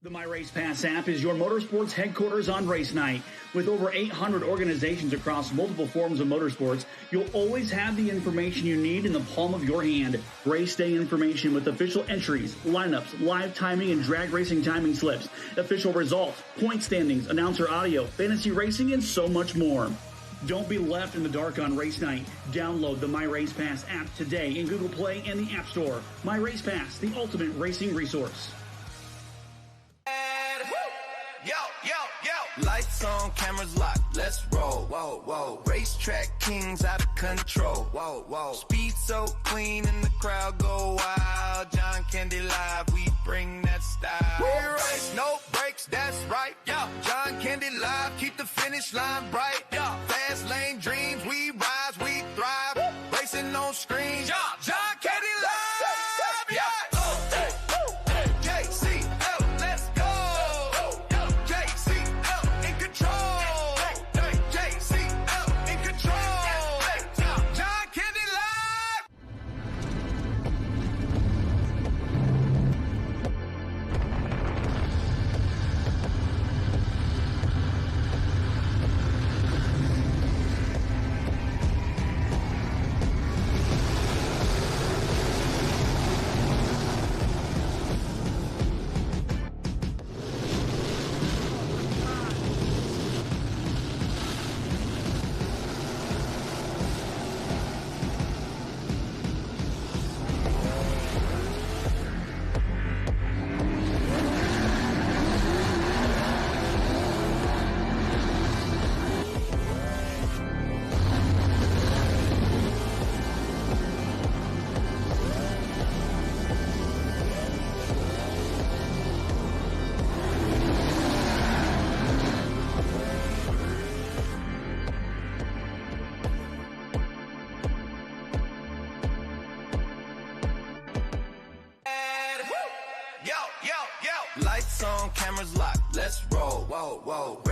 The My Race Pass app is your motorsports headquarters on race night. With over 800 organizations across multiple forms of motorsports, you'll always have the information you need in the palm of your hand. Race day information with official entries, lineups, live timing and drag racing timing slips, official results, point standings, announcer audio, fantasy racing, and so much more. Don't be left in the dark on race night. Download the My Race Pass app today in Google Play and the App Store. My Race Pass, the ultimate racing resource. Yo, yo, yo. Lights on, cameras locked, let's roll. Whoa, whoa. Racetrack kings out of control. Whoa, whoa. Speed so clean and the crowd go wild. John Candy live, we bring that style. We race, no breaks, that's right. Yo, John Candy live, keep the finish line bright. Yo, fast lane dreams, we rise, we thrive. Racing on screens. John Candy live. Yeah. JCL, let's go. JCL in control. JCL in control. John Candy live.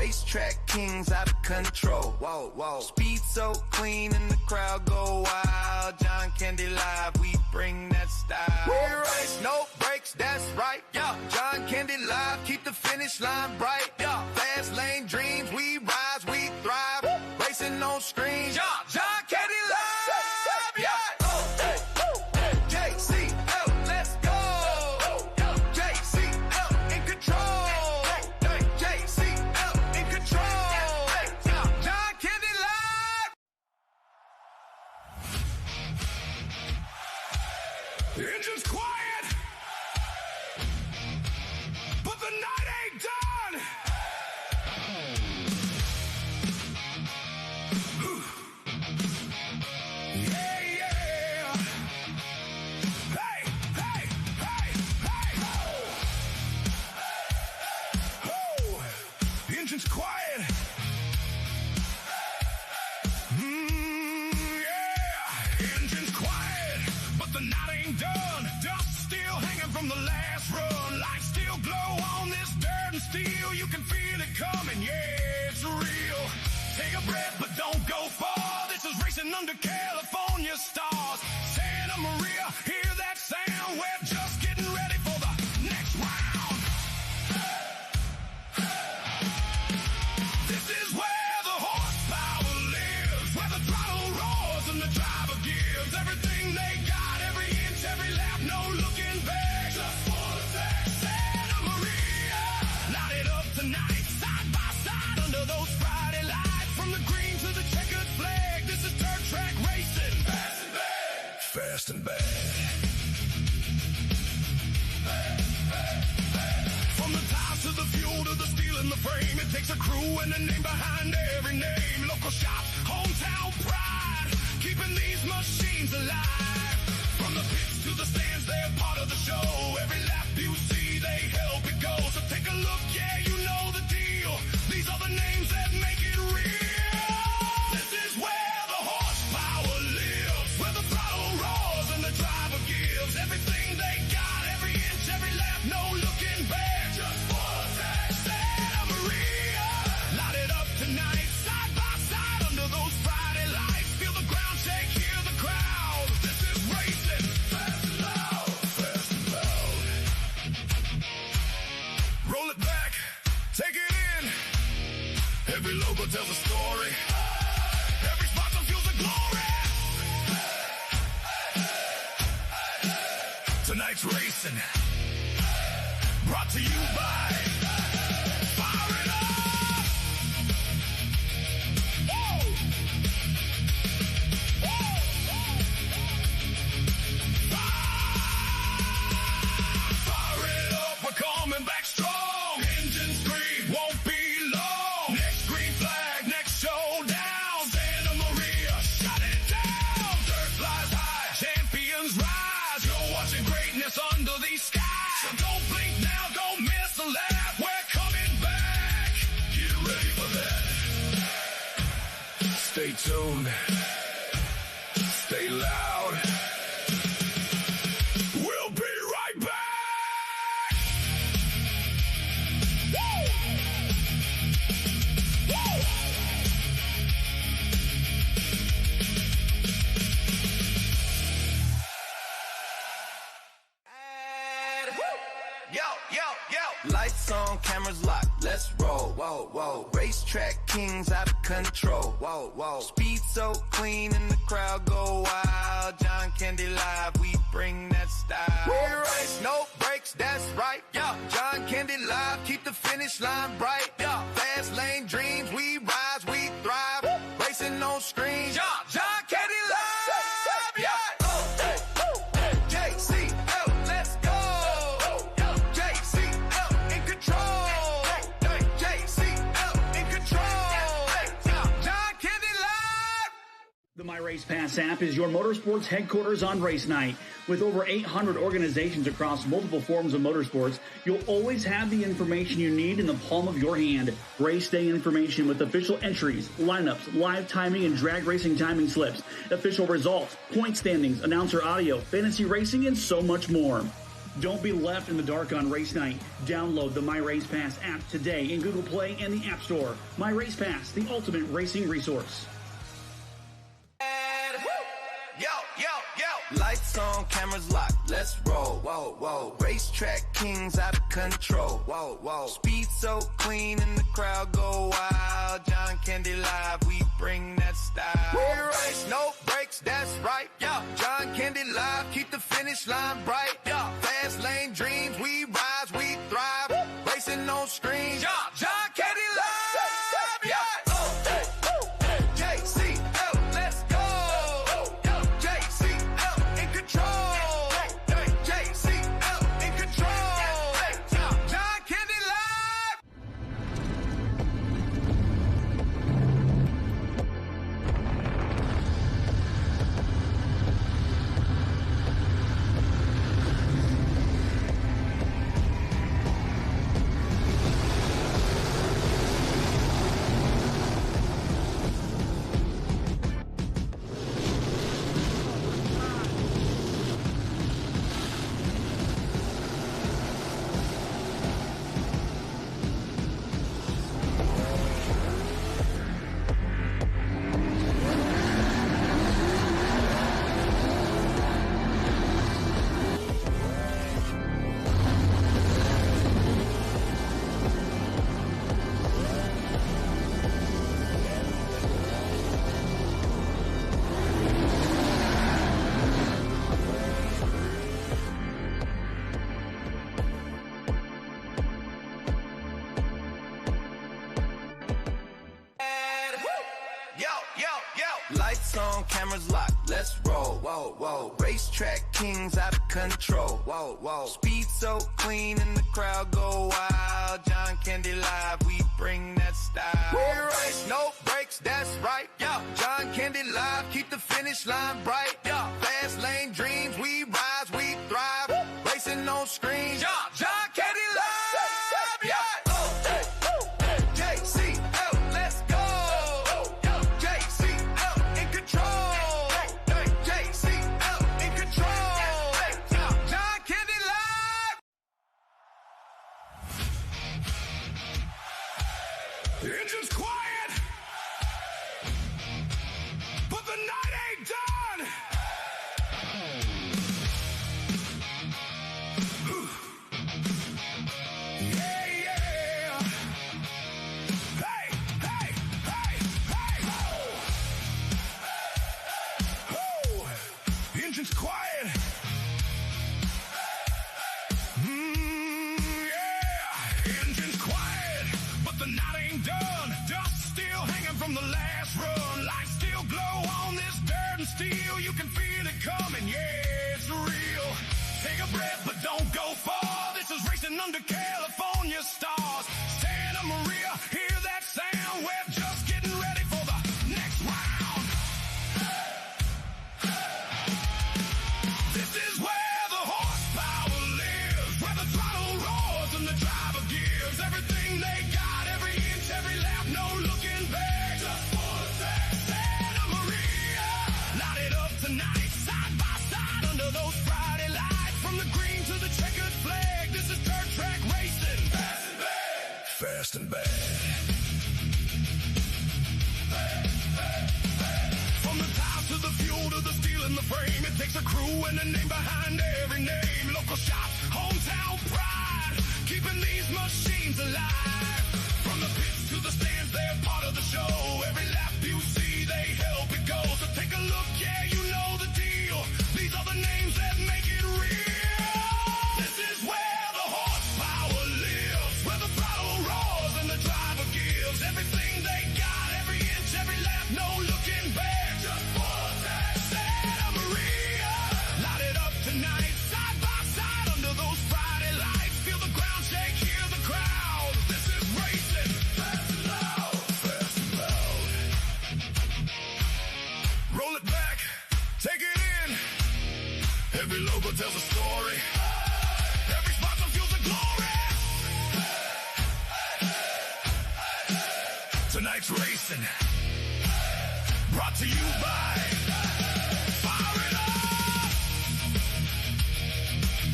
Racetrack kings out of control. Whoa, whoa. Speed so clean and the crowd go wild. John Candy Live, we bring that style. We race, no brakes, that's right. Yeah. John Candy Live, keep the finish line bright. Yeah. Fast lane dreams, we rise, we thrive. Racing on screens. Yeah. John Candy Live. Yeah. JCL, let's go. JCL in control. JCL in control. John Candy Live. The engine's quiet, but the night ain't done. Yeah, yeah. Hey, hey, hey, hey. Oh, the engine's quiet. Yeah, engine's quiet, but the night ain't done. Dust still hanging from the last run. Lights still glow on this dirt and steel. You can feel it coming, yeah, it's real. Take a breath, but don't go far. This is racing under California stars. Santa Maria, hear that sound? We're just getting ready for the next round. This is where the horsepower lives, where the throttle roars and the driver gives everything they got, every inch, every lap, no looking back. Just for the tech, Santa Maria. Light it up tonight, side by side under those Friday lights. From the green to the checkered flag, this is dirt track racing. Fast and bad. Fast and bad. From the tires to the fuel to the steel in the frame, it takes a crew and a name behind every name. Local shops, hometown pride, keeping these machines alive. From the pits to the stands, they're part of the show. Every lap you see, they help it go. So take a look, yeah, you know the deal. These are the names that make it real. This is where the horsepower lives, where the throttle roars and the driver gives everything they got, every inch, every lap, no looking back. Just for that Santa Maria. Light it up tonight, side by side under those Friday lights. Feel the ground shake, hear the crowd. This is racing, fast and loud, fast and loud. Roll it back, take it in. Every logo tells a story. Every sponsor feels the glory. Tonight's racing, brought to you by Fire It Up. Whoa. Whoa. Fire it up, we're coming back strong. Engine scream, won't be long. Next green flag, next showdown. Santa Maria, shut it down. Dirt flies high, champions rise. You're watching greatness under these skies. So don't blink now, don't miss the lap. We're coming back. Get ready for that. Stay tuned. Stay loud. We'll be right back. Woo! Woo! Yo, yo, yo. Lights on, cameras locked, let's roll. Whoa, whoa. Racetrack kings out of control. Whoa, whoa. Speed so clean and the crowd go wild. John Candy Live, we bring that style. We race, no brakes, that's right. Yo, John Candy Live, keep the finish line bright. Yo, fast lane dreams, we rise, we thrive. Racing on screens. Yo, John Candy Live. Yeah. JCL, let's go. JCL in control. JCL in control. John Candy Live. The My Race Pass app is your motorsports headquarters on race night. With over 800 organizations across multiple forms of motorsports, you'll always have the information you need in the palm of your hand. Race day information with official entries, lineups, live timing and drag racing timing slips, official results, point standings, announcer audio, fantasy racing, and so much more. Don't be left in the dark on race night. Download the My Race Pass app today in Google Play and the App Store. My Race Pass, the ultimate racing resource. Yo, yo, yo. Lights on, cameras locked, let's roll. Whoa, whoa. Racetrack kings out of control. Whoa, whoa. Speed so clean and the crowd go wild. John Candy Live, we bring that style. We race, no brakes, that's right. Yo, John Candy Live, keep the finish line bright. Yo, fast lane dreams, we rise, we thrive. Racing on screens. Yo, John Candy Live, yeah. Lights on, cameras locked, let's roll. Whoa, whoa. Racetrack kings out of control. Whoa, whoa. Speed so clean and the crowd go wild. John Candy Live, we bring that style. We race, no brakes, that's right. Yo, John Candy Live, keep the finish line bright. Yo, fast lane dreams, we rise, we thrive. Racing on screens. Yo, John Candy Live, yeah. The engine's quiet, but the night ain't done. Yeah, yeah. Hey, hey, hey, hey. Oh, the engine's quiet. The night ain't done, dust still hanging from the last run. Lights still glow on this dirt and steel. You can feel it coming, yeah, it's real. Take a breath, but don't go far. This is racing under California stars. Santa Maria, hear that sound? We're just getting ready for the next round. This is where the horsepower lives, where the throttle roars and the driver gives everything they got. Every lap, no looking back. Just for the track, Santa Maria. Light it up tonight, side by side under those Friday lights. From the green to the checkered flag, this is dirt track racing. Fast and bad. Fast and bad. From the tires to the fuel to the steel in the frame, it takes a crew and a name behind every name. Local shots, hometown pride, keeping these machines alive. From the pits to the stands, they're part of the show. Every lap you see, they help it go. So take a look, yeah, you know the deal. These are the names that make it real. This is where the horsepower lives, where the throttle roars and the driver gives everything they got, every inch, every lap, no looking back. Just for that Santa Maria. Light it up tonight, side by side under those Friday lights. Feel the ground shake, hear the crowd. This is racing. Fast and loud, fast and loud. Roll it back, take it in. Every logo tells a story. Every sponsor feels the glory. Tonight's racing, brought to you by Fire It Up.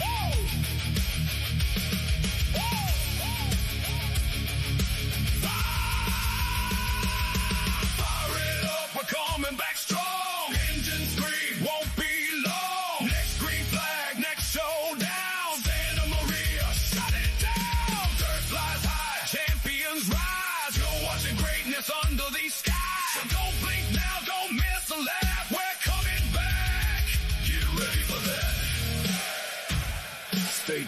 Whoa!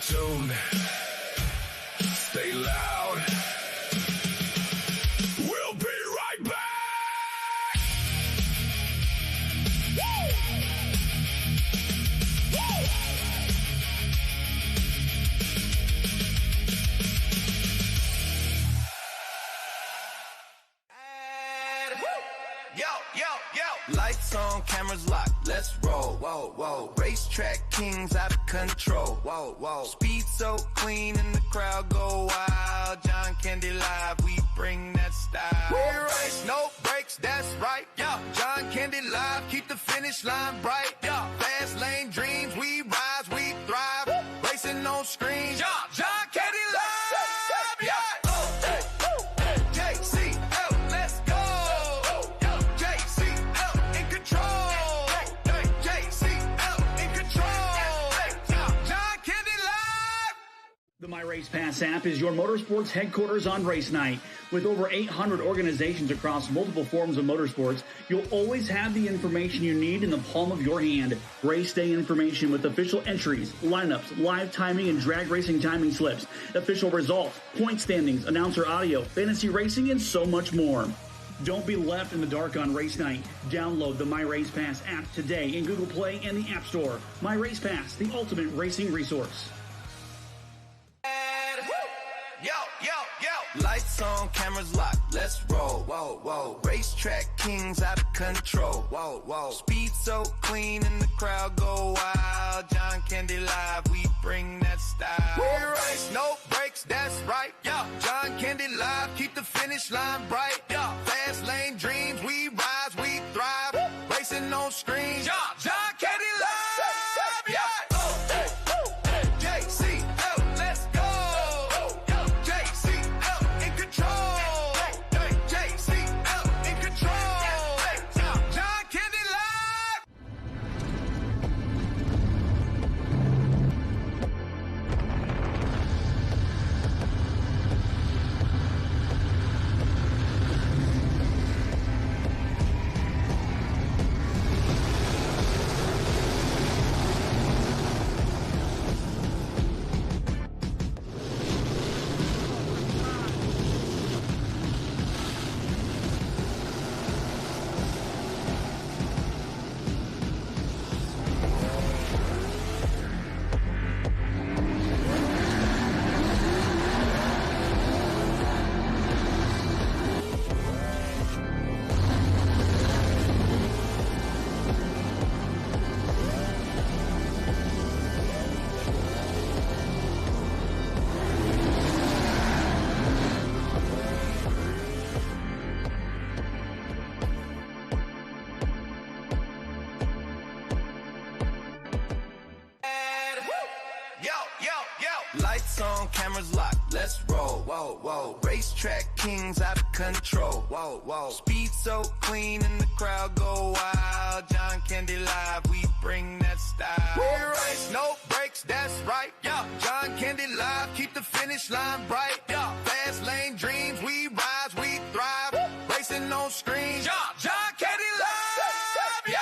Stay tuned. Stay loud. We'll be right back. Woo! Woo! Yo, yo, yo. Lights on, cameras locked, let's roll. Whoa, whoa. Racetrack kings out of control. Whoa, whoa. Speed so clean and the crowd go wild. John Candy Live, we bring that style. We race, no brakes, that's right. Yo, John Candy Live, keep the finish line bright. Yo, fast lane dreams, we rise, we thrive. Racing on screens. Yo, John Candy Live, yeah. The My Race Pass app is your motorsports headquarters on race night. With over 800 organizations across multiple forms of motorsports, you'll always have the information you need in the palm of your hand. Race day information with official entries, lineups, live timing and drag racing timing slips, official results, point standings, announcer audio, fantasy racing, and so much more. Don't be left in the dark on race night. Download the My Race Pass app today in Google Play and the App Store. My Race Pass, the ultimate racing resource. Yo, yo, yo. Lights on, cameras locked, let's roll. Whoa, whoa. Racetrack kings out of control. Whoa, whoa. Speed so clean and the crowd go wild. John Candy Live, we bring that style. We race, no brakes, that's right. Yo, John Candy Live, keep the finish line bright. Yo, fast lane dreams, we rise, we thrive. Racing on screens. Yo, John Candy Live, yeah. Lights on, cameras locked, let's roll. Whoa, whoa. Racetrack kings out of control. Whoa, whoa. Speed so clean and the crowd go wild. John Candy Live, we bring that style. We race, no brakes, that's right. Yo, John Candy Live, keep the finish line bright. Yo, fast lane dreams, we rise, we thrive. Racing on screens. Yo, John Candy Live, yeah.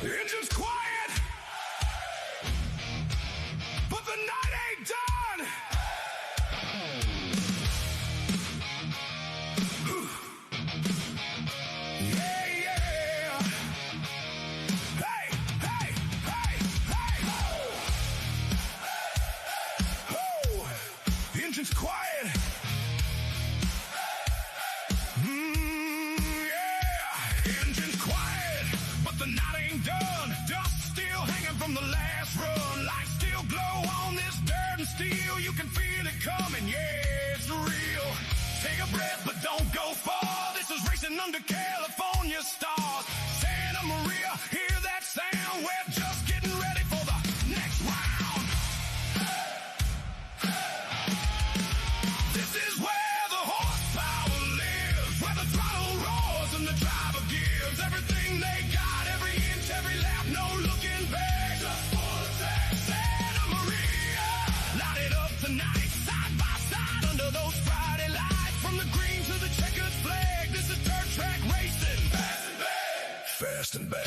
Engine's quiet, but the night ain't done. Yeah, yeah. Hey, hey, hey, hey. Oh, the engine's quiet. Yeah, engine's quiet, but the night ain't done. Dust still hanging from the last run. Lights still glow on this dirt and steel. You can feel it coming, yeah, it's real. Take a breath, but don't go far. This is racing under California stars. Santa Maria, hear that sound? We're just getting ready for the next round. This is where the horsepower lives, where the throttle roars and the driver gives everything they got, every inch, every lap, no looking back, just for the Texas. fast and bad.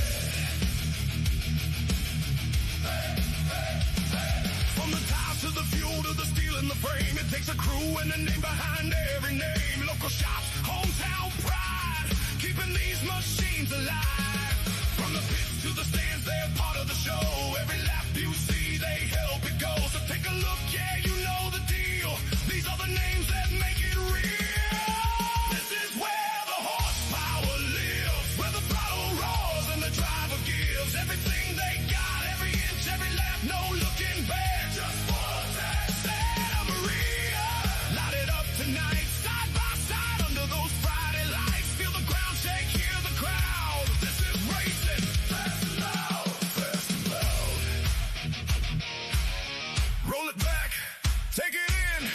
From the tires to the fuel to the steel in the frame, it takes a crew and a name behind every name. Local shops, hometown pride, keeping these machines alive. From the pits to the stands, they're part of the show. Every lap you see, they help it go. So take a look, yeah, you know the deal. These are the names that make it real. This is where the horsepower lives, where the throttle roars and the driver gives everything they got, every inch, every lap, no looking back. Just for Santa Maria. Light it up tonight, side by side under those Friday lights. Feel the ground shake, hear the crowd. This is racing, fast and loud, fast and loud. Roll it back, take it in.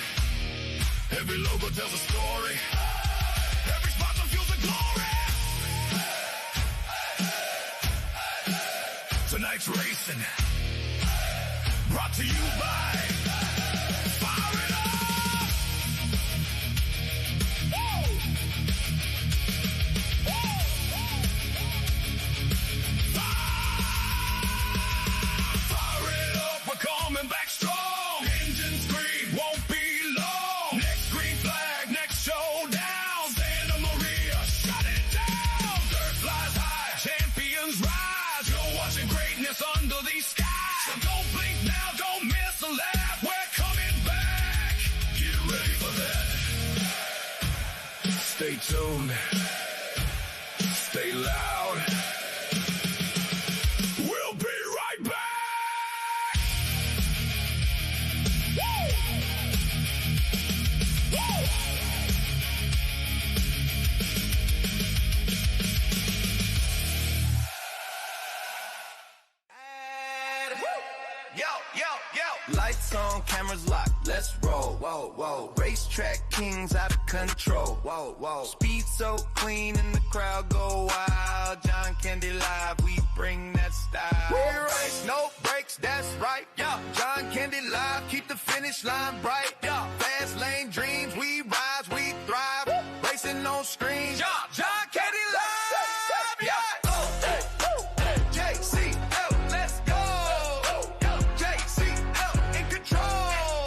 Every logo tells a story. Every sponsor fuels the glory. Tonight's racing, brought to you by Fire It Up. Woo! Fire it up, we're coming back strong. Engine scream, won't be long. Next green flag, next showdown. Santa Maria, shut it down. Dirt flies high, champions rise. You're watching greatness under these skies. So don't blink now, don't miss a lap. We're coming back. Get ready for that. Stay tuned. Stay loud. We'll be right back. Woo! Woo! Yo, yo, yo. Lights on, cameras locked, let's roll. Whoa, whoa. Racetrack kings out of control. Whoa, whoa. Speed so clean and the crowd go wild. John Candy Live, we bring that style. We race, no brakes, that's right. Yeah. John Candy Live, keep the finish line bright. Yeah. Fast lane dreams, we rise, we thrive. Racing on screens. Yeah. John Candy Live. Yeah. JCL, let's go. JCL in control.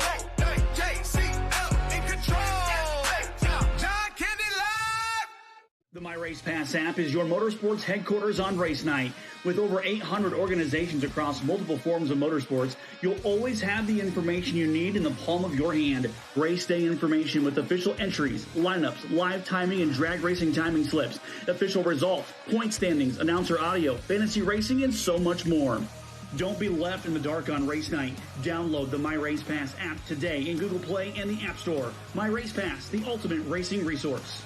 JCL in control. John Candy Live. The My Race Pass app is your motorsports headquarters on race night. With over 800 organizations across multiple forms of motorsports, you'll always have the information you need in the palm of your hand. Race day information with official entries, lineups, live timing and drag racing timing slips, official results, point standings, announcer audio, fantasy racing, and so much more. Don't be left in the dark on race night. Download the My Race Pass app today in Google Play and the App Store. My Race Pass, the ultimate racing resource.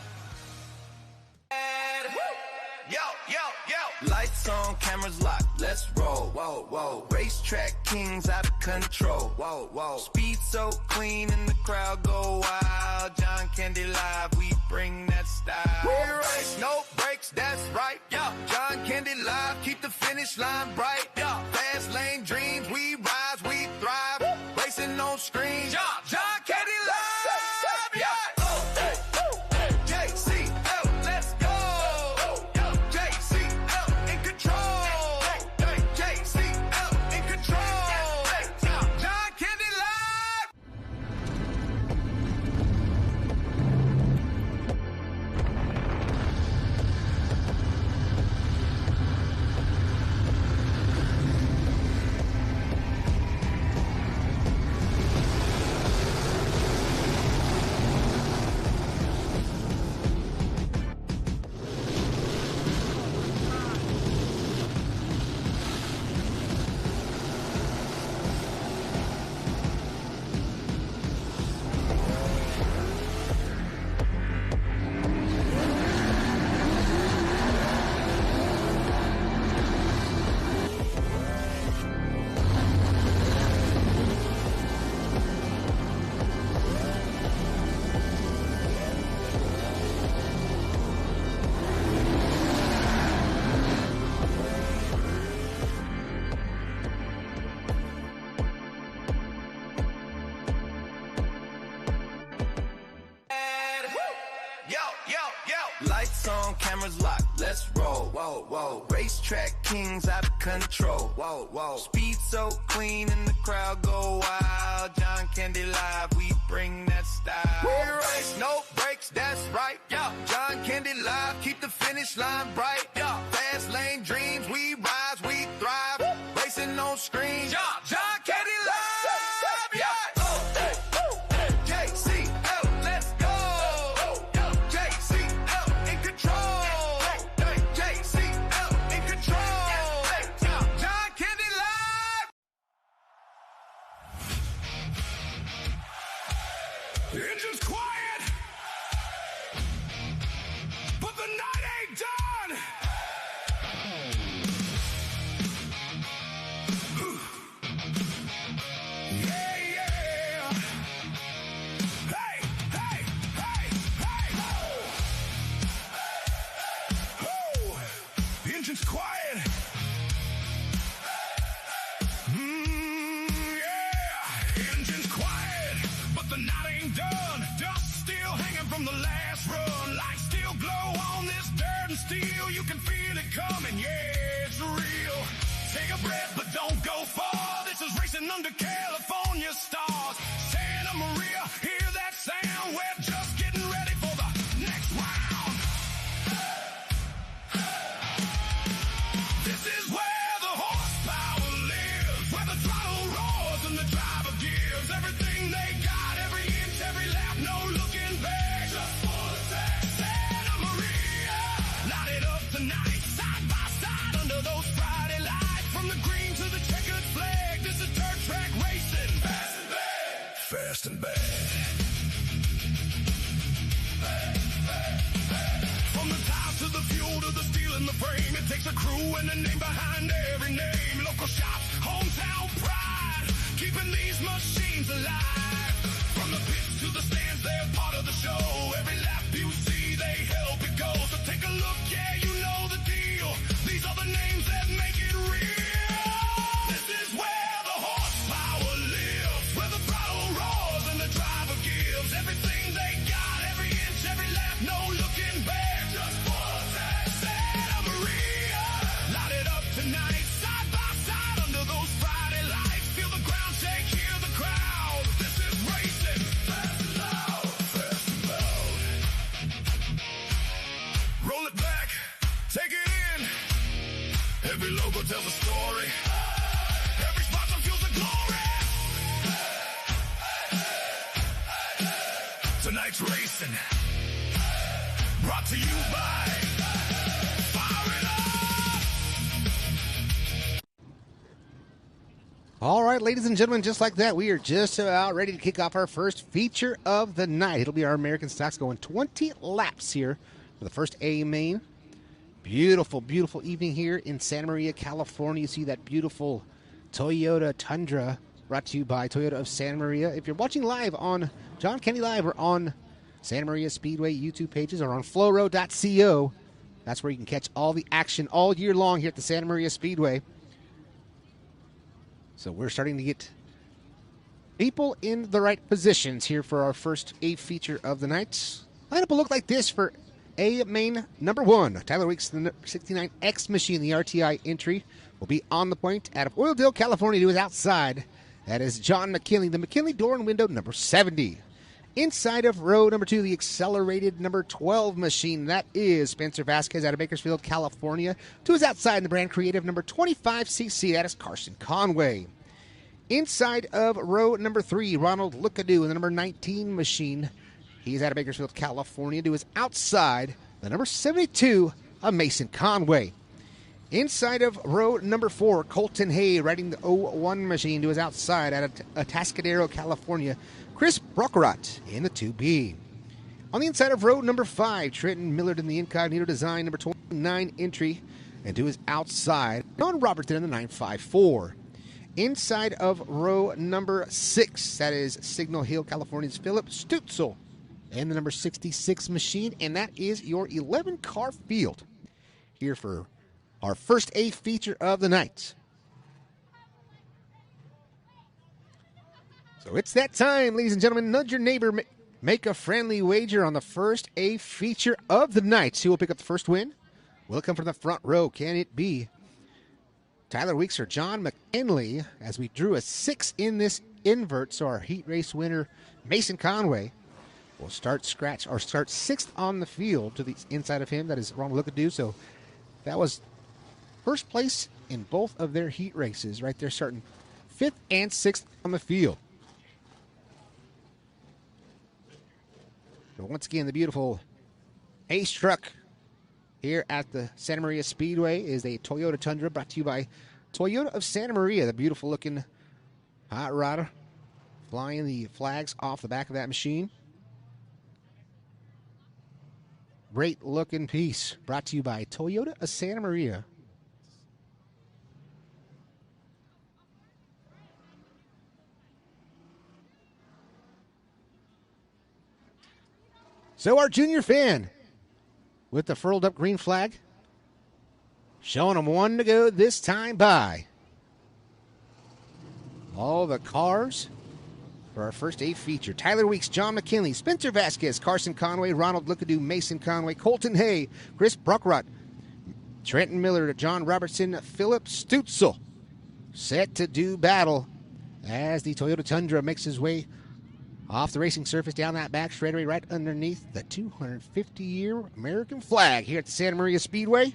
Yo, yo, yo. Lights on, cameras locked, let's roll. Whoa, whoa. Racetrack kings out of control. Whoa, whoa. Speed so clean and the crowd go wild. John Candy Live, we bring that style. We race, no brakes, that's right. Yeah. John Candy Live, keep the finish line bright. Yeah. Fast lane dreams, we rise, we thrive. Racing on screens. Yeah. John Candy Live. Yeah. JCL, let's go. JCL in control. JCL in control. John Candy Live. Racetrack kings out of control. Whoa, whoa. Speed so clean and the crowd go wild. John Candy Live, we bring that style. We race, no brakes, that's right. Yeah. John Candy Live, keep the finish line bright. Yeah. Fast lane dreams, we rise, we thrive. Woo. Racing on screens. Yeah. John Candy Live. Yeah. JCL, let's go. JCL in control. JCL in control. John Candy Live. The engine's quiet, but the night ain't done. Yeah, yeah. Hey, hey, hey, hey. Oh, the engine's quiet. Yeah. Engine's quiet, but the night ain't done. Dust still hanging from the last run. Lights still glow on this dirt and steel. You can feel it coming, yeah, it's real. Take a breath, but don't go far. This is racing under California stars. Santa Maria, hear that sound? We're just getting ready for the next round. This is where the horsepower lives, where the throttle roars and the driver gives everything they got, every inch, every lap, no looking back. Just for the test. Santa Maria, light it up tonight, side by side under those Friday lights. From the green to the checkered flag, this is dirt track racing. Fast and bad. Fast and bad. From the tires to the fuel to the steel in the frame, it takes a crew and a name behind every name. Local shops, hometown pride, keeping these machines alive. From the pits to the stands, they're part of the show. Every lap you see, they help it go. So take a look, yeah, you know the deal. These are the names that make it real. This is where the horsepower lives, where the throttle roars and the driver gives everything they got, every inch, every lap, no looking back. Just for that Santa Maria, light it up tonight, side by side under those Friday lights. Feel the ground shake, hear the crowd. This is racing, fast and loud, fast and loud. Roll it back, take it in. Every logo tells a story. Every sponsor feels the glory. Tonight's racing, brought to you by Fire It Up. All right, ladies and gentlemen, just like that, we are just about ready to kick off our first feature of the night. It'll be our American Stocks going 20 laps here for the first A main. Beautiful, beautiful evening here in Santa Maria, California. You see that beautiful Toyota Tundra brought to you by Toyota of Santa Maria. If you're watching live on John Kenny Live or on Santa Maria Speedway YouTube pages or on flowroad.co, that's where you can catch all the action all year long here at the Santa Maria Speedway. So we're starting to get people in the right positions here for our first A feature of the night. Lineup will look like this for A main number 1. Tyler Weeks, the 69X machine, the RTI entry, will be on the point out of Oildale, California, to his outside. That is John McKinley, the McKinley door and window number 70. Inside of row number 2, the accelerated number 12 machine. That is Spencer Vasquez out of Bakersfield, California. To his outside, the brand creative number 25cc. That is Carson Conway. Inside of row number 3, Ronald Lookadoo in the number 19 machine. He's out of Bakersfield, California. To his outside, the number 72 of Mason Conway. Inside of row number 4, Colton Hay riding the 01 machine. To his outside out of Atascadero, California, Chris Brockerot in the 2B. On the inside of row number 5, Trenton Millard in the Incognito Design number 29 entry. And to his outside, Don Robertson in the 954. Inside of row number 6, that is Signal Hill, California's Philip Stutzel and the number 66 machine. And that is your 11-car field here for our first A feature of the night. So it's that time, ladies and gentlemen. Nudge your neighbor, make a friendly wager on the first A feature of the night. See who will pick up the first win Will it come from the front row? Can it be Tyler Weeks or John McKinley? As we drew a 6 in this invert, so our heat race winner, Mason Conway, will start 6th on the field to the inside of him. That is Ronald Lookadoo. So that was first place in both of their heat races right there, starting 5th and 6th on the field. But once again, the beautiful Ace truck here at the Santa Maria Speedway is a Toyota Tundra, brought to you by Toyota of Santa Maria. The beautiful looking hot rod flying the flags off the back of that machine. Great looking piece, brought to you by Toyota of Santa Maria. So our junior fan with the furled up green flag, showing them 1 to go this time by. All the cars for our first 8 feature. Tyler Weeks, John McKinley, Spencer Vasquez, Carson Conway, Ronald Lookadoo, Mason Conway, Colton Hay, Chris Bruckrott, Trenton Miller, John Robertson, Philip Stutzel, set to do battle as the Toyota Tundra makes his way off the racing surface down that back straightaway right underneath the 250-year American flag here at the Santa Maria Speedway.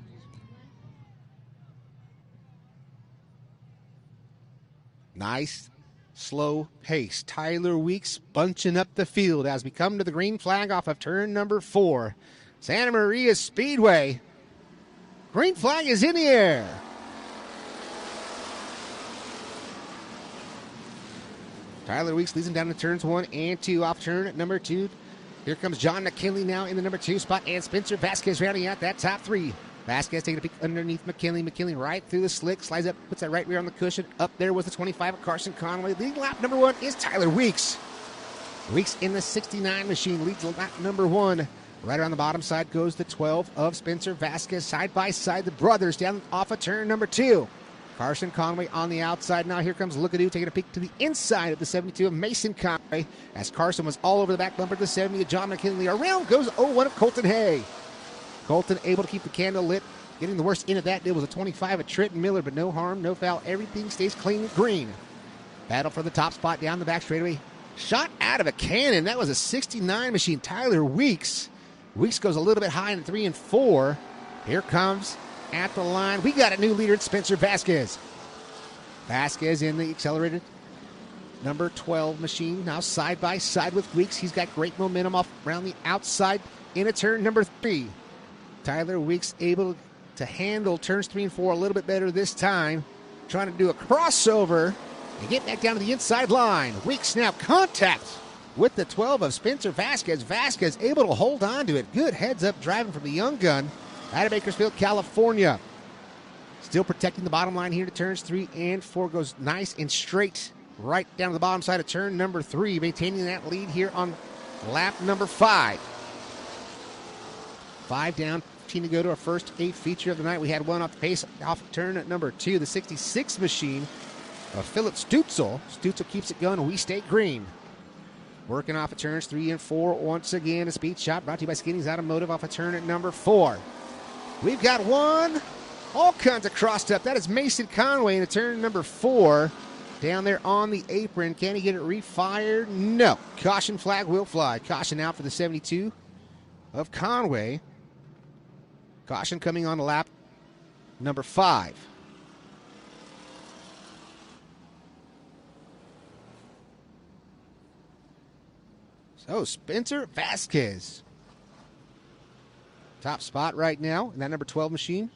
Nice, slow pace. Tyler Weeks bunching up the field as we come to the green flag off of turn number 4. Santa Maria Speedway. Green flag is in the air. Tyler Weeks leads him down to turns 1 and 2 off turn at number 2. Here comes John McKinley now in the number 2 spot, and Spencer Vasquez rounding out that top 3. Vasquez taking a peek underneath McKinley. McKinley right through the slick, slides up, puts that right rear on the cushion. Up there was the 25 of Carson Conway. Leading lap number 1 is Tyler Weeks. Weeks in the 69 machine leads lap number 1. Right around the bottom side goes the 12 of Spencer Vasquez. Side by side, the brothers down off of turn number 2. Carson Conway on the outside. Now here comes Lookadoo taking a peek to the inside of the 72 of Mason Conway, as Carson was all over the back bumper of the 70 of John McKinley. Around goes 01 of Colton Hay. Colton able to keep the candle lit. Getting the worst in of that deal was a 25 of Trenton Miller, but no harm, no foul. Everything stays clean and green. Battle for the top spot down the back straightaway. Shot out of a cannon. That was a 69 machine. Tyler Weeks. Weeks goes a little bit high in 3 and 4. Here comes at the line. We got a new leader. It's Spencer Vasquez. Vasquez in the accelerated number 12 machine. Now side by side with Weeks. He's got great momentum off around the outside into turn number 3. Tyler Weeks able to handle turns 3 and 4 a little bit better this time. Trying to do a crossover and get back down to the inside line. Weeks now contact with the 12 of Spencer Vasquez. Vasquez able to hold on to it. Good heads-up driving from the young gun out of Bakersfield, California. Still protecting the bottom line here to turns 3 and 4. Goes nice and straight right down to the bottom side of turn number 3. Maintaining that lead here on lap number 5. 5 down, 15 to go to our first 8 feature of the night. We had one off the pace off of turn at number 2, the 66 machine of Philip Stutzel. Stutzel keeps it going. We stay green. Working off of turns 3 and 4 once again. A speed shot brought to you by Skinny's Automotive off of turn at number 4. We've got one. All kinds of crossed up. That is Mason Conway in the turn number 4. Down there on the apron. Can he get it refired? No. Caution flag will fly. Caution out for the 72 of Conway. Caution coming on to lap number 5. So Spencer Vasquez. Top spot right now in that number 12 machine.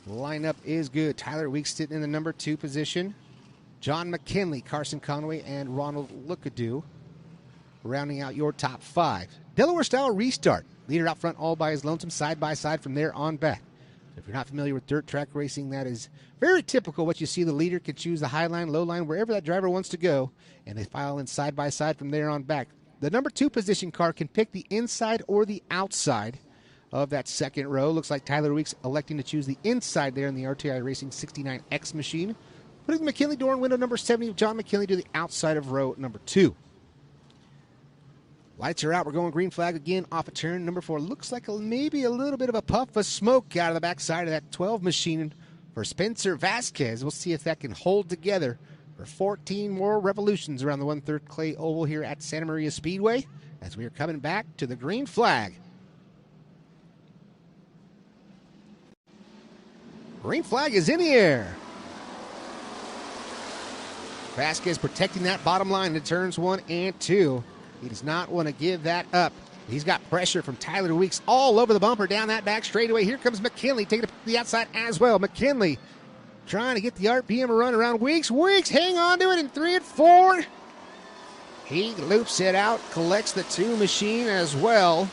Lineup is good. Tyler Weeks sitting in the number 2 position. John McKinley, Carson Conway, and Ronald Lookadoo rounding out your top 5. Delaware style restart. Leader out front all by his lonesome, side by side from there on back. If you're not familiar with dirt track racing, that is very typical. What you see, the leader can choose the high line, low line, wherever that driver wants to go, and they file in side by side from there on back. The number 2 position car can pick the inside or the outside of that second row. Looks like Tyler Weeks electing to choose the inside there in the RTI Racing 69X machine, putting the McKinley door in window number 70 of John McKinley to the outside of row number 2. Lights are out. We're going green flag again off of turn number 4. Looks like maybe a little bit of a puff of smoke out of the backside of that 12 machine for Spencer Vasquez. We'll see if that can hold together for 14 more revolutions around the 1/3 clay oval here at Santa Maria Speedway as we are coming back to the green flag. Green flag is in the air. Vasquez protecting that bottom line in turns 1 and 2. He does not want to give that up. He's got pressure from Tyler Weeks all over the bumper down that back straightaway. Here comes McKinley taking it to the outside as well. McKinley trying to get the RPM run around Weeks. Weeks hang on to it in 3 and 4. He loops it out, collects the 2 machine as well.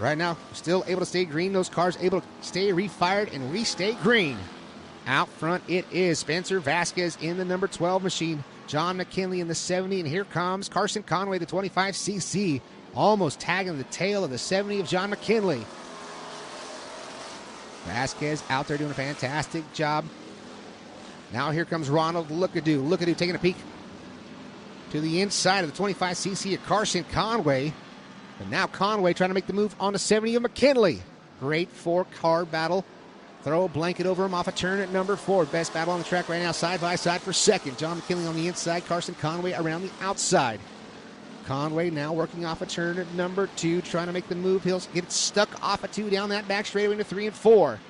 Right now, still able to stay green. Those cars able to stay refired, and we stay green. Out front, it is Spencer Vasquez in the number 12 machine. John McKinley in the 70, and here comes Carson Conway, the 25cc, almost tagging the tail of the 70 of John McKinley. Vasquez out there doing a fantastic job. Now here comes Ronald Lookadoo. Lookadoo taking a peek to the inside of the 25cc of Carson Conway. And now Conway trying to make the move on the 70 of McKinley. Great 4-car battle. Throw a blanket over him off a turn at number 4. Best battle on the track right now, side by side for second. John McKinley on the inside, Carson Conway around the outside. Conway now working off a turn at number 2, trying to make the move. He'll get stuck off a 2 down that back straightaway into 3 and 4.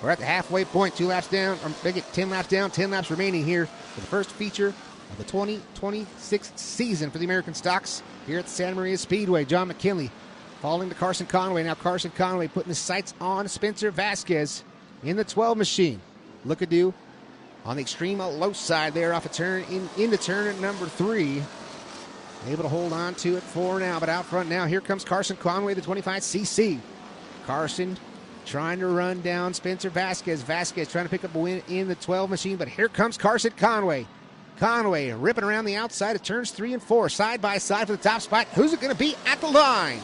We're at the halfway point, 2 laps down, or make it 10 laps down, 10 laps remaining here for the first feature of the 2026 season for the American Stocks here at the Santa Maria Speedway. John McKinley falling to Carson Conway. Now Carson Conway putting his sights on Spencer Vasquez in the 12 machine. Lookadoo on the extreme low side there off a turn into turn at number 3. Able to hold on to it for now, but out front now, here comes Carson Conway, the 25cc. Carson trying to run down Spencer Vasquez. Vasquez trying to pick up a win in the 12 machine, but here comes Carson Conway. Conway ripping around the outside of turns 3 and 4, side by side for the top spot. Who's it going to be at the line?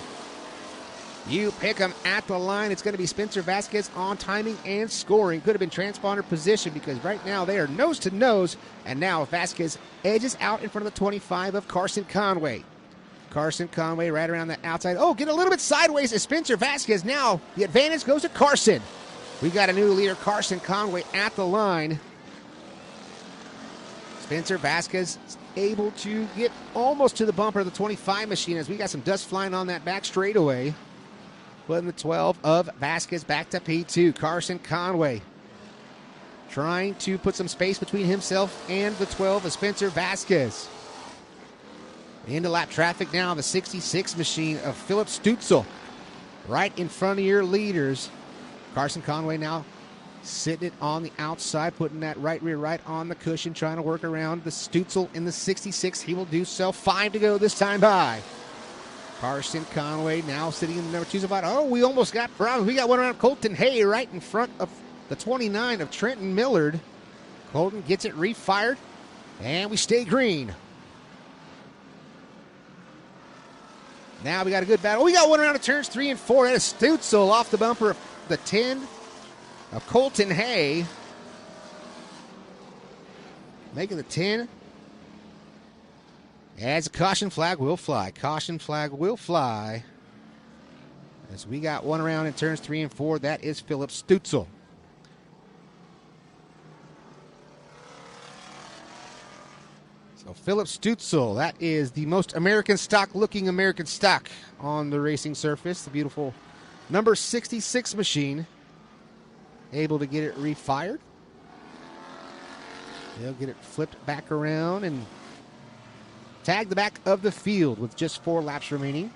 You pick him at the line. It's going to be Spencer Vasquez on timing and scoring. Could have been transponder position because right now they are nose to nose, and now Vasquez edges out in front of the 25 of Carson Conway. Carson Conway right around the outside. Oh, get a little bit sideways as Spencer Vasquez. Now the advantage goes to Carson. We got a new leader, Carson Conway, at the line. Spencer Vasquez is able to get almost to the bumper of the 25 machine as we got some dust flying on that back straightaway. Putting the 12 of Vasquez back to P2. Carson Conway trying to put some space between himself and the 12 of Spencer Vasquez. Into lap traffic now, the 66 machine of Philip Stutzel. Right in front of your leaders. Carson Conway now sitting it on the outside, putting that right rear right on the cushion, trying to work around the Stutzel in the 66. He will do so. 5 to go this time by. Carson Conway now sitting in the number 2 spot. Oh, we almost got problems. We got one around Colton Hay right in front of the 29 of Trenton Millard. Colton gets it refired, and we stay green. Now we got a good battle. We got one around of turns 3 and 4. That is Stutzel off the bumper of the 10 of Colton Hay. Making the 10. As a caution flag will fly. Caution flag will fly. As we got one around in turns 3 and 4. That is Philip Stutzel. So Philip Stutzel, that is the most American stock looking American stock on the racing surface. The beautiful number 66 machine. Able to get it refired. They'll get it flipped back around and tag the back of the field with just 4 laps remaining.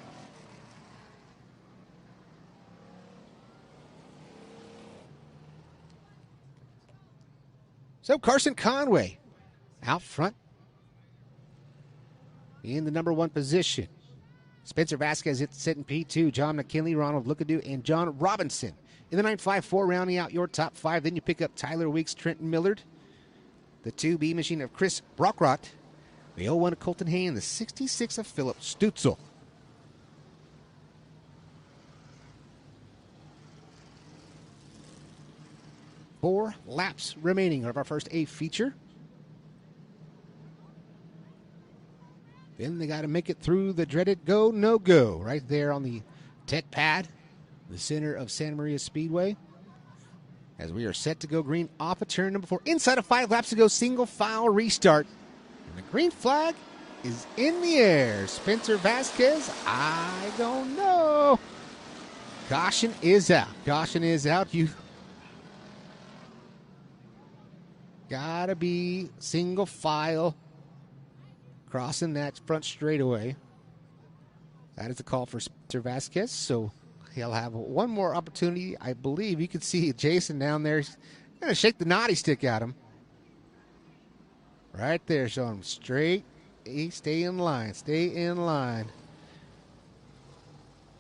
So Carson Conway out front in the number 1 position. Spencer Vasquez sitting P2. John McKinley, Ronald Lookadoo, and John Robinson in the 954 rounding out your top 5. Then you pick up Tyler Weeks, Trenton Millard, the 2B machine of Chris Brockrott, the 01 of Colton Hay, and the 66 of Philip Stutzel. Four laps remaining of our first A feature. Then they got to make it through the dreaded go, no go, right there on the tech pad, the center of Santa Maria Speedway. As we are set to go green off of turn number 4. Inside of 5 laps to go, single file restart. And the green flag is in the air. Spencer Vasquez, I don't know. Caution is out. Caution is out. You gotta be single file crossing that front straightaway. That is the call for Spencer Vasquez, so he'll have one more opportunity. I believe you can see Jason down there. He's going to shake the naughty stick at him. Right there, showing him straight. Stay in line. Stay in line.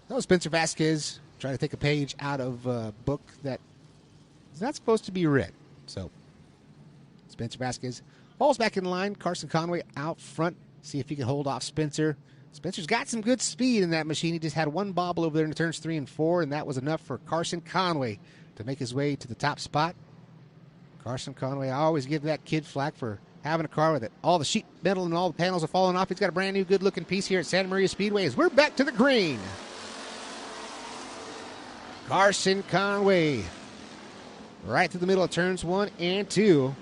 That was Spencer Vasquez trying to take a page out of a book that is not supposed to be read. So Spencer Vasquez falls back in line. Carson Conway out front. See if he can hold off Spencer. Spencer's got some good speed in that machine. He just had one bobble over there in the turns 3 and 4, and that was enough for Carson Conway to make his way to the top spot. Carson Conway, I always give that kid flack for having a car with it. All the sheet metal and all the panels are falling off. He's got a brand new good-looking piece here at Santa Maria Speedway as we're back to the green. Carson Conway right through the middle of turns 1 and 2.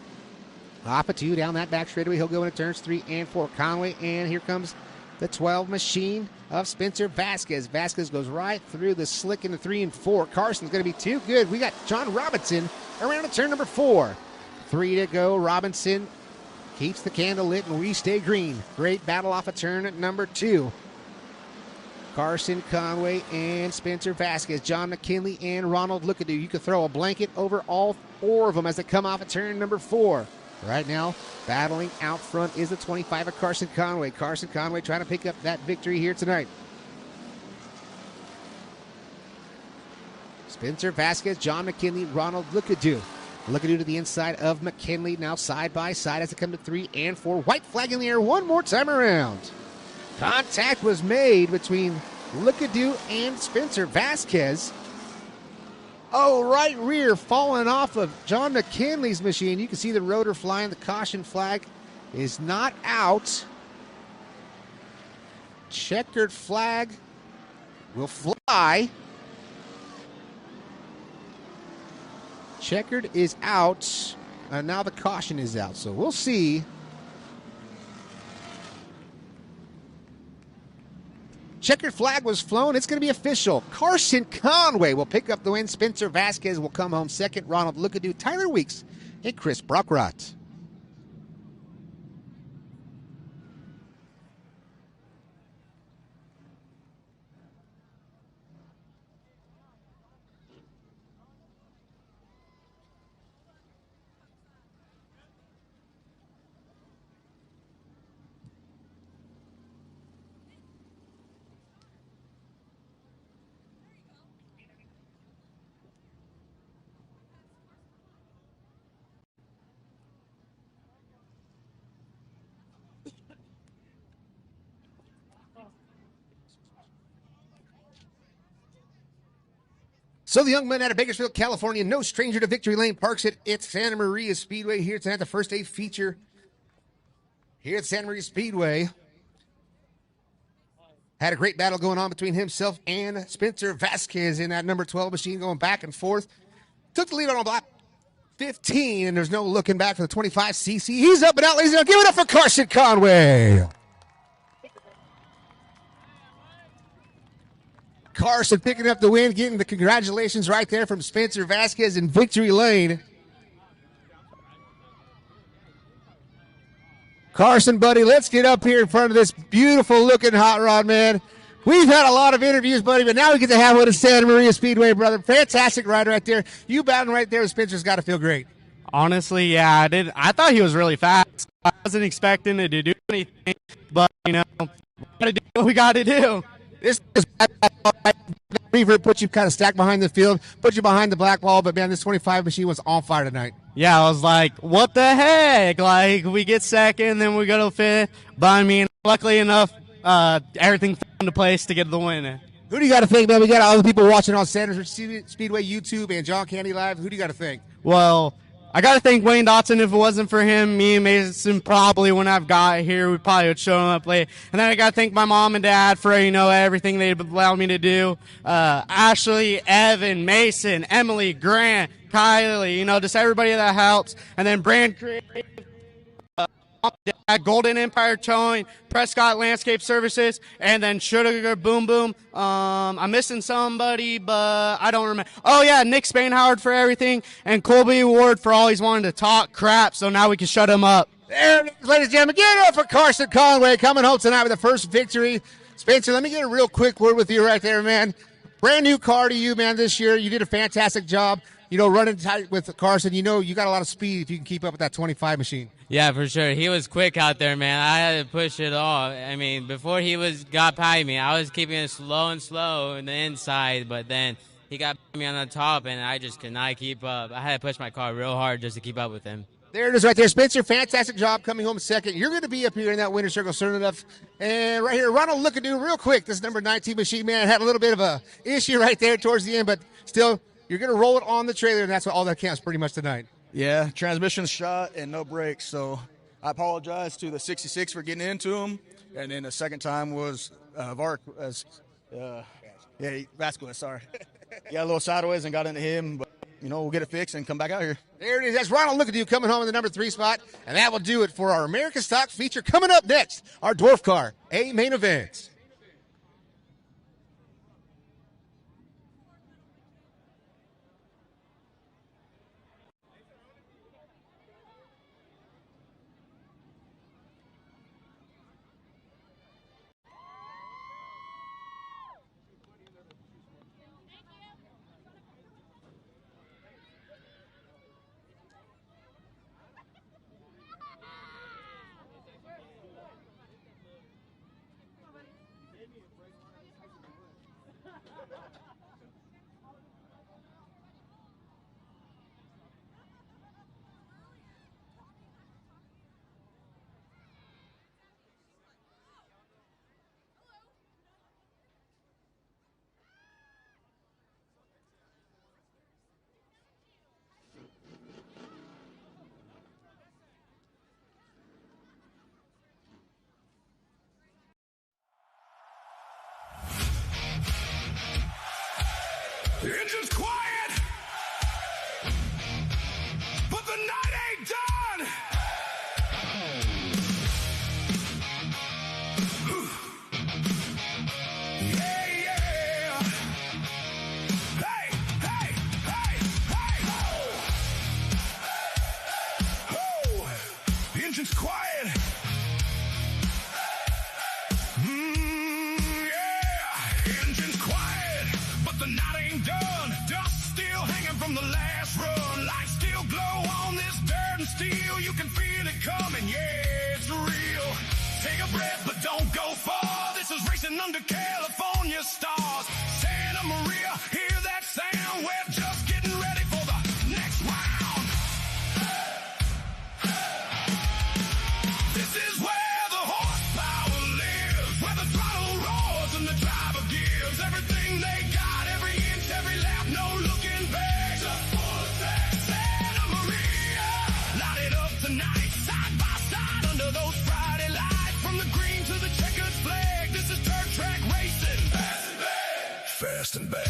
Off of 2 down that back straightaway. He'll go into turns 3 and 4. Conway, and here comes the 12 machine of Spencer Vasquez. Vasquez goes right through the slick into 3 and 4. Carson's going to be too good. We got John Robinson around to turn number 4. 3 to go. Robinson keeps the candle lit, and we stay green. Great battle off of turn at number 2. Carson Conway and Spencer Vasquez. John McKinley and Ronald Lookadoo. You could throw a blanket over all 4 of them as they come off of turn number 4. Right now, battling out front is the 25 of Carson Conway. Carson Conway trying to pick up that victory here tonight. Spencer Vasquez, John McKinley, Ronald Lookadoo. Lookadoo to the inside of McKinley. Now side by side as they come to 3 and 4. White flag in the air one more time around. Contact was made between Lookadoo and Spencer Vasquez. Oh, right rear falling off of John McKinley's machine. You can see the rotor flying. The caution flag is not out. Checkered flag will fly. Checkered is out. Now the caution is out. So we'll see. Checkered flag was flown. It's going to be official. Carson Conway will pick up the win. Spencer Vasquez will come home second. Ronald Lookadoo, Tyler Weeks, and Chris Brockrott. So the young man out of Bakersfield, California, no stranger to Victory Lane, parks it at Santa Maria Speedway here tonight, the first day feature here at Santa Maria Speedway. Had a great battle going on between himself and Spencer Vasquez in that number 12 machine, going back and forth. Took the lead on lap 15, and there's no looking back for the 25cc. He's up and out, ladies and gentlemen. Give it up for Carson Conway. Carson picking up the win, getting the congratulations right there from Spencer Vasquez in Victory Lane. Carson, buddy, let's get up here in front of this beautiful-looking hot rod, man. We've had a lot of interviews, buddy, but now we get to have one at Santa Maria Speedway, brother. Fantastic ride right there. You battling right there with Spencer's got to feel great. Honestly, yeah, I did. I thought he was really fast. I wasn't expecting it to do anything, but, you know, we got to do what we got to do. This is Reverb put you kind of stacked behind the field, put you behind the black wall, but man, this 25 machine was on fire tonight. Yeah, I was like, what the heck? Like, we get second, then we go to fifth. But I mean, luckily enough, everything fell into place to get the win. Who do you got to thank, man? We got all the people watching on Santa Maria Speedway YouTube and John Candy Live. Who do you got to thank? Well, I got to thank Wayne Dotson. If it wasn't for him, me and Mason probably wouldn't have got here. We probably would show up late. And then I got to thank my mom and dad for, everything they allowed me to do. Ashley, Evan, Mason, Emily, Grant, Kylie, just everybody that helps. And then Brand Creative, Golden Empire Towing, Prescott Landscape Services, and then Sugar Boom Boom. I'm missing somebody, but I don't remember. Oh, yeah, Nick Spainhoward for everything, and Colby Ward for always wanting to talk crap, so now we can shut him up. There it is, ladies and gentlemen. Get it up for Carson Conway coming home tonight with the first victory. Spencer, let me get a real quick word with you right there, man. Brand new car to you, man, this year. You did a fantastic job. Running tight with Carson, you got a lot of speed if you can keep up with that 25 machine. Yeah, for sure. He was quick out there, man. I had to push it off. I mean, before he got by me, I was keeping it slow in the inside, but then he got by me on the top, and I just could not keep up. I had to push my car real hard just to keep up with him. There it is right there. Spencer, fantastic job coming home second. You're going to be up here in that winner's circle soon enough. And right here, Ronald Lookadoo, real quick. This number 19 machine, man, had a little bit of a issue right there towards the end, but still, you're going to roll it on the trailer, and that's all that counts pretty much tonight. Yeah, transmission shot and no brakes, so I apologize to the 66 for getting into him. And then the second time was Vark, Vasquez, sorry. Yeah, a little sideways and got into him, but, we'll get it fixed and come back out here. There it is. That's Ronald Lookadoo coming home in the number 3 spot, and that will do it for our American Stock feature. Coming up next, our Dwarf car, a main event. The engine's quiet, but the night ain't done. Yeah, yeah. Hey, hey, hey, hey. Oh, the engine's quiet. Yeah, engine's quiet, but the night ain't done. Dust still hanging from the last run. Lights still glow on this dirt and steel. You can feel it coming, yeah, it's real. Take a breath, but don't go far. This is racing under California stars. Santa Maria, hear that sound? We're just getting ready for the next round. This is where the horsepower lives, where the throttle roars and the driver gives everything they got, every inch, every lap, no looking back. Just full attack. Santa Maria, light it up tonight, side by side under those Friday lights. From the green to the checkered flag, this is dirt track racing. Fast and bad. Fast and bad.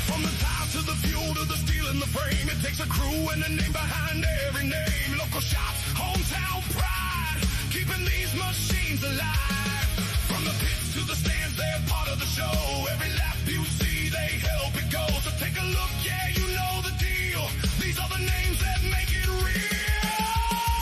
From the tires to the fuel to the steel in the frame, it takes a crew and a name behind every name. Local shots, hometown pride, keeping these machines alive. From the pits to the stands, they're part of the show. Every lap you see, they help it go. So take a look, yeah, you know the deal. These are the names that make it real.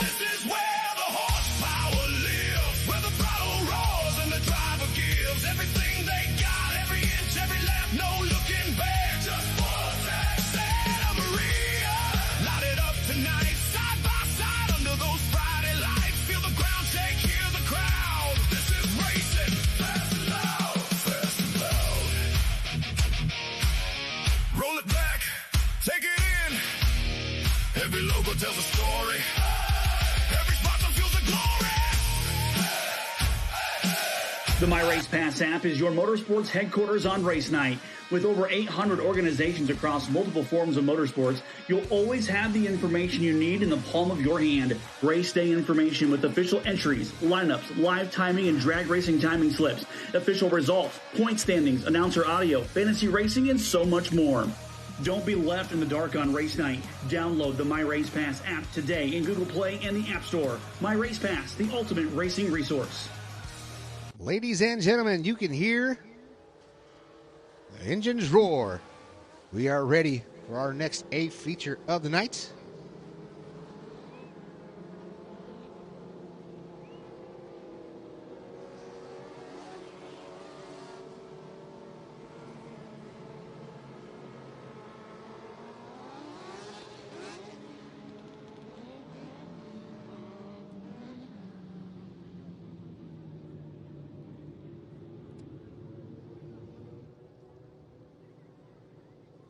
This is where the horsepower lives, where the throttle roars and the driver gives everything they got, every inch, every lap, no looking back. Just full attack. Santa Maria, light it up tonight, side by side under those Friday lights. Feel the ground shake, hear the crowd. This is racing, fast and loud, fast and loud. Roll it back, take it in. Every logo tells a story. Every sponsor feels the glory. The My Race Pass app is your motorsports headquarters on race night. With over 800 organizations across multiple forms of motorsports, you'll always have the information you need in the palm of your hand. Race day information with official entries, lineups, live timing and drag racing timing slips, official results, point standings, announcer audio, fantasy racing, and so much more. Don't be left in the dark on race night. Download the My Race Pass app today in Google Play and the App Store. My Race Pass, the ultimate racing resource. Ladies and gentlemen, you can hear the engines roar. We are ready for our next A feature of the night.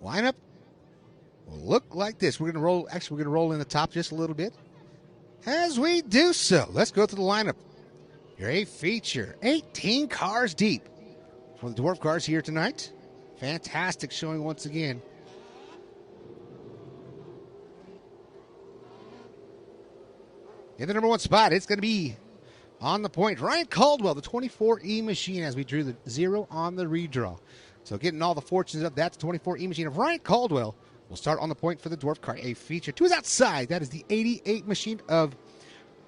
Lineup will look like this. We're going to roll in the top just a little bit. As we do so, let's go to the lineup. Your A feature, 18 cars deep for the Dwarf cars here tonight. Fantastic showing once again. In the number 1 spot, it's going to be on the point, Ryan Caldwell, the 24E machine, as we drew the 0 on the redraw. So getting all the fortunes of that, the 24E machine of Ryan Caldwell will start on the point for the Dwarf car A feature. To his outside, that is the 88 machine of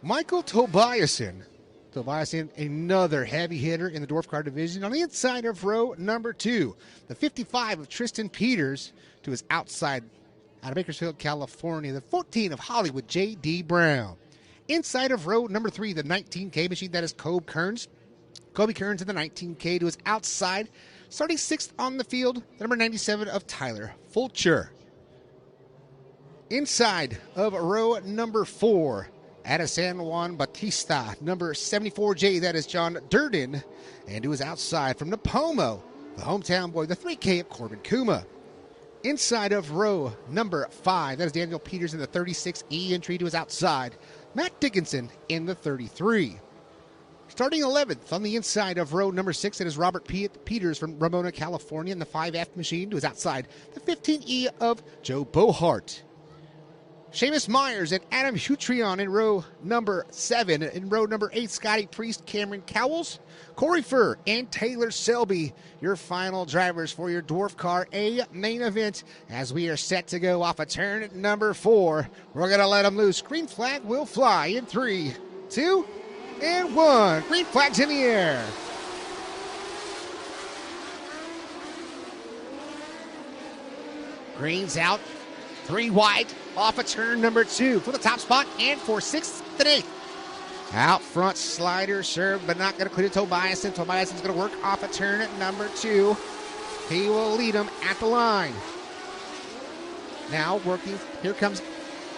Michael Tobiasen. Tobiasen, another heavy hitter in the Dwarf car division. On the inside of row number 2, the 55 of Tristan Peters. To his outside, out of Bakersfield, California, the 14 of Hollywood, J.D. Brown. Inside of row number 3, the 19K machine, that is Kobe Kearns. Kobe Kearns in the 19K. To his outside, starting 6th on the field, the number 97 of Tyler Fulcher. Inside of row number 4, out of San Juan Bautista, number 74J, that is John Durden. And to his outside from Napomo, the hometown boy, the 3K of Corbin Kuma. Inside of row number 5, that is Daniel Peters in the 36E entry. To his outside, Matt Dickinson in the 33. Starting 11th on the inside of row number 6, it is Robert Peters from Ramona, California, in the 5F machine. To his outside, the 15E of Joe Bohart. Seamus Myers and Adam Hutrion in row number 7. In row number 8, Scotty Priest, Cameron Cowles, Corey Furr, and Taylor Selby, your final drivers for your Dwarf car A main event. As we are set to go off of turn number 4, we're going to let them loose. Green flag will fly in 3, 2, and 1. Green flags in the air. Green's out. 3 wide off of turn number 2 for the top spot and for 6th and 8th. Out front, slider, serve, but not going to clear Tobiasen. Tobiasen's going to work off of turn number 2. He will lead him at the line. Now working, here comes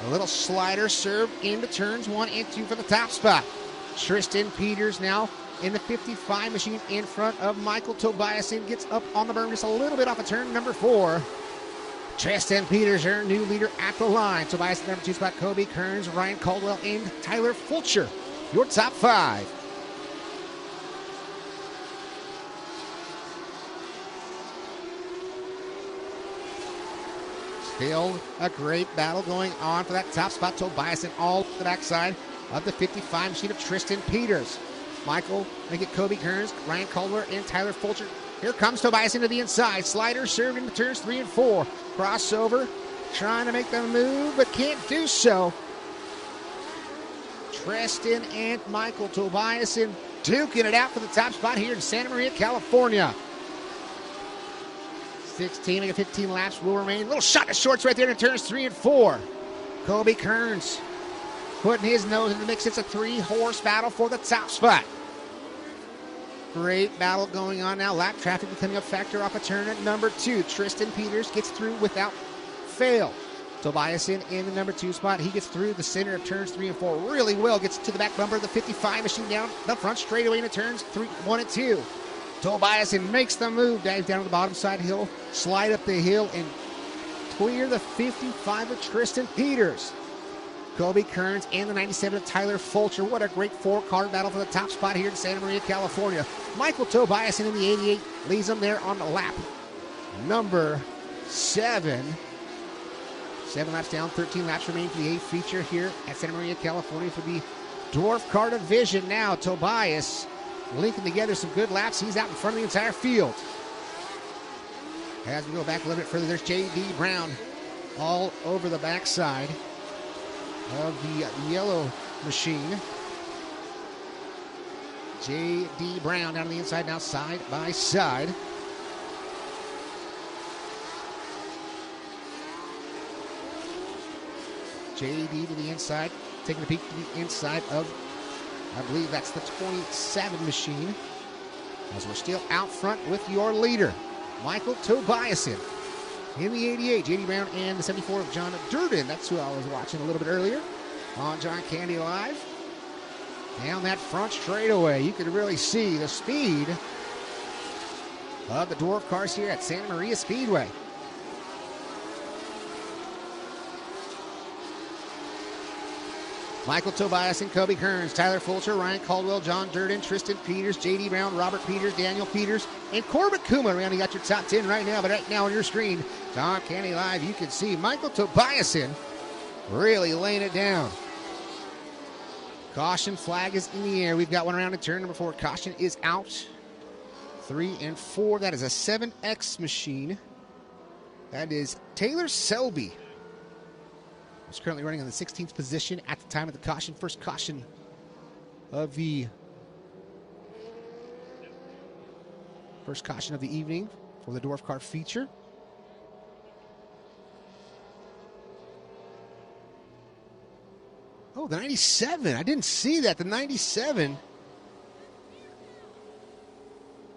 a little slider serve into turns 1 and 2 for the top spot. Tristan Peters now in the 55 machine in front of Michael Tobiasen. Gets up on the berm just a little bit off of turn number 4. Tristan Peters, your new leader at the line. Tobiasen number 2 spot, Kobe Kearns, Ryan Caldwell, and Tyler Fulcher. Your top 5. Still a great battle going on for that top spot. Tobiasen all the backside of the 55 machine of Tristan Peters. Michael, make it Kobe Kearns, Ryan Caldwell, and Tyler Fulcher. Here comes Tobiasen to the inside. Slider served into turns 3 and 4. Crossover, trying to make the move, but can't do so. Tristan and Michael Tobiasen duking it out for the top spot here in Santa Maria, California. 16 and 15 laps will remain. Little shot to shorts right there in turns 3 and 4. Kobe Kearns putting his nose in the mix. It's a 3-horse battle for the top spot. Great battle going on now. Lap traffic becoming a factor off a turn at number 2. Tristan Peters gets through without fail. Tobiasen in the number 2 spot. He gets through the center of turns 3 and 4 really well. Gets to the back bumper of the 55 machine down the front straightaway into turns 1 and 2. Tobiasen makes the move. Dives down to the bottom side hill. Slide up the hill and clear the 55 of Tristan Peters. Kobe Kearns and the 97 of Tyler Fulcher. What a great 4-car battle for the top spot here in Santa Maria, California. Michael Tobiasen in the 88 leads them there on the lap number 7. 7 laps down, 13 laps remaining for the 8th feature here at Santa Maria, California for the Dwarf car division. Now Tobias linking together some good laps. He's out in front of the entire field. As we go back a little bit further, there's J.D. Brown all over the backside of the yellow machine. J.D. Brown down on the inside now, side by side. J.D. to the inside, taking a peek to the inside of, I believe that's the 27 machine. As we're still out front with your leader, Michael Tobiasen. In the 88, J.D. Brown and the 74 of John Durden. That's who I was watching a little bit earlier on John Candy Live. Down that front straightaway, you can really see the speed of the Dwarf cars here at Santa Maria Speedway. Michael Tobias and Kobe Kearns, Tyler Fulcher, Ryan Caldwell, John Durden, Tristan Peters, J.D. Brown, Robert Peters, Daniel Peters, and Corbett Kuma. Rounding out your top 10 right now, but right now on your screen, John Candy Live, you can see Michael Tobiasen really laying it down. Caution flag is in the air. We've got one around in turn number 4. Caution is out. 3 and 4. That is a 7X machine. That is Taylor Selby. He's currently running in the 16th position at the time of the caution. First caution of the evening for the Dwarf car feature. Oh, the 97. I didn't see that. The 97.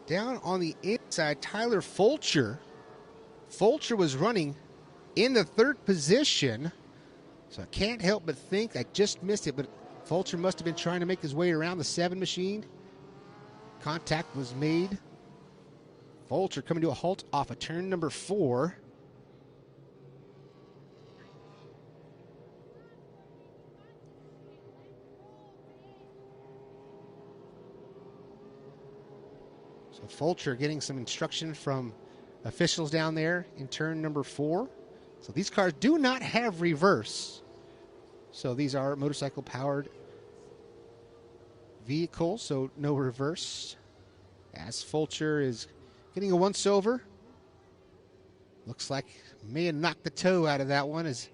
Down on the inside, Tyler Fulcher. Fulcher was running in the 3rd position. So I can't help but think, I just missed it, but Fulcher must have been trying to make his way around the 7 machine. Contact was made. Fulcher coming to a halt off of turn number 4. So Fulcher getting some instruction from officials down there in turn number 4. So these cars do not have reverse. So these are motorcycle-powered vehicles, so no reverse. As Fulcher is getting a once-over. Looks like may have knocked the toe out of that one as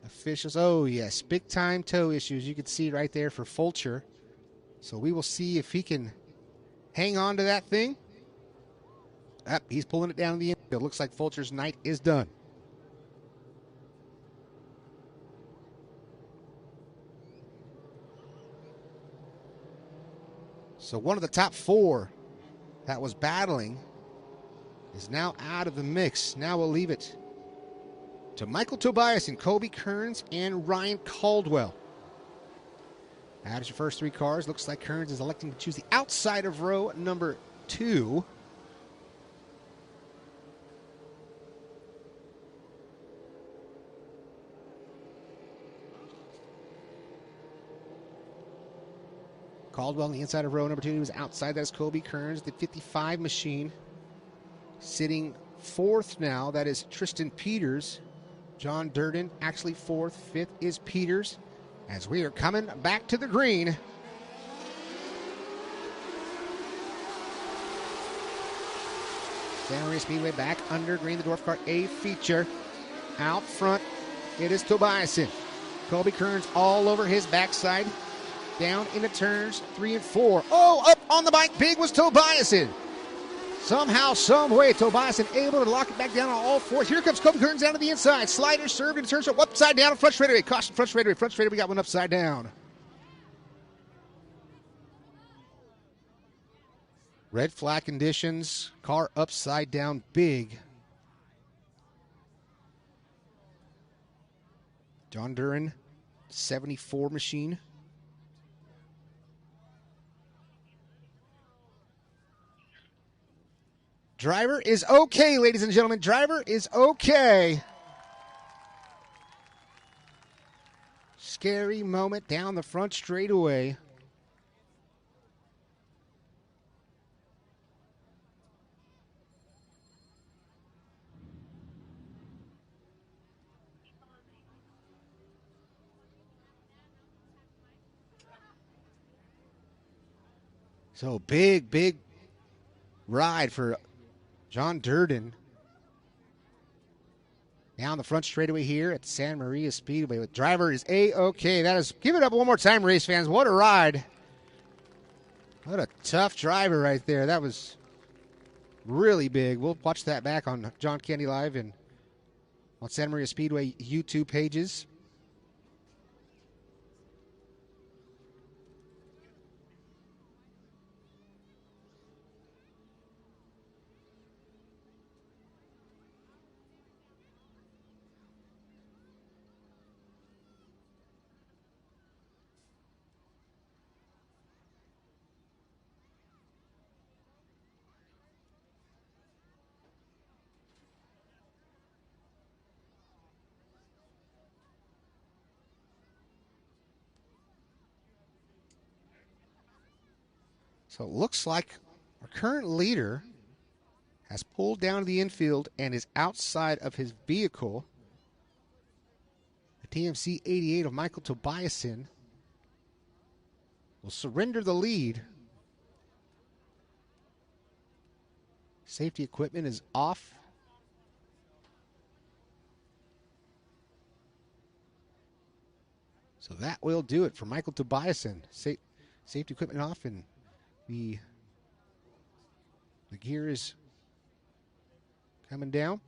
officials. Oh, yes, big-time toe issues. You can see right there for Fulcher. So we will see if he can hang on to that thing. He's pulling it down to the infield. Looks like Fulcher's night is done. So one of the top 4 that was battling is now out of the mix. Now we'll leave it to Michael Tobias and Kobe Kearns and Ryan Caldwell. That is your first 3 cars. Looks like Kearns is electing to choose the outside of row number 2. Caldwell on the inside of row number 2. He was outside. That is Kobe Kearns, the 55 machine. Sitting 4th now. That is Tristan Peters. John Durden actually 4th. 5th is Peters. As we are coming back to the green. Santa Maria Speedway back under green. The Dwarf car A feature. Out front, it is Tobiasen. Kobe Kearns all over his backside. Down into turns 3 and 4. Oh, up on the bike. Big was Tobiasen. Somehow, some way, Tobiasen able to lock it back down on all 4s. Here comes Kobe Kearns down to the inside. Slider served into turn, so upside down, front straightaway. Caution, front straightaway. Front straightaway, we got one upside down. Red flag conditions. Car upside down big. John Duran, 74 machine. Driver is okay, ladies and gentlemen. Driver is okay. Scary moment down the front straightaway. So big ride for John Durden. Down the front straightaway here at San Maria Speedway. The driver is A-OK. That is, give it up one more time, race fans. What a ride. What a tough driver right there. That was really big. We'll watch that back on John Candy Live and on Santa Maria Speedway YouTube pages. So it looks like our current leader has pulled down to the infield and is outside of his vehicle. The TMC 88 of Michael Tobiasen will surrender the lead. Safety equipment is off. So that will do it for Michael Tobiasen. Safety equipment off, and the gear is coming down.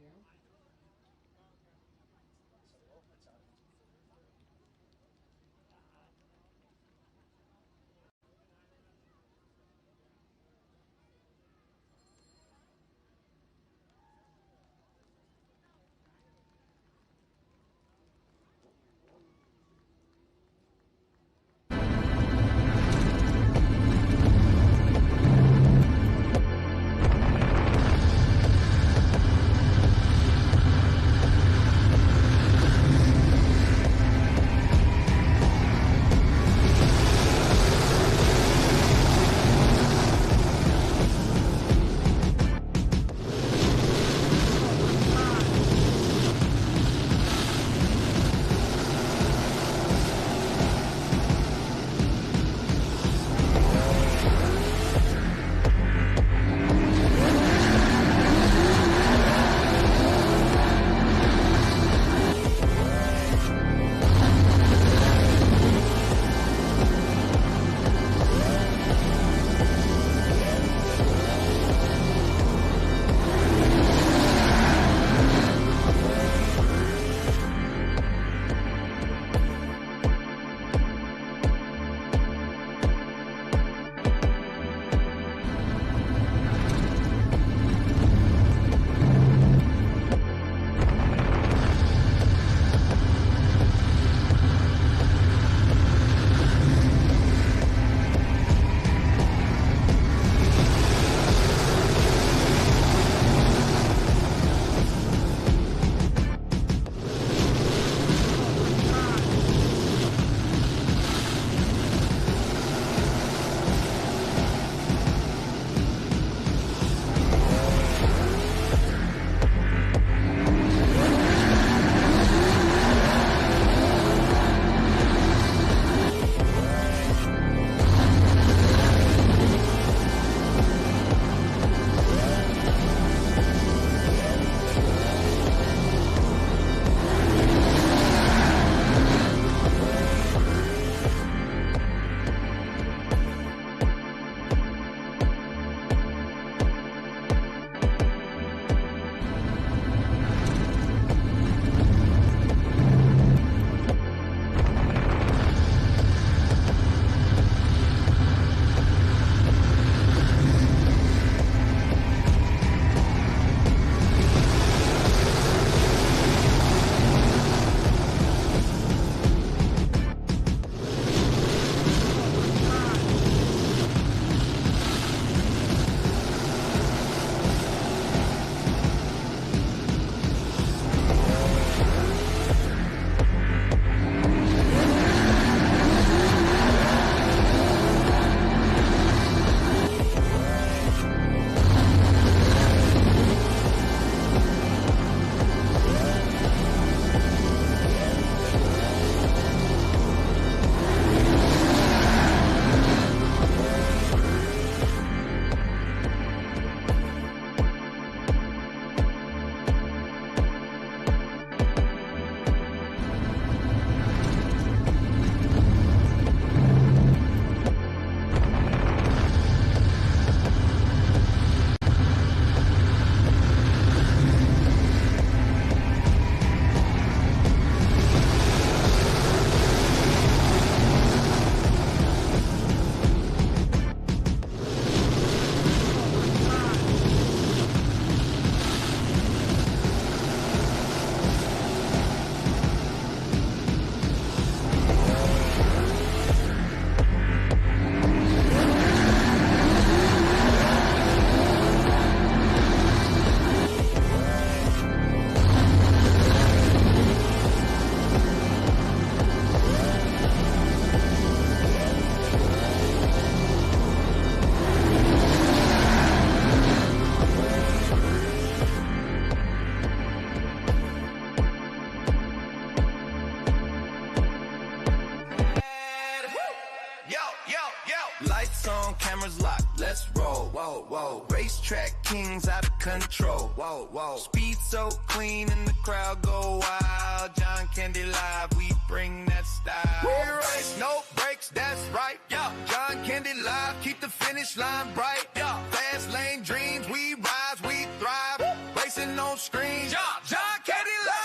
Racetrack kings out of control. Whoa, whoa. Speed so clean and the crowd go wild. John Candy Live, we bring that style. We race, no brakes, that's right. Yeah. John Candy Live, keep the finish line bright. Yeah. Fast lane dreams, we rise, we thrive. Woo. Racing on screens. Yeah. John Candy Live.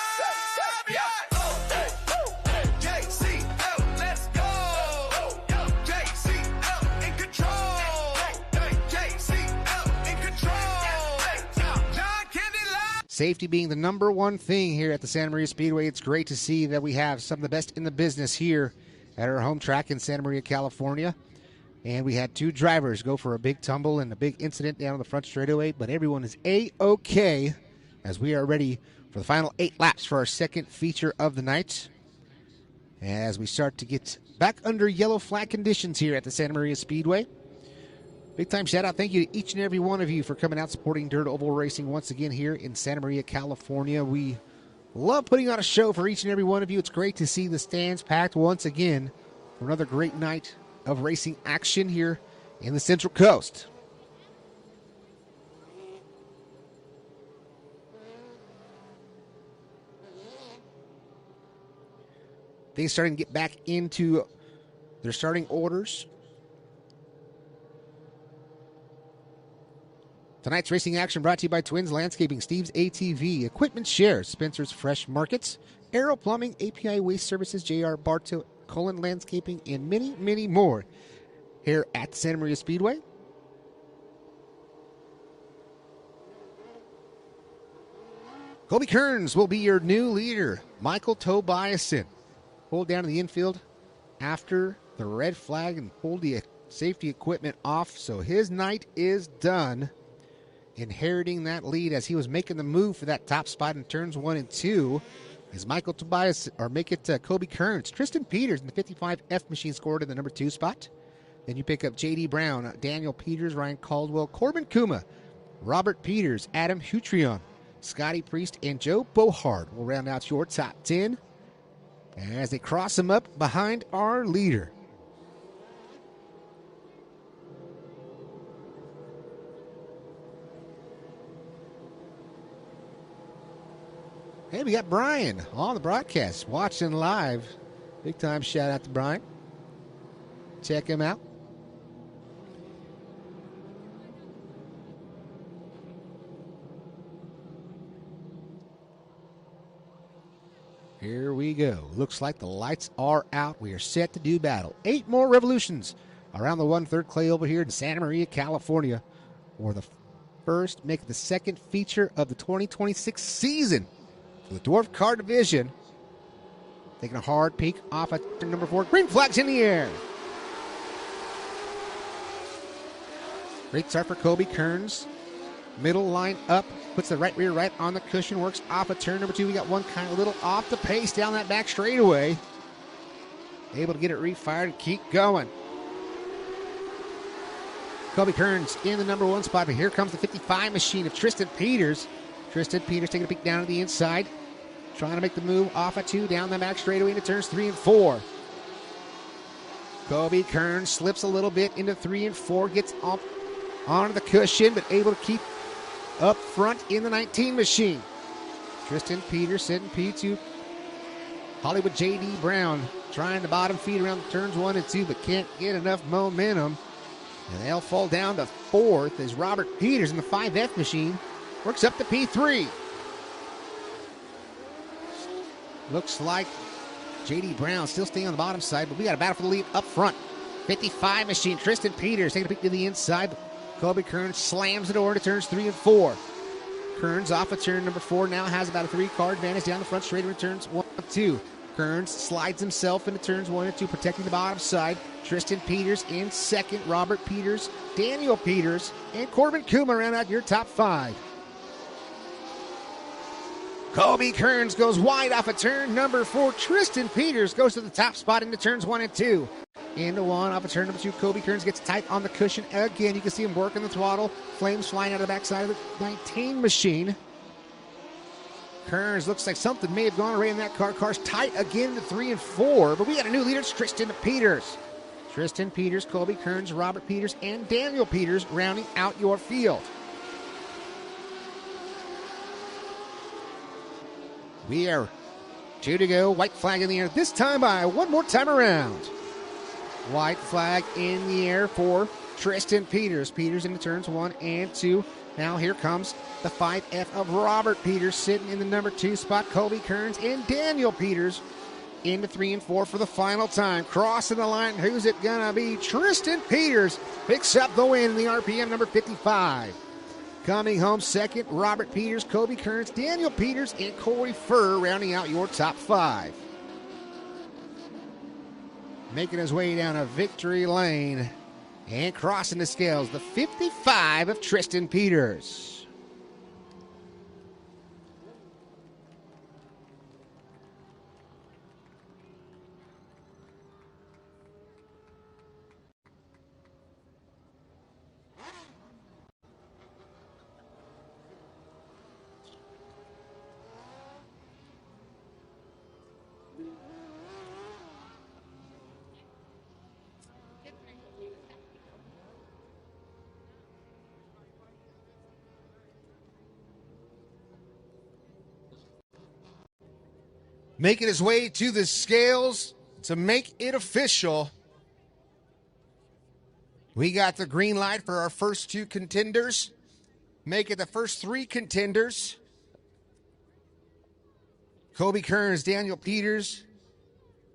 Yeah. JCL, let's go. JCL in control. JCL in control. John Candy Live. Safety being the number one thing here at the Santa Maria Speedway. It's great to see that we have some of the best in the business here at our home track in Santa Maria, California. And we had two drivers go for a big tumble and a big incident down on the front straightaway, but everyone is A-OK as we are ready for the final 8 laps for our second feature of the night. As we start to get back under yellow flag conditions here at the Santa Maria Speedway. Big time shout out. Thank you to each and every one of you for coming out supporting Dirt Oval Racing once again here in Santa Maria, California. We love putting on a show for each and every one of you. It's great to see the stands packed once again for another great night of racing action here in the Central Coast. Things starting to get back into their starting orders. Tonight's racing action brought to you by Twins Landscaping, Steve's ATV, Equipment Shares, Spencer's Fresh Markets, Aero Plumbing, API Waste Services, JR Bartow, Cullen Landscaping, and many, many more here at Santa Maria Speedway. Colby Kearns will be your new leader. Michael Tobiasen pulled down to the infield after the red flag and pulled the safety equipment off, so his night is done. Inheriting that lead as he was making the move for that top spot in turns 1 and 2 is Michael Tobias, or make it Colby Kearns. Tristan Peters in the 55F machine scored in the number 2 spot. Then you pick up J.D. Brown, Daniel Peters, Ryan Caldwell, Corbin Kuma, Robert Peters, Adam Hutrion, Scotty Priest, and Joe Bohard will round out your top 10 as they cross him up behind our leader. Hey, we got Brian on the broadcast, watching live. Big time shout out to Brian. Check him out. Here we go. Looks like the lights are out. We are set to do battle. 8 more revolutions around the 1/3 clay over here in Santa Maria, California. For the first, make it the second feature of the 2026 season. For the Dwarf Car Division, taking a hard peek off at number 4. Green flags in the air. Great start for Colby Kearns. Middle line up, puts the right rear right on the cushion, works off of turn number 2. We got one kind of little off the pace down that back straightaway. Able to get it refired and keep going. Colby Kearns in the number 1 spot, but here comes the 55 machine of Tristan Peters. Tristan Peters taking a peek down to the inside. Trying to make the move off of 2, down the back straightaway into turns 3 and 4. Colby Kearns slips a little bit into 3 and 4, gets off onto the cushion, but able to keep up front in the 19 machine. Tristan Peters sending P2. Hollywood J.D. Brown trying to bottom feed around turns 1 and 2, but can't get enough momentum. And they'll fall down to 4th as Robert Peters in the 5F machine works up to P3. Looks like J.D. Brown still staying on the bottom side, but we got a battle for the lead up front. 55 machine, Tristan Peters taking a peek to the inside. Colby Kearns slams the door to turns 3 and 4. Kearns off of turn number 4 now has about a 3-car advantage down the front straight in turns 1 and 2. Kearns slides himself into turns 1 and 2, protecting the bottom side. Tristan Peters in second. Robert Peters, Daniel Peters, and Corbin Kuma round out your top 5. Colby Kearns goes wide off of turn number 4. Tristan Peters goes to the top spot into turns 1 and 2. Into 1 off of turn number 2. Colby Kearns gets tight on the cushion again. You can see him working the throttle. Flames flying out of the backside of the 19 machine. Kearns looks like something may have gone away in that car. Car's tight again to 3 and 4. But we got a new leader. It's Tristan Peters. Tristan Peters, Colby Kearns, Robert Peters, and Daniel Peters rounding out your field. We are 2 to go. White flag in the air. This time by one more time around. White flag in the air for Tristan Peters. Peters into turns 1 and 2. Now here comes the 5F of Robert Peters sitting in the number 2 spot. Kobe Kearns and Daniel Peters into 3 and 4 for the final time. Crossing the line, who's it gonna be? Tristan Peters picks up the win in the RPM number 55. Coming home second, Robert Peters, Kobe Kearns, Daniel Peters, and Corey Furr rounding out your top 5. Making his way down a victory lane and crossing the scales, the 55 of Tristan Peters. Making his way to the scales to make it official. We got the green light for our first 2 contenders. Make it the first 3 contenders. Kobe Kearns, Daniel Peters,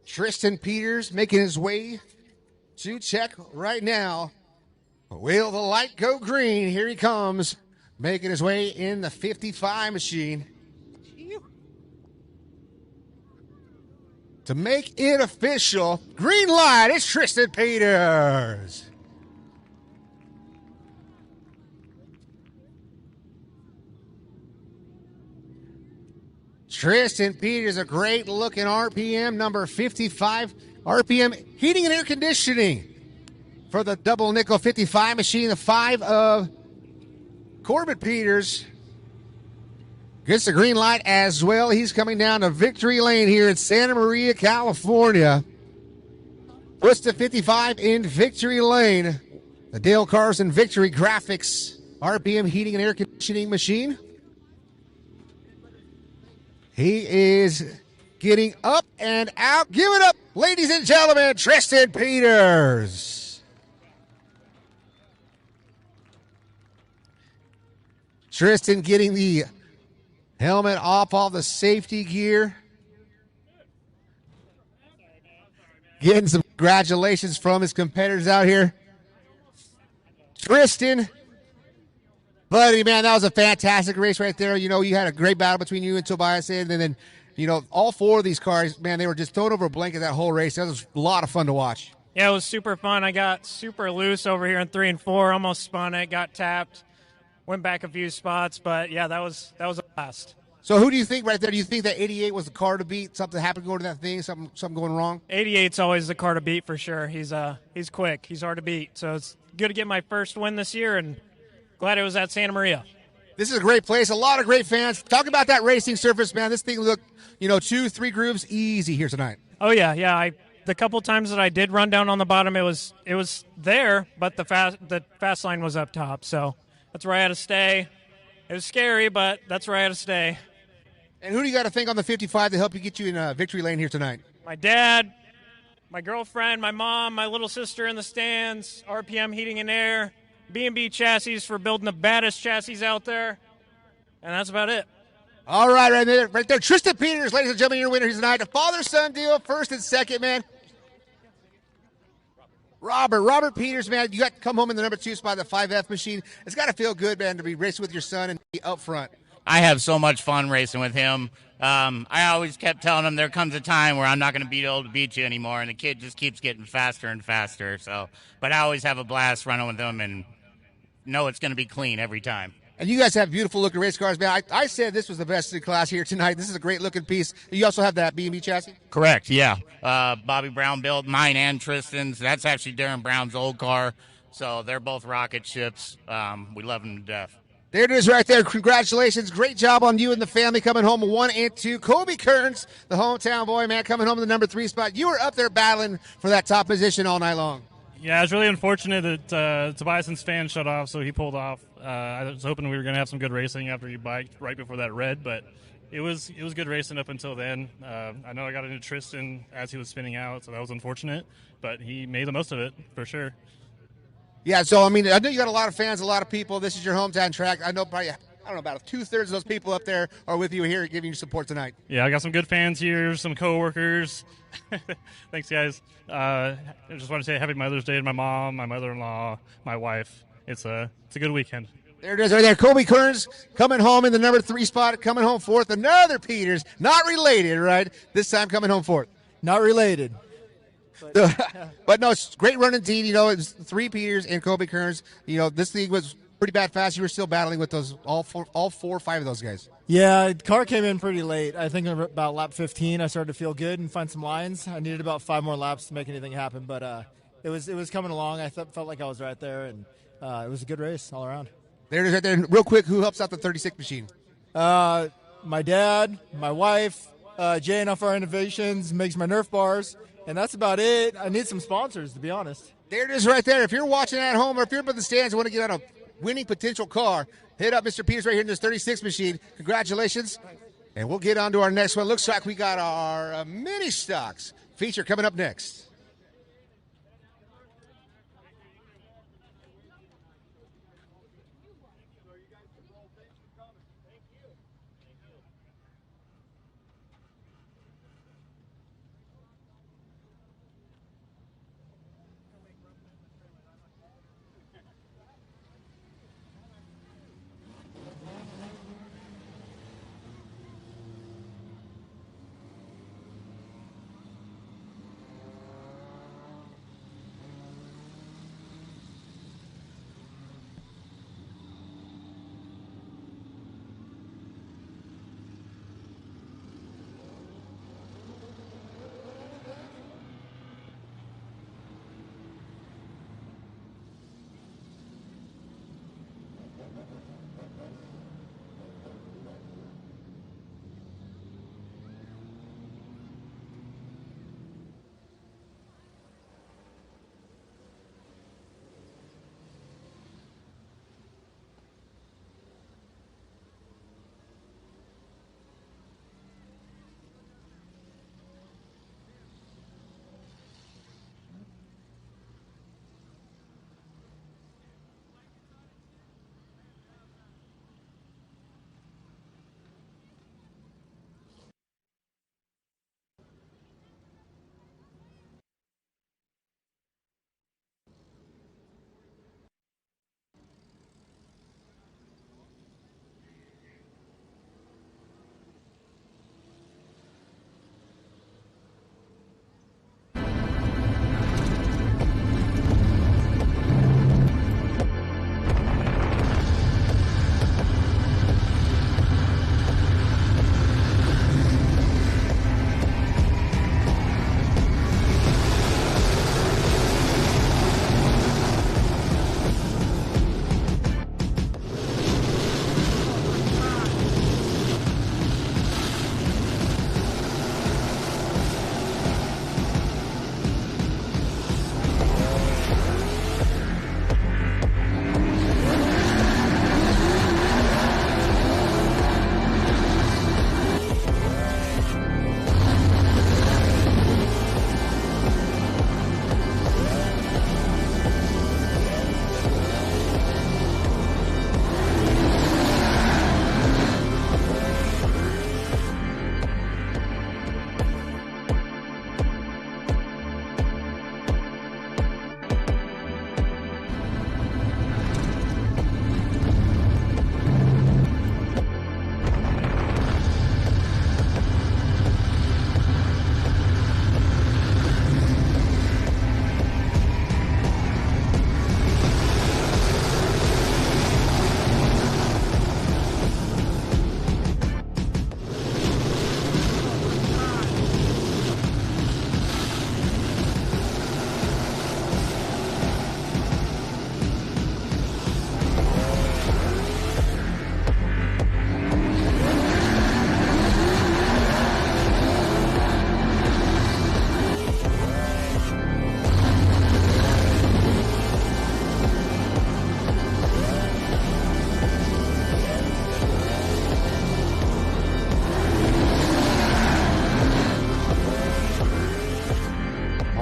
Tristan Peters making his way to check right now. Will the light go green? Here he comes, making his way in the 55 machine. To make it official, green light, it's Tristan Peters. Tristan Peters, a great looking RPM, number 55. RPM heating and air conditioning for the double nickel 55 machine. The 5 of Corbin Peters gets the green light as well. He's coming down to victory lane here in Santa Maria, California. Puts the 55 in victory lane. The Dale Carson Victory Graphics RPM heating and air conditioning machine. He is getting up and out. Give it up, ladies and gentlemen, Tristan Peters. Tristan getting the helmet off all the safety gear. Getting some congratulations from his competitors out here. Tristan, buddy, man, that was a fantastic race right there. You know, you had a great battle between you and Tobias, and then you know, all 4 of these cars, man, they were just thrown over a blanket that whole race. That was a lot of fun to watch. Yeah, it was super fun. I got super loose over here in 3 and 4, almost spun it, got tapped, went back a few spots, but yeah, that was a blast. So who do you think right there? Do you think that 88 was the car to beat? Something happened going to that thing? Something going wrong? 88's always the car to beat for sure. He's quick. He's hard to beat. So it's good to get my first win this year, and glad it was at Santa Maria. This is a great place. A lot of great fans. Talk about that racing surface, man. This thing looked, 2-3 grooves easy here tonight. Oh yeah. The couple times that I did run down on the bottom, it was there, but the fast line was up top. So that's where I had to stay. It was scary, but that's where I had to stay. And who do you got to thank on the 55 to help you get you in victory lane here tonight? My dad, my girlfriend, my mom, my little sister in the stands, RPM Heating and Air, B&B Chassis for building the baddest chassis out there, and that's about it. All right, right there. Tristan Peters, ladies and gentlemen, your winner here tonight. A father-son deal, first and second, man. Robert Peters, man, you got to come home in the number 2 spot, the 5F machine. It's got to feel good, man, to be racing with your son and be up front. I have so much fun racing with him. I always kept telling him there comes a time where I'm not going to be able to beat you anymore, and the kid just keeps getting faster and faster. But I always have a blast running with him and know it's going to be clean every time. And you guys have beautiful-looking race cars, man. I said this was the best in class here tonight. This is a great-looking piece. You also have that B&B chassis? Correct, yeah. Bobby Brown built mine and Tristan's. That's actually Darren Brown's old car, so they're both rocket ships. We love them to death. There it is right there. Congratulations. Great job on you and the family coming home 1 and 2. Kobe Kearns, the hometown boy, man, coming home in the number 3 spot. You were up there battling for that top position all night long. Yeah, it was really unfortunate that Tobias's fan shut off, so he pulled off. I was hoping we were going to have some good racing after he biked right before that red, but It was good racing up until then. I know I got into Tristan as he was spinning out, so that was unfortunate, but he made the most of it for sure. Yeah, so I mean, I know you got a lot of fans, a lot of people. This is your hometown track. I know probably, I don't know, about 2/3 of those people up there are with you here giving you support tonight. Yeah, I got some good fans here, some coworkers. Thanks, guys. I just want to say Happy Mother's Day to my mom, my mother-in-law, my wife. It's a good weekend. There it is right there. Kobe Kearns coming home in the number 3 spot, coming home fourth. Another Peters, not related, right? This time coming home fourth. Not related. But no, it's great run indeed. You know, it's 3 Peters and Kobe Kearns. You know, this league was pretty bad fast. You were still battling with those all four or five of those guys. Yeah, the car came in pretty late. I think about lap 15, I started to feel good and find some lines. I needed about 5 more laps to make anything happen, but it was coming along. I felt like I was right there, and it was a good race all around. There it is right there. Real quick, who helps out the 36 machine? My dad, my wife, JNFR Innovations makes my Nerf bars, and that's about it. I need some sponsors, to be honest. There it is right there. If you're watching at home or if you're up in the stands and want to get on a winning potential car, hit up Mr. Peters right here in this 36 machine. Congratulations. And we'll get on to our next one. Looks like we got our mini stocks feature coming up next.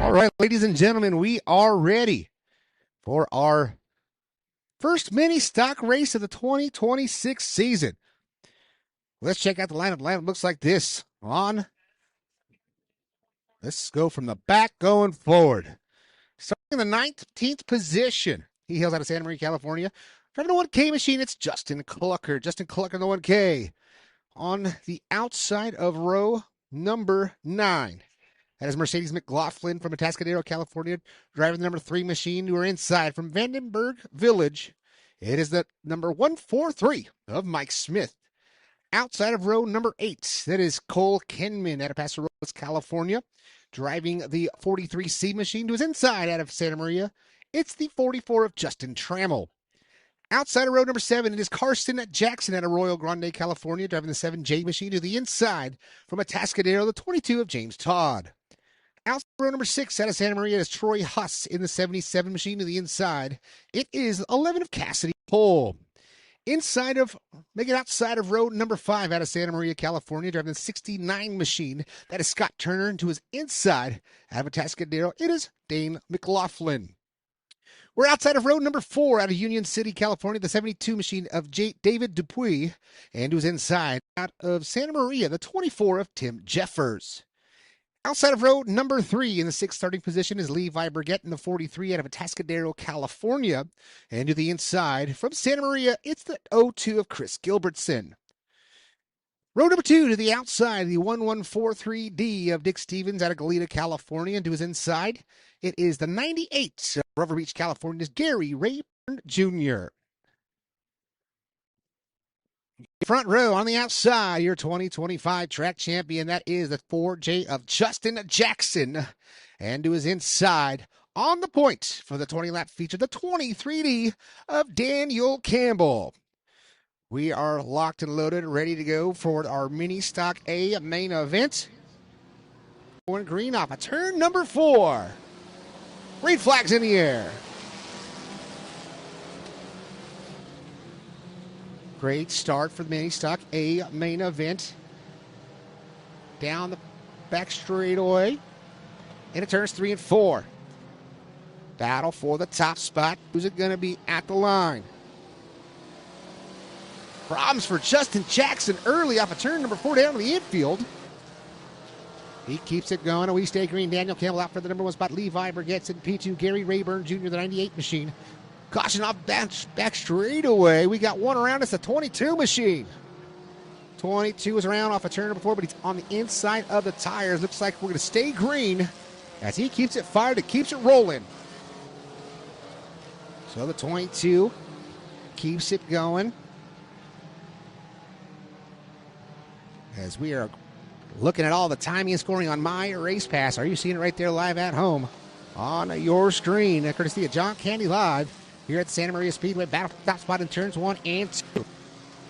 All right, ladies and gentlemen, we are ready for our first mini stock race of the 2026 season. Let's check out the lineup. The lineup looks like this. Let's go from the back going forward. Starting in the 19th position. He hails out of Santa Maria, California. Driving the 1K machine, it's Justin Clucker. Justin Clucker in the 1K. On the outside of row number 9. That is Mercedes McLaughlin from Atascadero, California, driving the number 3 machine. Who are inside from Vandenberg Village. It is the number 143 of Mike Smith. Outside of row number 8, that is Cole Kenman out of Paso Robles, California, driving the 43C machine. Who is inside out of Santa Maria. It's the 44 of Justin Trammell. Outside of row number 7, it is Carson Jackson out of Royal Grande, California, driving the 7J machine. To the inside from Atascadero, the 22 of James Todd. Outside row number 6 out of Santa Maria is Troy Huss in the 77 machine. To the inside, it is 11 of Cassidy Cole. Outside of row number 5 out of Santa Maria, California, driving the 69 machine. That is Scott Turner. And to his inside out of Atascadero, it is Dane McLaughlin. We're outside of row number 4 out of Union City, California, the 72 machine of David Dupuis. And who's inside out of Santa Maria, the 24 of Tim Jeffers. Outside of row number 3 in the 6th starting position is Levi Burgett in the 43 out of Atascadero, California. And to the inside from Santa Maria, it's the 02 of Chris Gilbertson. Row number 2 to the outside, the 1143D of Dick Stevens out of Goleta, California. And to his inside, it is the 98 of Rover Beach, California's Gary Rayburn Jr. Front row on the outside, your 2025 track champion. That is the 4J of Justin Jackson. And to his inside, on the point for the 20-lap feature, the 23D of Daniel Campbell. We are locked and loaded, ready to go for our mini stock A main event. Going green off of turn number 4. Green flags in the air. Great start for the mini stock A main event. Down the back straightaway. And it turns 3 and 4. Battle for the top spot. Who's it going to be at the line? Problems for Justin Jackson early off of turn number 4 down to the infield. He keeps it going. We stay green. Daniel Campbell out for the number 1 spot. Levi Burgett in P2. Gary Rayburn Jr., the 98 machine. Caution off back straightaway. We got one around. It's the 22 machine. 22 is around off a turn number 4, but he's on the inside of the tires. Looks like we're going to stay green as he keeps it fired. It keeps it rolling. So the 22 keeps it going. As we are looking at all the timing and scoring on My Race Pass. Are you seeing it right there live at home on your screen? Courtesy of John Candy Live here at Santa Maria Speedway. Battle for top spot in turns 1 and 2.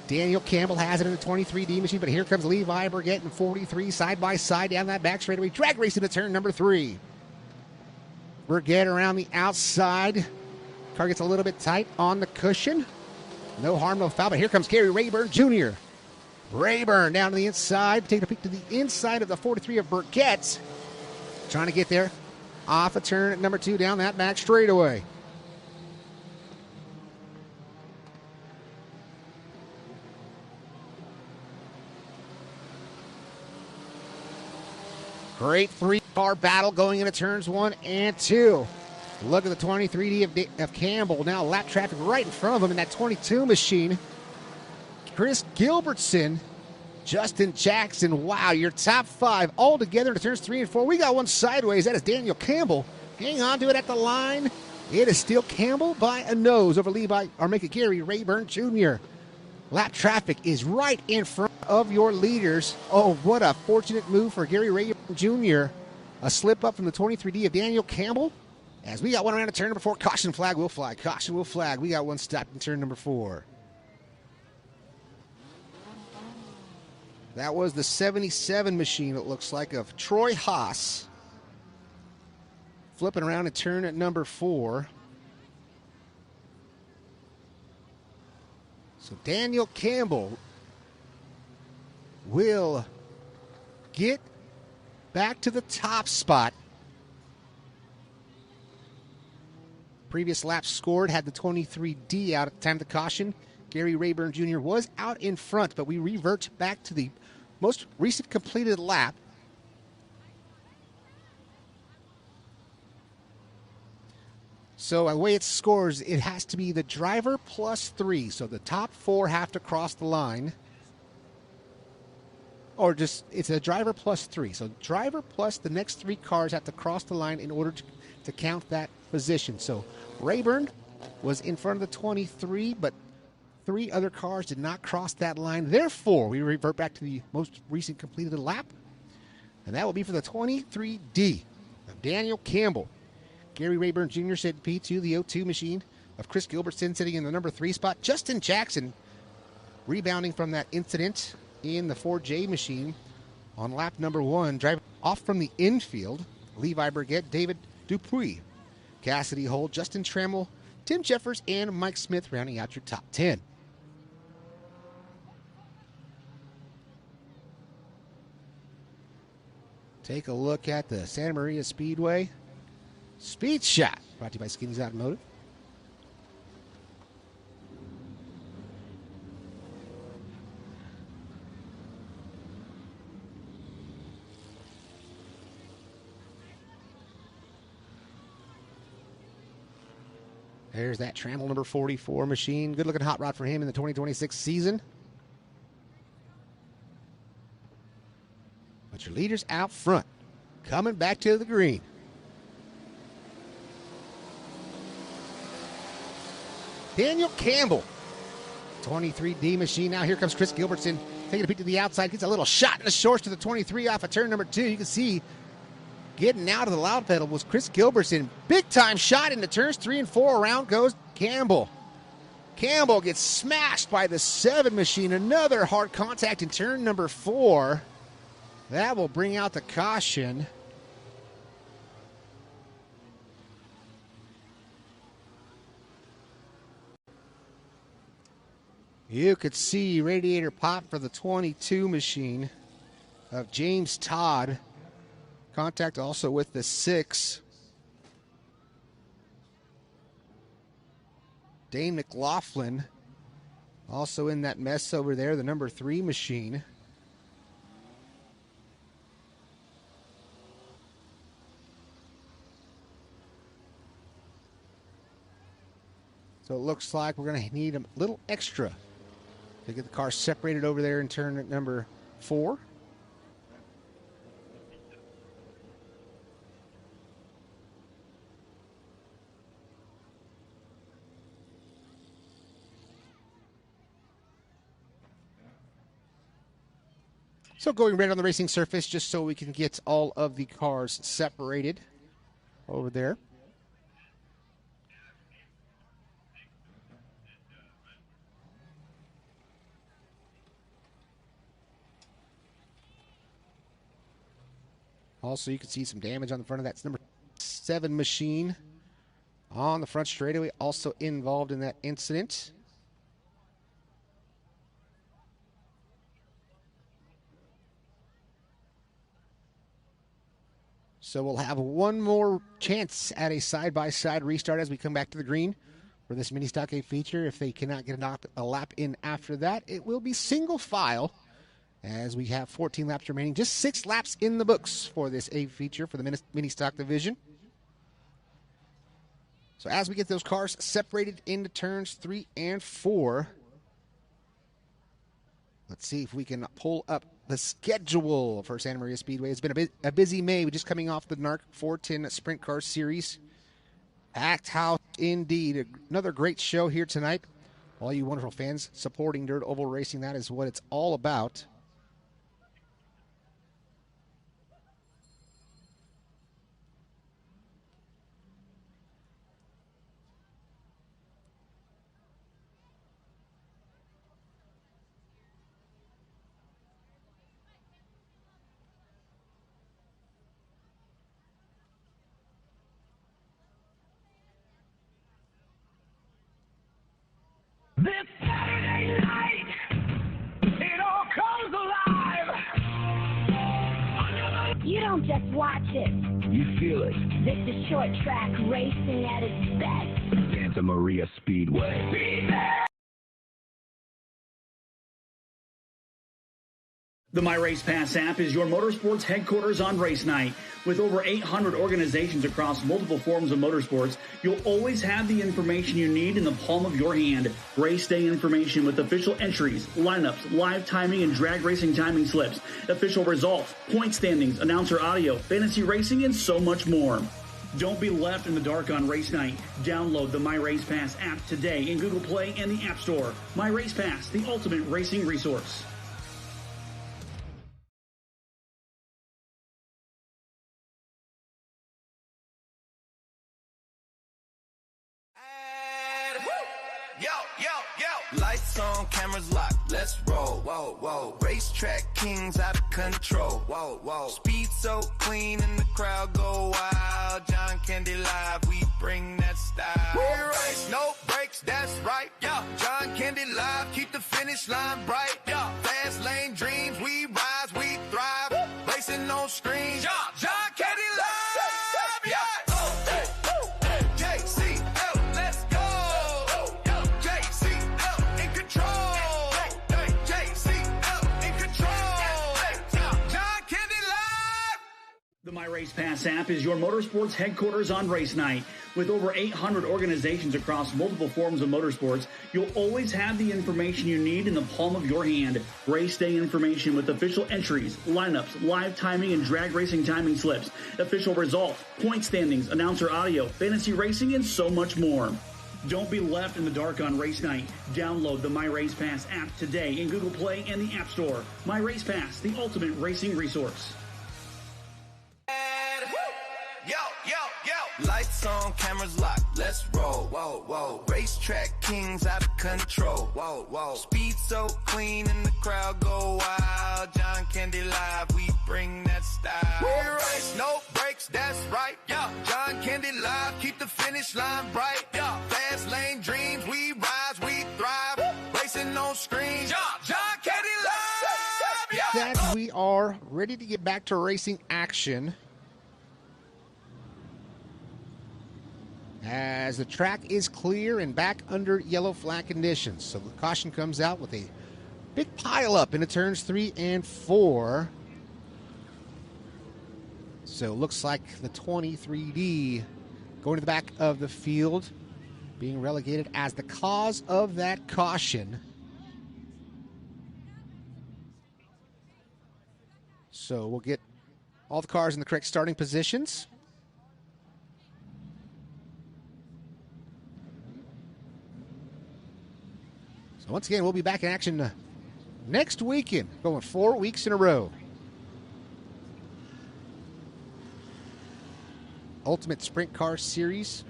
Daniel Campbell has it in the 23D machine, but here comes Levi Burgett in 43 side by side down that back straightaway. Drag racing to turn number 3. Burgett around the outside. Car gets a little bit tight on the cushion. No harm, no foul, but here comes Gary Rayburn Jr. Rayburn down to the inside. Take a peek to the inside of the 43 of Burgett. Trying to get there off a turn at number 2 down that back straightaway. Great 3-car battle going into turns 1 and 2. Look at the 23D of Campbell. Now lap traffic right in front of him in that 22 machine. Chris Gilbertson, Justin Jackson. Wow, your top 5 all together into turns 3 and 4. We got one sideways. That is Daniel Campbell. Hang on to it at the line. It is still Campbell by a nose over Gary Rayburn Jr. Lap traffic is right in front of your leaders. Oh, what a fortunate move for Gary Rayburn Jr. A slip up from the 23D of Daniel Campbell. As we got one around to turn number 4. Caution flag will fly. Caution will flag. We got one stopped in turn number 4. That was the 77 machine, it looks like, of Troy Haas. Flipping around in turn at number 4. So Daniel Campbell will get back to the top spot Previous laps scored had the 23D out at the time of the caution. Gary Rayburn Jr. was out in front, but we revert back to the most recent completed lap. So the way it scores, it has to be the driver plus 3. So the top 4 have to cross the line. Or just, it's a driver plus 3. So driver plus the next 3 cars have to cross the line in order to count that position. So Rayburn was in front of the 23, but 3 other cars did not cross that line. Therefore, we revert back to the most recent completed lap. And that will be for the 23D of Daniel Campbell. Gary Rayburn Jr. said P2, the 02 machine of Chris Gilbertson sitting in the number 3 spot. Justin Jackson rebounding from that incident in the 4J machine on lap number 1. Driving off from the infield, Levi Burgett, David Dupuis, Cassidy Holt, Justin Trammell, Tim Jeffers, and Mike Smith rounding out your top 10. Take a look at the Santa Maria Speedway Speed Shot, brought to you by Skinny's Automotive. There's that Trammell number 44 machine. Good looking hot rod for him in the 2026 season. But your leaders out front, coming back to the green. Daniel Campbell, 23D machine. Now here comes Chris Gilbertson, taking a peek to the outside. Gets a little shot in the shorts to the 23 off of turn number 2. You can see getting out of the loud pedal was Chris Gilbertson. Big time shot into turns 3 and 4. Around goes Campbell. Campbell gets smashed by the 7 machine. Another hard contact in turn number 4. That will bring out the caution. You could see radiator pop for the 22 machine of James Todd. Contact also with the 6. Dane McLaughlin also in that mess over there, the number 3 machine. So it looks like we're going to need a little extra to get the car separated over there in turn number 4. So going red on the racing surface just so we can get all of the cars separated over there. Also, you can see some damage on the front of that number 7 machine on the front straightaway, also involved in that incident. So we'll have one more chance at a side-by-side restart as we come back to the green for this mini stock A feature. If they cannot get a lap in after that, it will be single file as we have 14 laps remaining. Just 6 laps in the books for this A feature for the mini stock division. So as we get those cars separated into turns 3 and 4, let's see if we can pull up the schedule for Santa Maria Speedway. It's been a busy May. We're just coming off the NARC 410 Sprint Car Series. Packed house indeed. Another great show here tonight. All you wonderful fans supporting Dirt Oval Racing, that is what it's all about. This Saturday night, it all comes You feel it. This is short track racing at its best. Santa Maria Speedway. The My Race Pass app is your motorsports headquarters on race night. With over 800 organizations across multiple forms of motorsports, you'll always have the information you need in the palm of your hand. Race day information with official entries, lineups, live timing and drag racing timing slips, official results, point standings, announcer audio, fantasy racing, and so much more. Don't be left in the dark on race night. Download the My Race Pass app today in Google Play and the App Store. My Race Pass, the ultimate racing resource. Lights on, cameras locked, let's roll, whoa, whoa. Racetrack kings out of control, whoa, whoa. Speed so clean and the crowd go wild. John Candy Live, we bring that style. We race, no brakes, that's right, yeah. John Candy Live, keep the finish line bright, yeah. Fast lane dreams, we rise, we thrive. Racing on screens, John Candy Live, yeah. The My Race Pass app is your motorsports headquarters on race night. With over 800 organizations across multiple forms of motorsports, you'll always have the information you need in the palm of your hand. Race day information with official entries, lineups, live timing and drag racing timing slips, official results, point standings, announcer audio, fantasy racing, and so much more. Don't be left in the dark on race night. Download the My Race Pass app today in Google Play and the App Store. My Race Pass, the ultimate racing resource. Lights on, cameras locked, let's roll, whoa, whoa. Racetrack kings out of control, whoa, whoa. Speed so clean and the crowd go wild. John Candy Live, we bring that style. We race, no brakes, that's right, yeah. John Candy Live, keep the finish line bright, yeah. Fast lane dreams, we rise, we thrive. Racing on screens, John Candy Live, yeah. That we are ready to get back to racing action. As the track is clear and back under yellow flag conditions. So the caution comes out with a big pile up into turns 3 and 4. So it looks like the 23D going to the back of the field, being relegated as the cause of that caution. So we'll get all the cars in the correct starting positions. Once again, we'll be back in action next weekend, going 4 weeks in a row. Ultimate Sprint Car Series.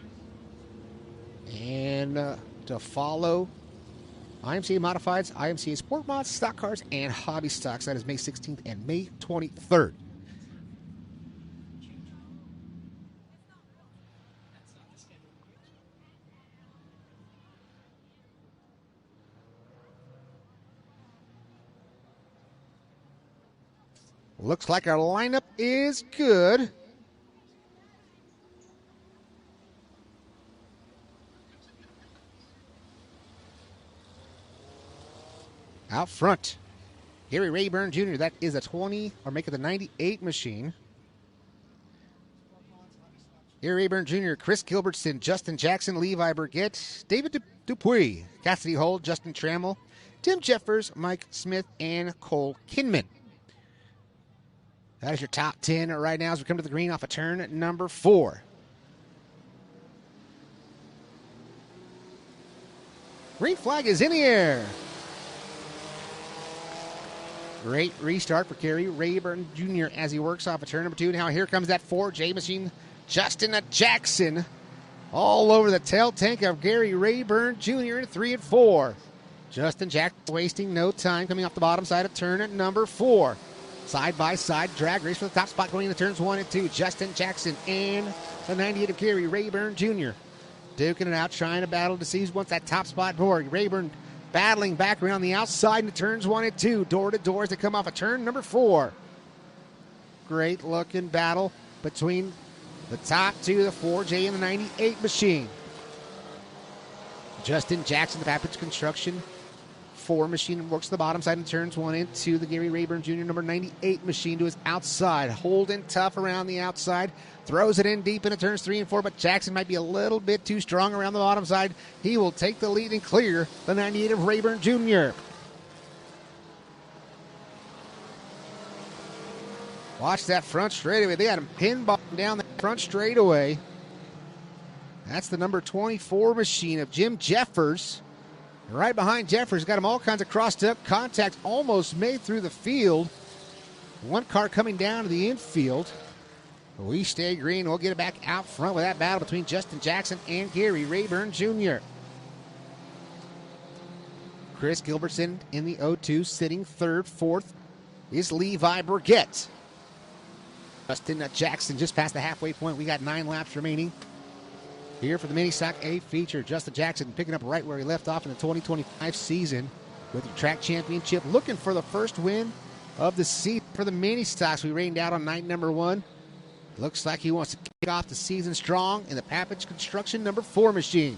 And to follow IMCA Modifieds, IMCA Sport Mods, Stock Cars, and Hobby Stocks. That is May 16th and May 23rd. Looks like our lineup is good. Out front, Gary Rayburn Jr., that is a 20, or make it the 98 machine. Gary Rayburn Jr., Chris Gilbertson, Justin Jackson, Levi Burgett, David Dupuy, Cassidy Hull, Justin Trammell, Tim Jeffers, Mike Smith, and Cole Kinman. That is your top 10 right now as we come to the green off of turn number 4. Green flag is in the air. Great restart for Gary Rayburn Jr. as he works off of turn number 2. Now here comes that 4J machine, Justin Jackson, all over the tail tank of Gary Rayburn Jr. in 3 and 4. Justin Jackson wasting no time coming off the bottom side of turn number 4. Side-by-side drag race for the top spot going into turns 1 and 2. Justin Jackson and the 98 of Gary Rayburn Jr. duking it out, trying to battle to see who wants that top spot for. Rayburn battling back around the outside into turns 1 and 2. Door to door as they come off of turn number 4. Great looking battle between The top two, the 4J and the 98 machine. Justin Jackson, the Papage Construction 4 machine, works the bottom side and turns 1 and 2. The Gary Rayburn Jr. number 98 machine to his outside. Holding tough around the outside. Throws it in deep into turns 3 and 4, but Jackson might be a little bit too strong around the bottom side. He will take the lead and clear the 98 of Rayburn Jr. Watch that front straightaway. They had him pinball down that front straightaway. That's the number 24 machine of Jim Jeffers. Right behind Jeffers, got him all kinds of crossed up. Contact almost made through the field. One car coming down to the infield. We stay green. We'll get it back out front with that battle between Justin Jackson and Gary Rayburn Jr. Chris Gilbertson in the 0-2, sitting third. Fourth is Levi Burgett. Justin Jackson just past the halfway point. We got 9 laps remaining here for the Mini Stock A feature. Justin Jackson picking up right where he left off in the 2025 season with the track championship, looking for the first win of the season for the Mini Stocks. We rained out on night number 1. Looks like he wants to kick off the season strong in the Papage Construction number 4 machine.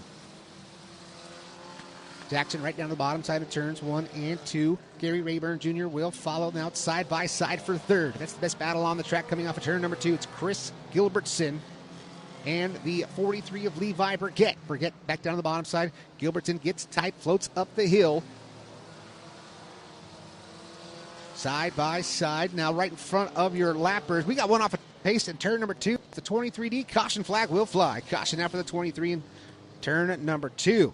Jackson right down the bottom side of turns 1 and 2. Gary Rayburn Jr. will follow now side by side for third. That's the best battle on the track coming off of turn number 2. It's Chris Gilbertson and the 43 of Levi Burgett. Burgett back down to the bottom side. Gilbertson gets tight, floats up the hill. Side by side. Now right in front of your lappers. We got one off a pace in turn number 2. The 23D caution flag will fly. Caution now for the 23 in turn number 2.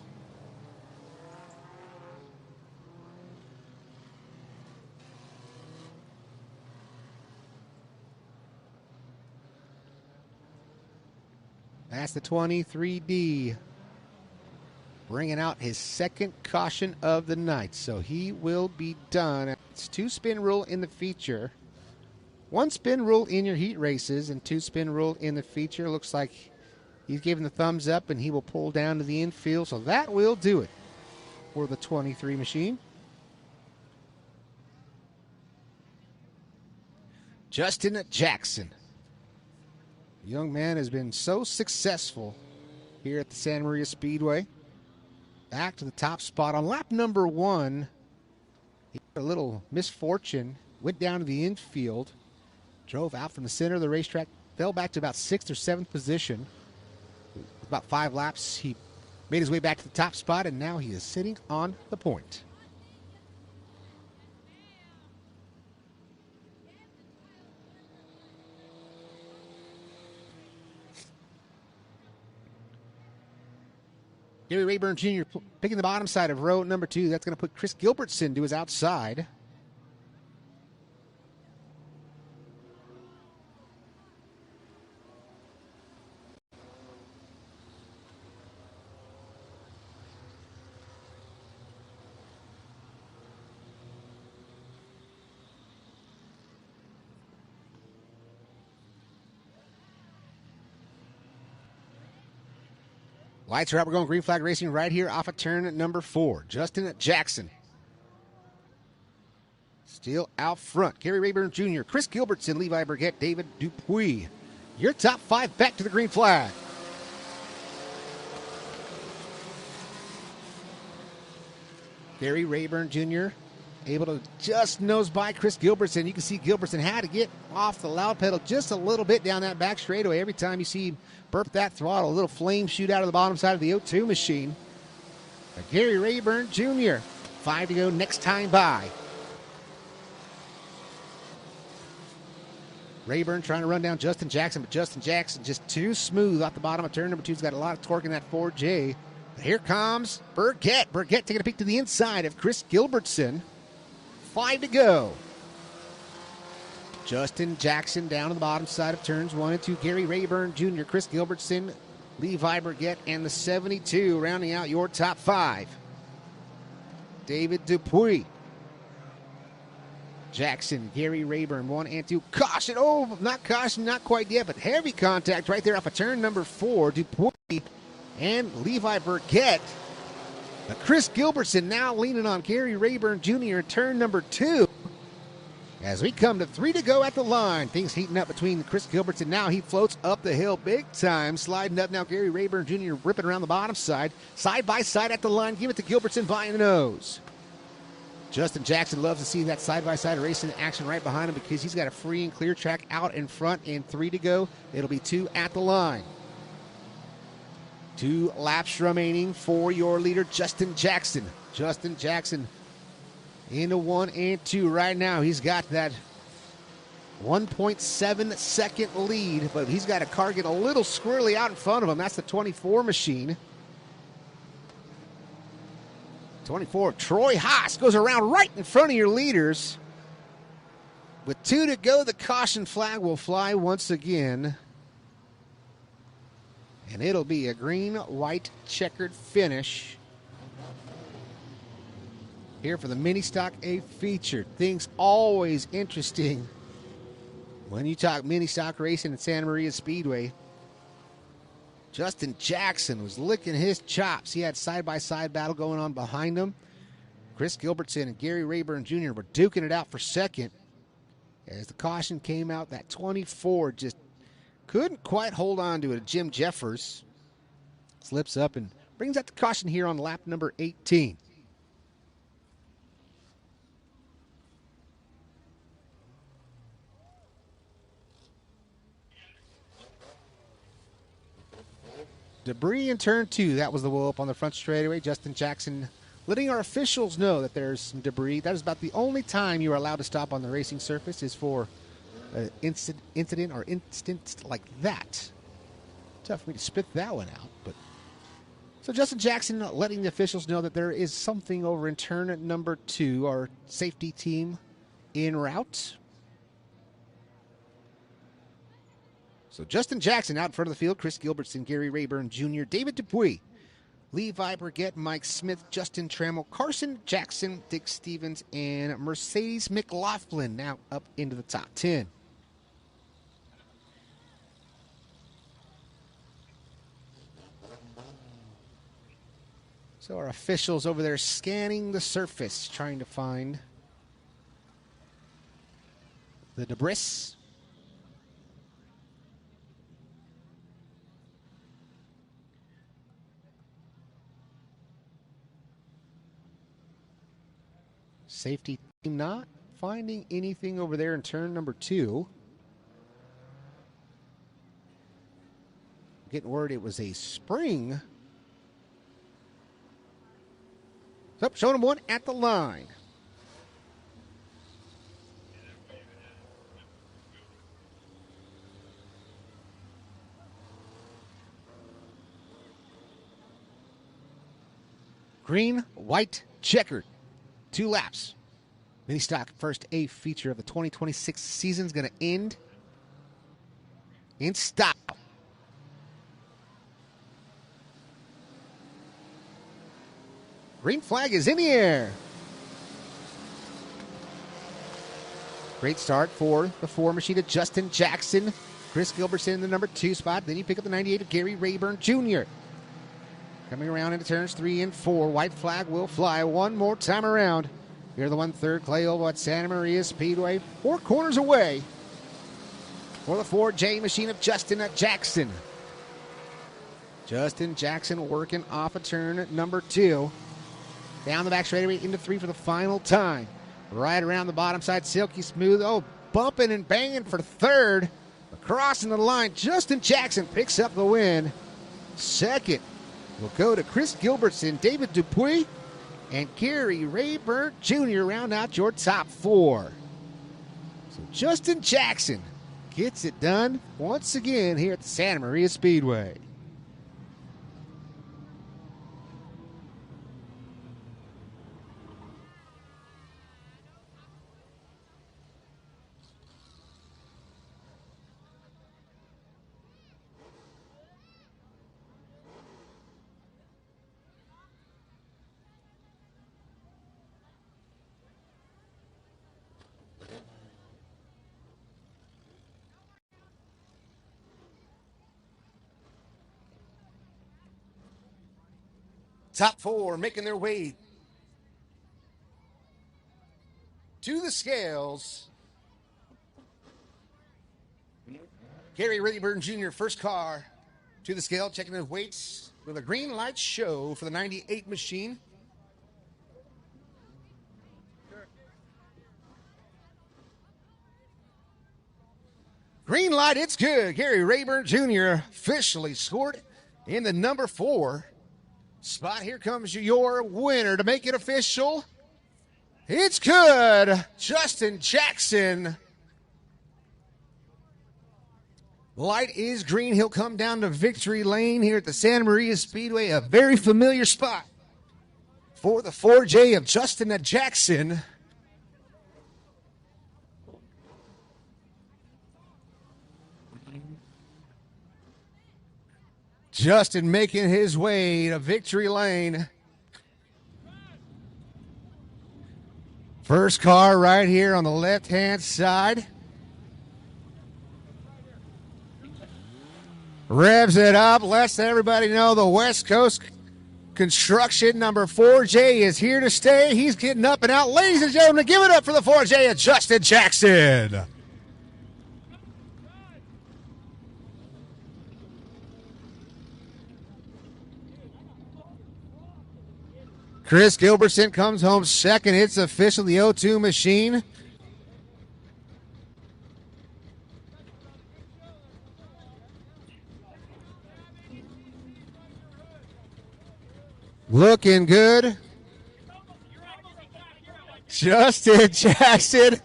That's the 23D bringing out his second caution of the night. So he will be done. It's 2-spin rule in the feature. 1-spin rule in your heat races and 2-spin rule in the feature. Looks like he's giving the thumbs up and he will pull down to the infield. So that will do it for the 23 machine. Justin Jackson. The young man has been so successful here at the Santa Maria Speedway. Back to the top spot. On lap number 1, he had a little misfortune. Went down to the infield. Drove out from the center of the racetrack. Fell back to about 6th or 7th position. With about 5 laps, he made his way back to the top spot, and now he is sitting on the point. Gary Rayburn Jr. picking the bottom side of row number 2. That's going to put Chris Gilbertson to his outside. Lights are out. We're going green flag racing right here off of turn number 4. Justin Jackson still out front. Gary Rayburn Jr., Chris Gilbertson, Levi Burgett, David Dupuis. Your top 5 back to the green flag. Gary Rayburn Jr. able to just nose by Chris Gilbertson. You can see Gilbertson had to get off the loud pedal just a little bit down that back straightaway. Every time you see him burp that throttle, a little flame shoot out of the bottom side of the 0-2 machine. But Gary Rayburn Jr., 5 to go next time by. Rayburn trying to run down Justin Jackson, but Justin Jackson just too smooth off the bottom of turn number 2. He's got a lot of torque in that 4J. But here comes Burgett. Burgett taking a peek to the inside of Chris Gilbertson. 5 to go. Justin Jackson down to the bottom side of turns 1 and 2. Gary Rayburn Jr., Chris Gilbertson, Levi Burgett, and the 72 rounding out your top 5. David Dupuis. Jackson, Gary Rayburn, 1 and 2. Caution. Oh, not caution, not quite yet, but heavy contact right there off of turn number 4. Dupuis and Levi Burgett. But Chris Gilbertson now leaning on Gary Rayburn Jr. in turn number 2. As we come to 3 to go at the line, things heating up between Chris Gilberts, and now he floats up the hill big time. Sliding up now, Gary Rayburn Jr. ripping around the bottom side. Side by side at the line, give it to Gilbertson by the nose. Justin Jackson loves to see that side-by-side racing action right behind him because he's got a free and clear track out in front, and 3 to go. It'll be 2 at the line. 2 laps remaining for your leader, Justin Jackson. Justin Jackson into 1 and 2 right now. He's got that 1.7 second lead, but he's got a car get a little squirrely out in front of him. That's the 24 machine. 24, Troy Haas goes around right in front of your leaders. With 2 to go, the caution flag will fly once again. And it'll be a green-white checkered finish here for the Mini Stock A feature. Things always interesting when you talk Mini Stock racing at Santa Maria Speedway. Justin Jackson was licking his chops. He had side-by-side battle going on behind him. Chris Gilbertson and Gary Rayburn Jr. were duking it out for second. As the caution came out, that 24 just couldn't quite hold on to it. Jim Jeffers slips up and brings out the caution here on lap number 18. Debris in turn 2. That was the whoop on the front straightaway. Justin Jackson letting our officials know that there's some debris. That is about the only time you are allowed to stop on the racing surface is for an incident or instance like that. Tough for me to spit that one out. But so Justin Jackson letting the officials know that there is something over in turn number 2. Our safety team en route. So Justin Jackson out in front of the field. Chris Gilbertson, Gary Rayburn Jr., David Dupuis, Levi Burgett, Mike Smith, Justin Trammell, Carson Jackson, Dick Stevens, and Mercedes McLaughlin now up into the top 10. So our officials over there scanning the surface, trying to find the debris. Safety team not finding anything over there in turn number 2. Getting word it was a spring. So showing him 1 at the line. Green, white, checkered. 2 laps. Mini Stock first A feature of the 2026 season is going to end in style. Green flag is in the air. Great start for the 4 machine of Justin Jackson. Chris Gilbertson in the number 2 spot. Then you pick up the 98 of Gary Rayburn Jr. Coming around into turns 3 and 4. White flag will fly one more time around. Here the 1/3 Clay Oval at Santa Maria Speedway. 4 corners away for the 4J machine of Justin Jackson. Justin Jackson working off a turn number 2. Down the back straightaway into 3 for the final time. Right around the bottom side, silky smooth. Oh, bumping and banging for 3rd. Crossing the line, Justin Jackson picks up the win. 2nd will go to Chris Gilbertson, David Dupuis, and Gary Rayburn Jr. round out your top 4. So Justin Jackson gets it done once again here at the Santa Maria Speedway. Top 4 making their way to the scales. Gary Rayburn Jr., first car to the scale, checking his weights with a green light show for the 98 machine. Green light, it's good. Gary Rayburn Jr. officially scored in the number 4 spot. Here comes your winner to make it official. It's good. Justin Jackson. Light is green. He'll come down to victory lane here at the Santa Maria Speedway, a very familiar spot for the 4J of Justin Jackson. Justin making his way to victory lane. First car right here on the left-hand side. Revs it up, lets everybody know the West Coast Construction number 4J is here to stay. He's getting up and out. Ladies and gentlemen, give it up for the 4J of Justin Jackson. Chris Gilbertson comes home second. It's official, the O2 machine. Looking good. Justin Jackson.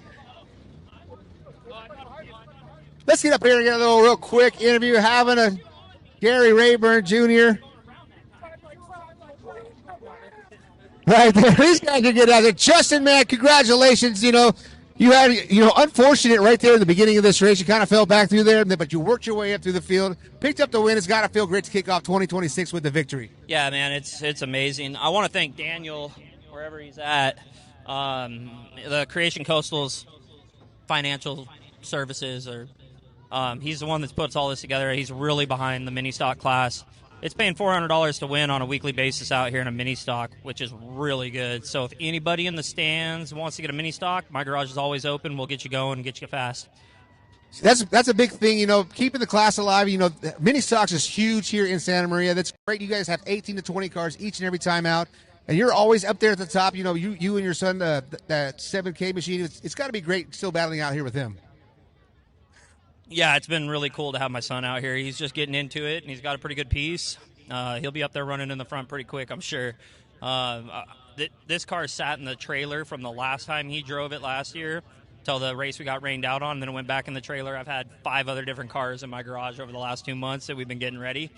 Let's get up here and get a little real quick interview having a Gary Rayburn Jr. Right there. These guys can get out there. Justin, man, congratulations. You had, unfortunate right there in the beginning of this race. You kind of fell back through there, but you worked your way up through the field, picked up the win. It's got to feel great to kick off 2026 with the victory. Yeah, man, it's amazing. I want to thank Daniel, wherever he's at, the Creation Coastal's financial services, he's the one that puts all this together. He's really behind the mini stock class. It's paying $400 to win on a weekly basis out here in a mini stock, which is really good. So if anybody in the stands wants to get a mini stock, my garage is always open. We'll get you going and get you fast. That's a big thing, keeping the class alive. Mini stocks is huge here in Santa Maria. That's great. You guys have 18 to 20 cars each and every time out, and you're always up there at the top. You and your son, that 7K machine. It's got to be great still battling out here with him. Yeah, it's been really cool to have my son out here. He's just getting into it, and he's got a pretty good piece. He'll be up there running in the front pretty quick, I'm sure. This car sat in the trailer from the last time he drove it last year till the race we got rained out on, and then it went back in the trailer. I've had 5 other different cars in my garage over the last 2 months that we've been getting ready.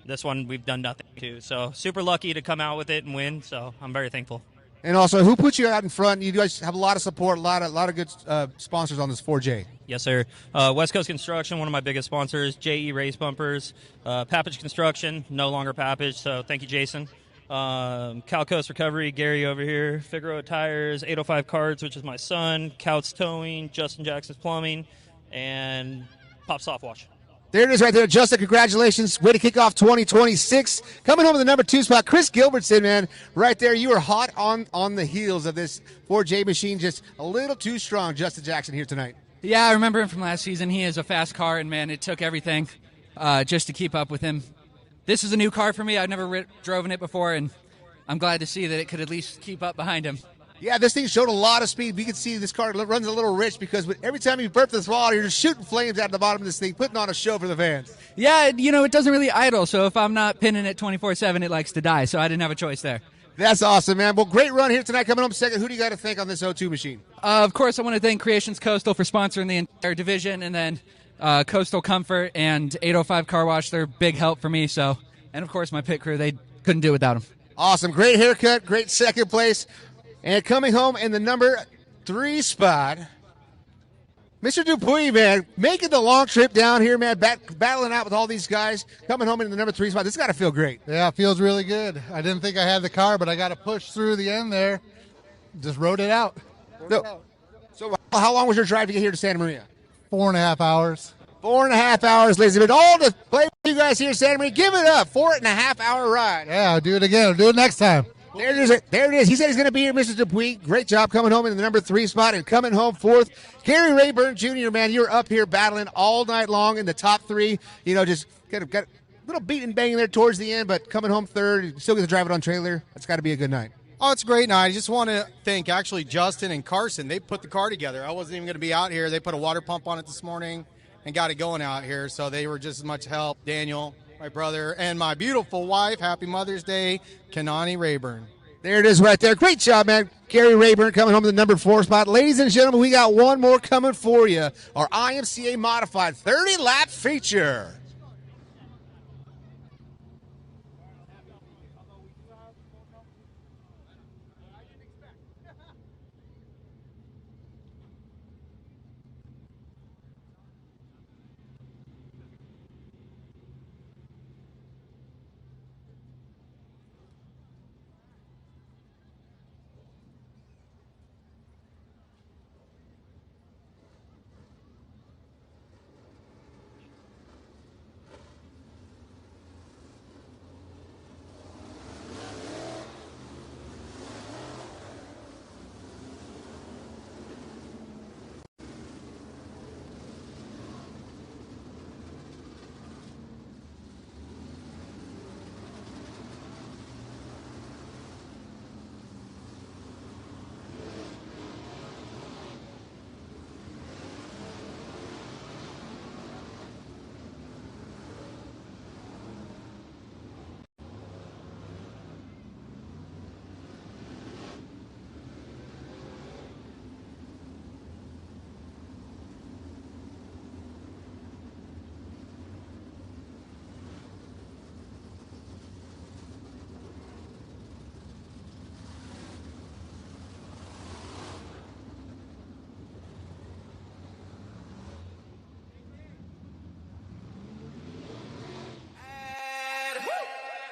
This one we've done nothing to. So super lucky to come out with it and win, so I'm very thankful. And also, who put you out in front? You guys have a lot of support, a lot of good sponsors on this 4J. Yes, sir. West Coast Construction, one of my biggest sponsors. JE Race Bumpers. Pappage Construction, no longer Pappage, so thank you, Jason. Cal Coast Recovery, Gary over here. Figueroa Tires, 805 Cards, which is my son. Couts Towing, Justin Jackson's Plumbing, and Pop Soft Wash. There it is right there, Justin. Congratulations. Way to kick off 2026. Coming home in the number 2 spot, Chris Gilbertson, man. Right there, you were hot on the heels of this 4J machine. Just a little too strong, Justin Jackson, here tonight. Yeah, I remember him from last season. He is a fast car, and, man, it took everything just to keep up with him. This is a new car for me. I've never driven it before, and I'm glad to see that it could at least keep up behind him. Yeah, this thing showed a lot of speed. We can see this car runs a little rich because every time you burp the throttle, you're just shooting flames out of the bottom of this thing, putting on a show for the fans. Yeah, it doesn't really idle, so if I'm not pinning it 24/7, it likes to die, so I didn't have a choice there. That's awesome, man. Well, great run here tonight. Coming home second, who do you got to thank on this O2 machine? Of course, I want to thank Creations Coastal for sponsoring the entire division, and then Coastal Comfort and 805 Car Wash. They're a big help for me, so, and of course my pit crew. They couldn't do it without them. Awesome. Great haircut, great second place. And coming home in the number 3 spot, Mr. Dupuy, man, making the long trip down here, man, battling out with all these guys, coming home in the number 3 spot. This has got to feel great. Yeah, it feels really good. I didn't think I had the car, but I got to push through the end there. Just rode it out. So how long was your drive to get here to Santa Maria? 4.5 hours. 4.5 hours, ladies and gentlemen. All to play with you guys here in Santa Maria. Give it up. 4.5 hour ride. Yeah, I'll do it again. I'll do it next time. There it is. There it is. He said he's going to be here, Mr. Dupuis. Great job coming home in the number 3 spot and coming home fourth. Gary Rayburn Jr., man, you're up here battling all night long in the top 3. You know, just got a little beat and bang there towards the end, but coming home third, you still get to drive it on trailer. That's got to be a good night. Oh, it's a great night. I just want to thank actually Justin and Carson. They put the car together. I wasn't even going to be out here. They put a water pump on it this morning and got it going out here, so they were just as much help. Daniel, my brother, and my beautiful wife. Happy Mother's Day, Kanani Rayburn. There it is right there. Great job, man. Gary Rayburn coming home in the number 4 spot. Ladies and gentlemen, we got one more coming for you. Our IMCA Modified 30-lap feature.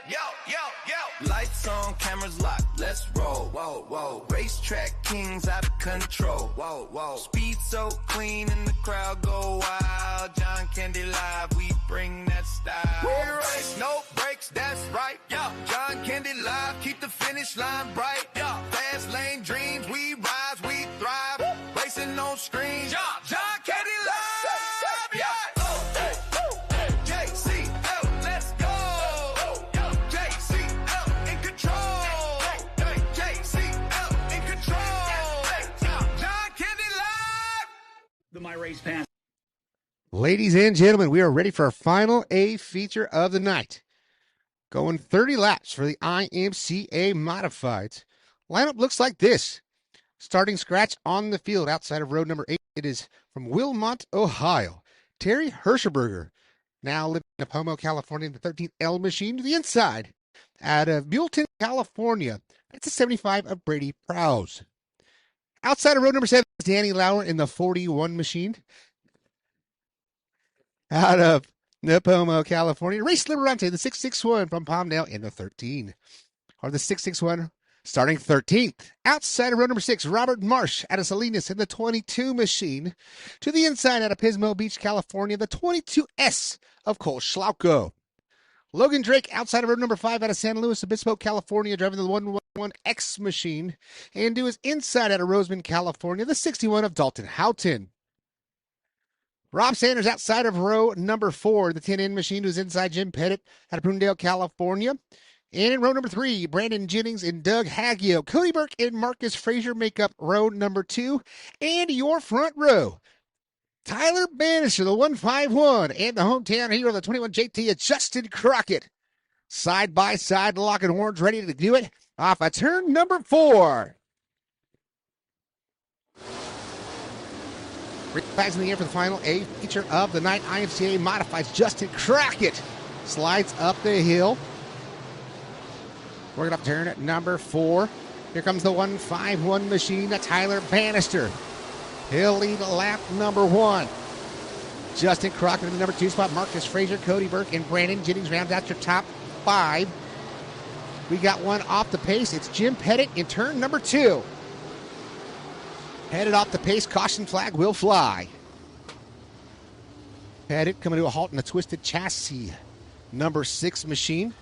Yo, yo, yo. Lights on, cameras locked, let's roll. Whoa, whoa. Racetrack kings out of control. Whoa, whoa. Speed so clean and the crowd go wild. John Candy Live, we bring that style. We race, no brakes, that's right. Yo, John Candy Live, keep the finish line bright. Yo, fast lane dreams, we rise, we thrive. Racing on screens. John Candy Live, yeah. The My Race Pass. Ladies and gentlemen, we are ready for our final A feature of the night. Going 30 laps for the IMCA Modifieds. Lineup looks like this. Starting scratch on the field outside of road number 8. It is from Wilmot, Ohio. Terry Hirschberger, now living in Pomo, California, in the 13th L machine to the inside. Out of Buellton, California. That's a 75 of Brady Prowse. Outside of road number 7 is Danny Lauer in the 41 machine. Out of Napomo, California, Race Liberante, the 661 from Palmdale in the 13. Or the 661 starting 13th. Outside of road number 6, Robert Marsh out of Salinas in the 22 machine. To the inside out of Pismo Beach, California, the 22S of Cole Schlauko. Logan Drake outside of road number 5 out of San Luis Obispo, California, driving the 111X machine. And to his inside out of Roseman, California, the 61 of Dalton Houghton. Rob Sanders outside of row number 4, the 10N machine, who's inside Jim Pettit out of Prunedale, California. And in row number 3, Brandon Jennings and Doug Haggio. Cody Burke and Marcus Frazier make up row number 2. And your front row, Tyler Bannister, the 151, and the hometown hero, the 21 JT, Justin Crockett. Side by side, locking horns, ready to do it off of turn number 4. Flags in the air for the final A feature of the night. IMCA Modifieds. Justin Crockett slides up the hill. Working up turn at number 4. Here comes the 151 machine. That's Tyler Bannister. He'll lead lap number 1. Justin Crockett in the number 2 spot. Marcus Frazier, Cody Burke, and Brandon Jennings rounds out your top 5. We got one off the pace. It's Jim Pettit in turn number 2. Headed off the pace. Caution flag will fly. Pettit coming to a halt in the Twisted Chassis number 6 machine.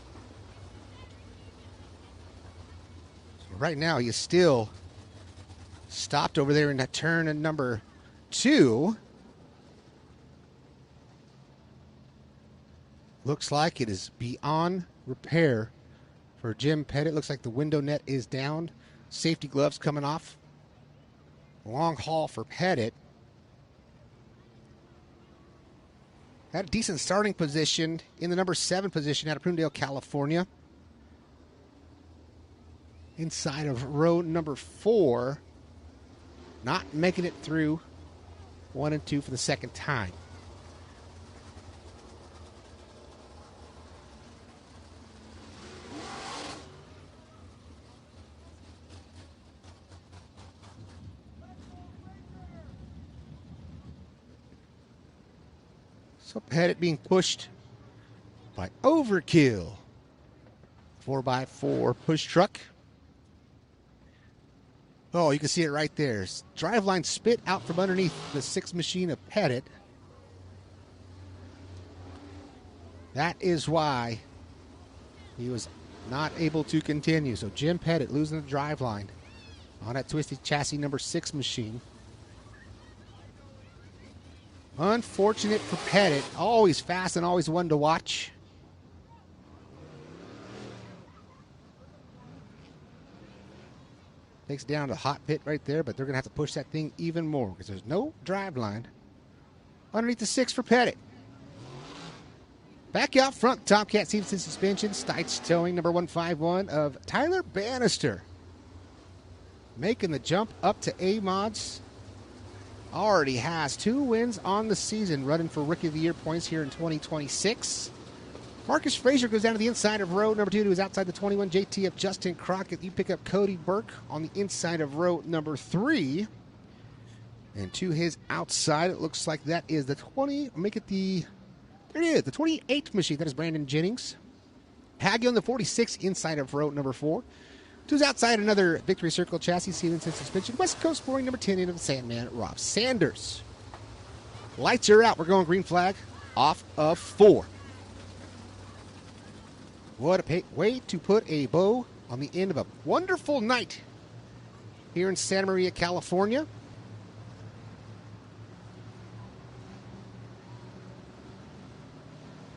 right now he is still stopped over there in that turn number 2. Looks like it is beyond repair for Jim Pettit. Looks like the window net is down. Safety gloves coming off. Long haul for Pettit. Had a decent starting position in the number 7 position out of Prunedale, California. Inside of row number 4. Not making it through 1 and 2 for the second time. So Pettit being pushed by Overkill. 4x4 push truck. Oh, you can see it right there. Driveline spit out from underneath the 6 machine of Pettit. That is why he was not able to continue. So Jim Pettit losing the driveline on that twisted chassis number 6 machine. Unfortunate for Pettit. Always fast and always one to watch. Takes down to hot pit right there, but they're going to have to push that thing even more because there's no drive line underneath the 6 for Pettit. Back out front, Tomcat Stevenson suspension, Stites towing number 151 of Tyler Bannister. Making the jump up to A-Mods. Already has 2 wins on the season, running for Rookie of the Year points here in 2026. Marcus Frazier goes down to the inside of row number 2, who is outside the 21 JT of Justin Crockett. You pick up Cody Burke on the inside of row number 3. And to his outside, it looks like that is the 20, make it the, there it is, the 28th machine. That is Brandon Jennings. Haggy on the 46 inside of row number 4. To his outside, another Victory Circle chassis, Stevenson suspension. West Coast scoring number 10 into the Sandman, Rob Sanders. Lights are out. We're going green flag off of 4. What a way to put a bow on the end of a wonderful night here in Santa Maria, California.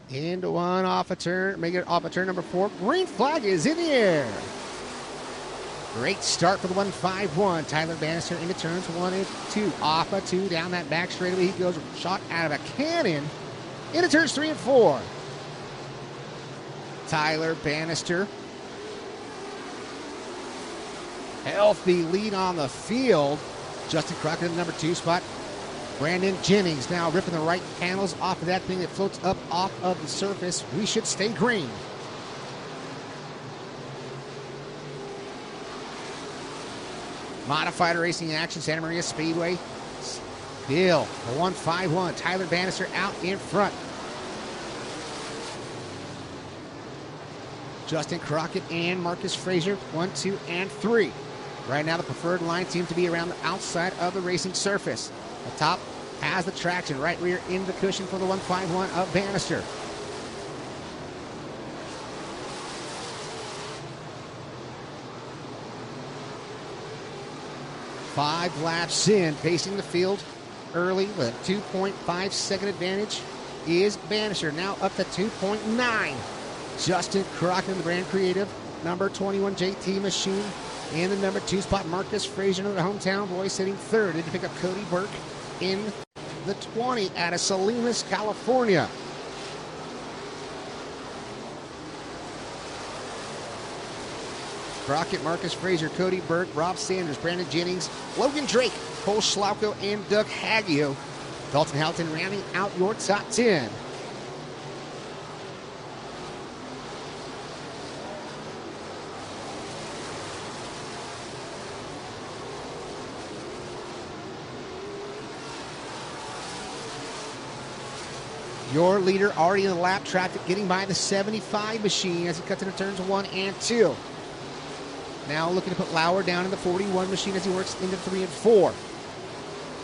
Into one off a turn, make it off a turn number 4. Green flag is in the air. Great start for the 151. Tyler Bannister into turns 1 and 2. Off a 2 down that back straightaway. He goes shot out of a cannon into turns 3 and 4. Tyler Bannister. Healthy lead on the field. Justin Crockett in the number 2 spot. Brandon Jennings now ripping the right panels off of that thing that floats up off of the surface. We should stay green. Modified racing action, Santa Maria Speedway. Still, the 151. Tyler Bannister out in front. Justin Crockett and Marcus Frazier, 1, 2, and 3. Right now, the preferred line seems to be around the outside of the racing surface. The top has the traction, right rear in the cushion for the 151 of Bannister. Five laps in, facing the field early with a 2.5 second advantage is Bannister. Now up to 2.9. Justin Crockett in the brand creative number 21 JT machine. In the number 2 spot, Marcus Frazier, the hometown boy, sitting third. To pick up Cody Burke in the 20 out of Salinas, California. Crockett, Marcus Frazier, Cody Burke, Rob Sanders, Brandon Jennings, Logan Drake, Cole Schlauko, and Doug Haggio. Dalton Houghton rounding out your top 10. Your leader already in the lap traffic, getting by the 75 machine as he cuts into turns 1 and 2. Now looking to put Lauer down in the 41 machine as he works into 3 and 4.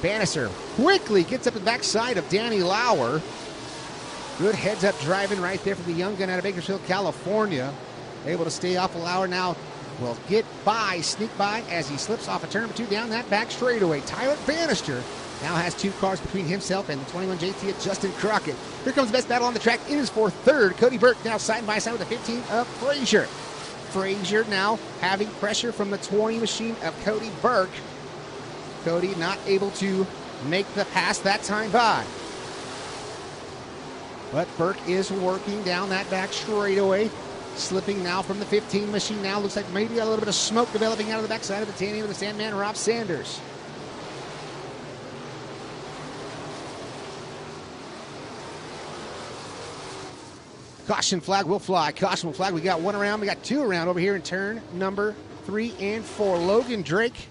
Bannister quickly gets up the backside of Danny Lauer. Good heads-up driving right there from the young gun out of Bakersfield, California. Able to stay off of Lauer now. will get by, sneak by as he slips off of turn number 2 down that back straightaway. Tyler Bannister now has 2 cars between himself and the 21 JT of Justin Crockett. Here comes the best battle on the track. It is for third. Cody Burke now side by side with the 15 of Frazier. Frazier now having pressure from the 20 machine of Cody Burke. Cody not able to make the pass that time by. But Burke is working down that back straightaway. Slipping now from the 15 machine now. Looks like maybe a little bit of smoke developing out of the backside of the tanning of the Sandman, Rob Sanders. Caution flag will fly. Caution will flag. We got 1 around. We got 2 around over here in turn number 3 and 4. Logan Drake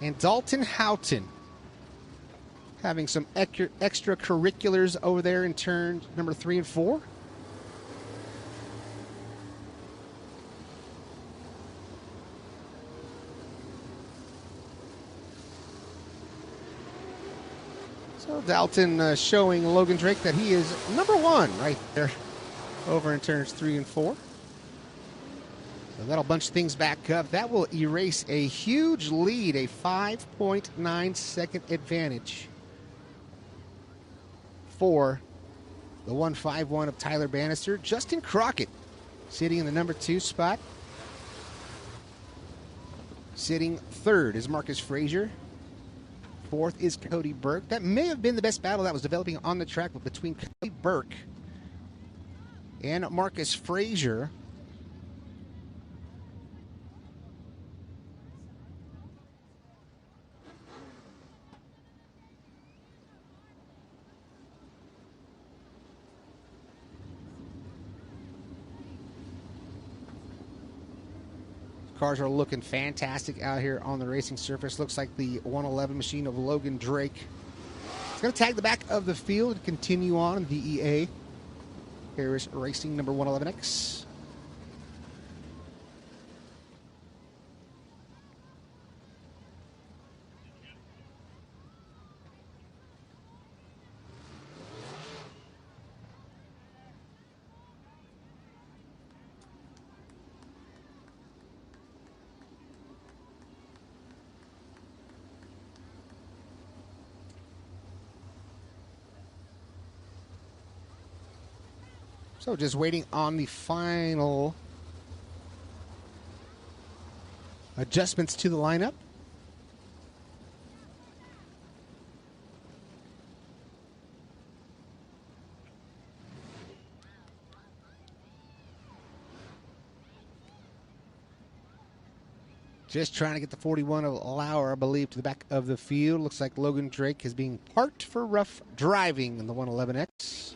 and Dalton Houghton having some extracurriculars over there in turn number 3 and 4. So Dalton showing Logan Drake that he is number 1 right there over in turns 3 and 4. So that'll bunch things back up. That will erase a huge lead, a 5.9 second advantage for the 151 of Tyler Bannister. Justin Crockett sitting in the number 2 spot. Sitting third is Marcus Frazier. Fourth is Cody Burke. That may have been the best battle that was developing on the track between Cody Burke and Marcus Frazier. Cars are looking fantastic out here on the racing surface. Looks like the 111 machine of Logan Drake. It's going to tag the back of the field and continue on in VEA. Here is racing number 111X. So just waiting on the final adjustments to the lineup. Just trying to get the 41 of Lauer, I believe, to the back of the field. Looks like Logan Drake is being parked for rough driving in the 111X.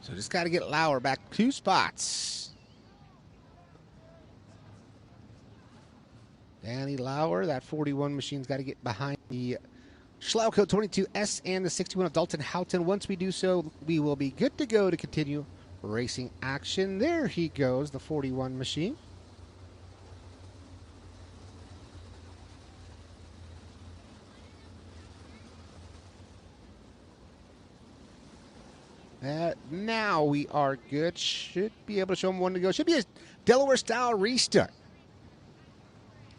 So just got to get Lauer back 2 spots. Danny Lauer, that 41 machine's got to get behind the Schlauco 22S and the 61 of Dalton Houghton. Once we do so, we will be good to go to continue racing action. There he goes, the 41 machine. Now we are good. Should be able to show them 1 to go. Should be a Delaware-style restart.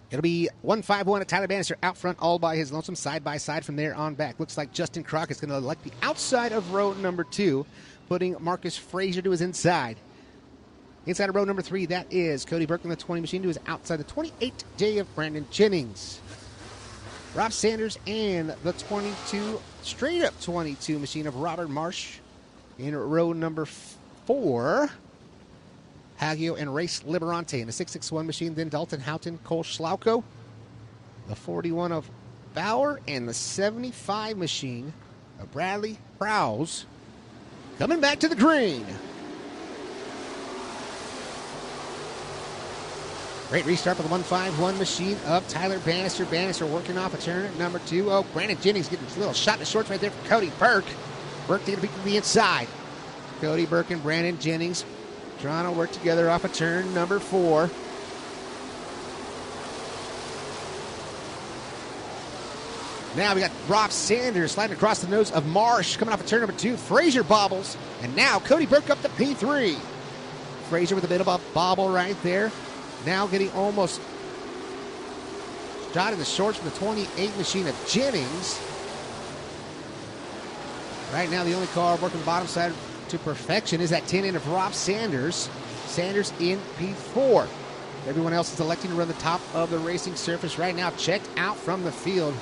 It'll be 151 at Tyler Bannister out front all by his lonesome, side by side from there on back. Looks like Justin Crockett's going to elect the outside of row number 2, putting Marcus Frazier to his inside. Inside of row number 3, that is Cody Burke in the 20 machine to his outside. The 28J of Brandon Jennings. Rob Sanders and the 22, straight up 22 machine of Robert Marsh. In row number 4, Haggio and Race Liberante in the 661 machine. Then Dalton Houghton, Cole Schlauco, the 41 of Bauer, and the 75 machine of Bradley Prowse coming back to the green. Great restart for the 151 machine of Tyler Bannister. Bannister working off a turn at number 2. Oh, Brandon Jennings getting a little shot in the shorts right there from Cody Burke. Burke taking a peek to the inside. Cody Burke and Brandon Jennings trying to work together off of turn number 4. Now we got Rob Sanders sliding across the nose of Marsh coming off of turn number 2. Frazier bobbles, and now Cody Burke up to P3. Frazier with a bit of a bobble right there. Now getting almost shot in the shorts from the 28 machine of Jennings. Right now the only car working the bottom side to perfection is that 10 in of Rob Sanders. Sanders in P4. Everyone else is electing to run the top of the racing surface right now. Checked out from the field.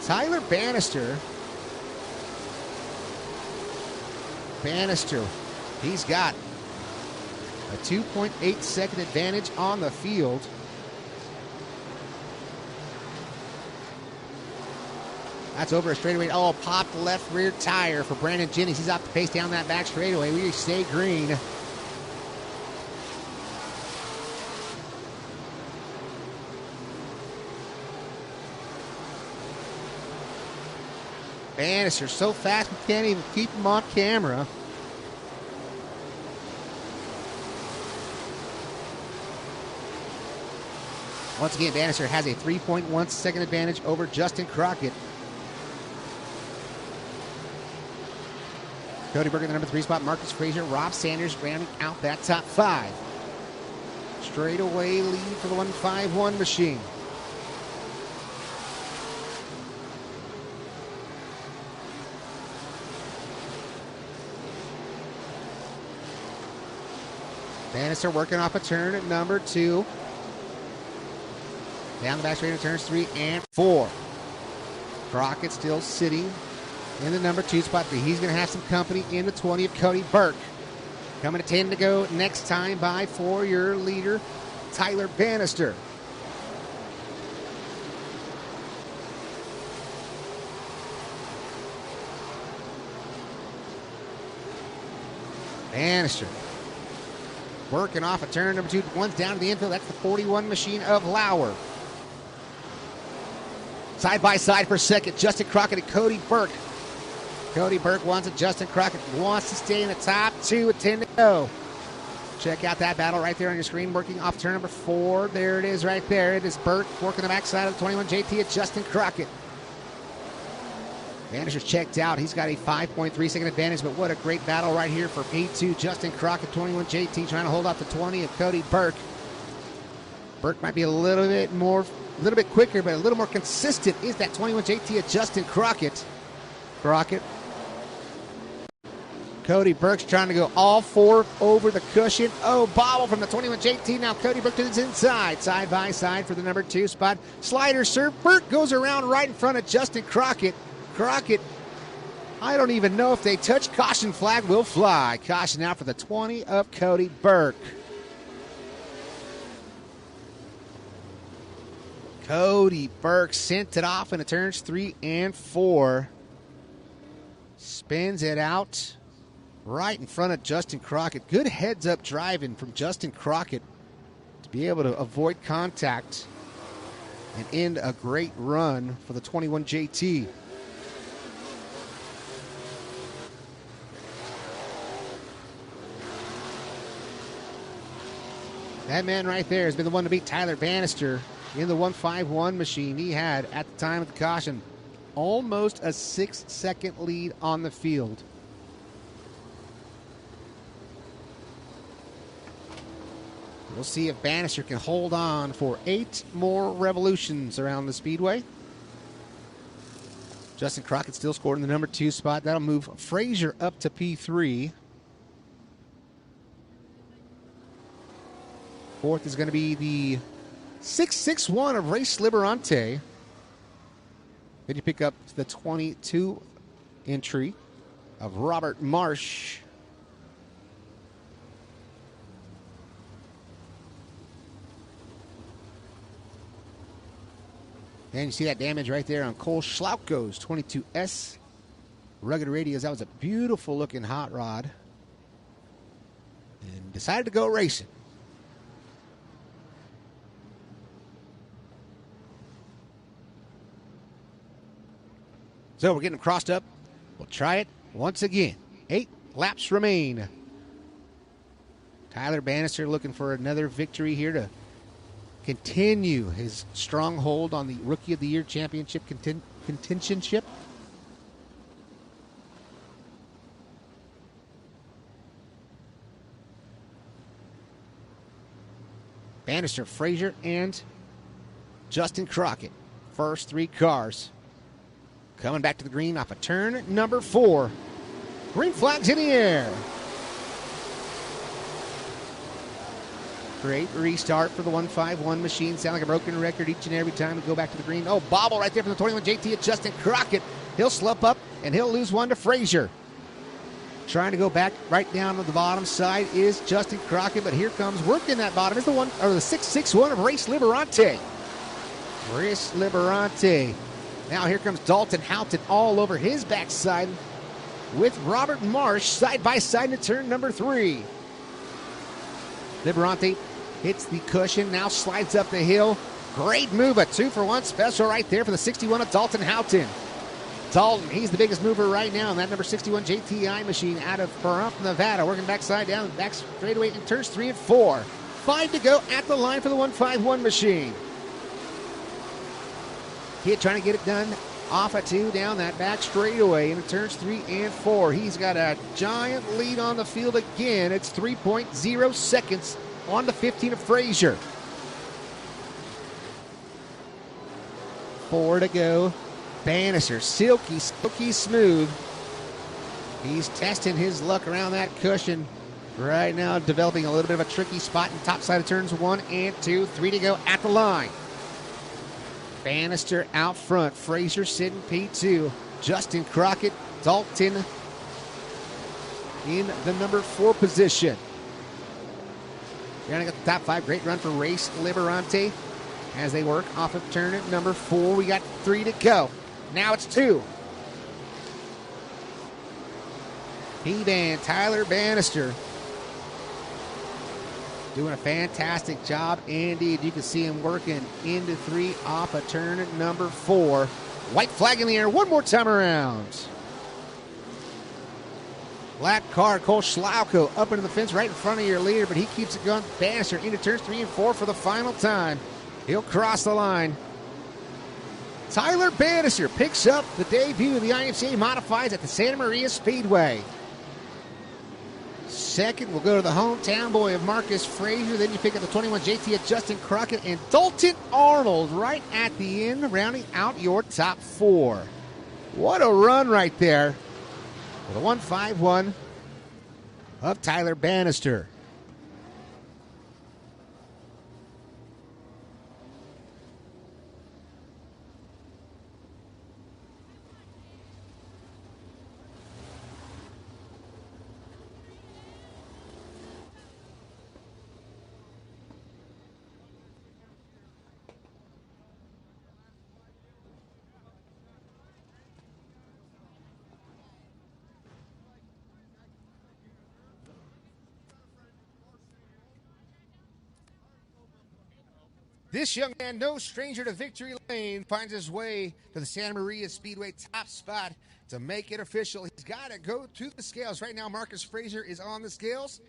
Tyler Bannister. He's got a 2.8 second advantage on the field. That's over a straightaway. Oh, popped left rear tire for Brandon Jennings. He's off the pace down that back straightaway. We stay green. Bannister so fast we can't even keep him on camera. Once again, Bannister has a 3.1 second advantage over Justin Crockett. Cody Burke in the number 3 spot. Marcus Frazier, Rob Sanders rounding out that top 5. Straightaway lead for the 151 machine. Bannister working off a turn at number 2. Down the back straight in turns 3 and 4. Crockett still sitting in the number 2 spot, but he's going to have some company in the 20 of Cody Burke. Coming to 10 to go next time by for your leader, Tyler Bannister. Bannister working off a turn number 2. One's down to the infield. That's the 41 machine of Lauer. Side by side for second, Justin Crockett and Cody Burke. Cody Burke wants it. Justin Crockett wants to stay in the top 2 with 10 to go. Check out that battle right there on your screen, working off turn number 4. There it is right there. It is Burke working the backside of the 21 JT at Justin Crockett. Bannister's checked out. He's got a 5.3 second advantage, but what a great battle right here for P2. Justin Crockett, 21 JT, trying to hold off the 20 of Cody Burke. Burke might be a little bit quicker, but a little more consistent is that 21 JT of Justin Crockett. Cody Burke's trying to go all 4 over the cushion. Oh, bobble from the 21 JT. Now Cody Burke to his inside. Side by side for the number 2 spot. Slider serve. Burke goes around right in front of Justin Crockett. I don't even know if they touch. Caution flag will fly. Caution out for the 20 of Cody Burke. Cody Burke sent it off into turns 3 and 4. Spins it out right in front of Justin Crockett. Good heads-up driving from Justin Crockett to be able to avoid contact and end a great run for the 21 JT. That man right there has been the one to beat Tyler Bannister in the 151 machine. He had, at the time of the caution, almost a 6-second lead on the field. We'll see if Bannister can hold on for 8 more revolutions around the speedway. Justin Crockett still scored in the number 2 spot. That'll move Frazier up to P3. 4th is going to be the 661 of Race Liberante. Then you pick up the 22 entry of Robert Marsh. And you see that damage right there on Cole Schlauko's 22S Rugged Radios. That was a beautiful looking hot rod. And decided to go racing. So we're getting them crossed up. We'll try it once again. 8, laps remain. Tyler Bannister looking for another victory here to continue his stronghold on the Rookie of the Year championship contentionship. Bannister, Frazier, and Justin Crockett. First three cars coming back to the green off of turn number 4. Green flags in the air. Great restart for the 151 machine. Sound like a broken record each and every time we go back to the green. Oh, bobble right there from the 21 JT at Justin Crockett. He'll slump up and he'll lose one to Frazier. Trying to go back right down to the bottom side is Justin Crockett, but here comes working that bottom is the 661 of Race Liberante. Race Liberante. Now here comes Dalton Houghton all over his backside with Robert Marsh side by side into turn number 3. Liberante hits the cushion, now slides up the hill. Great move, a 2-for-1 special right there for the 61 of Dalton Houghton. Dalton, he's the biggest mover right now in that number 61 JTI machine out of Pahrump, Nevada. Working backside down, back straightaway in turns 3 and 4. 5 to go at the line for the 151 machine. Kid trying to get it done off a 2 down that back straightaway into turns 3 and 4. He's got a giant lead on the field again. It's 3.0 seconds on the 15 of Frazier. 4 to go. Bannister, silky smooth. He's testing his luck around that cushion. Right now developing a little bit of a tricky spot in top side of turns 1 and 2. 3 to go at the line. Bannister out front. Frazier sitting P2. Justin Crockett, Dalton in the number 4 position. Rounding up the top 5. Great run for Race Liberante as they work off of turn at number 4. We got 3 to go. Now it's 2. P-Band, Tyler Bannister doing a fantastic job. Indeed, you can see him working into 3 off of turn at number 4. White flag in the air one more time around. Black car, Cole Schlauko up into the fence right in front of your leader, but he keeps it going. Bannister into turns 3 and 4 for the final time. He'll cross the line. Tyler Bannister picks up the debut of the IMCA Modifieds at the Santa Maria Speedway. Second, we'll go to the hometown boy of Marcus Frazier. Then you pick up the 21 JT at Justin Crockett and Dalton Arnold right at the end, rounding out your top 4. What a run right there for the 151 of Tyler Bannister. This young man, no stranger to victory lane, finds his way to the Santa Maria Speedway top spot to make it official. He's got to go to the scales. Right now, Marcus Frazier is on the scales.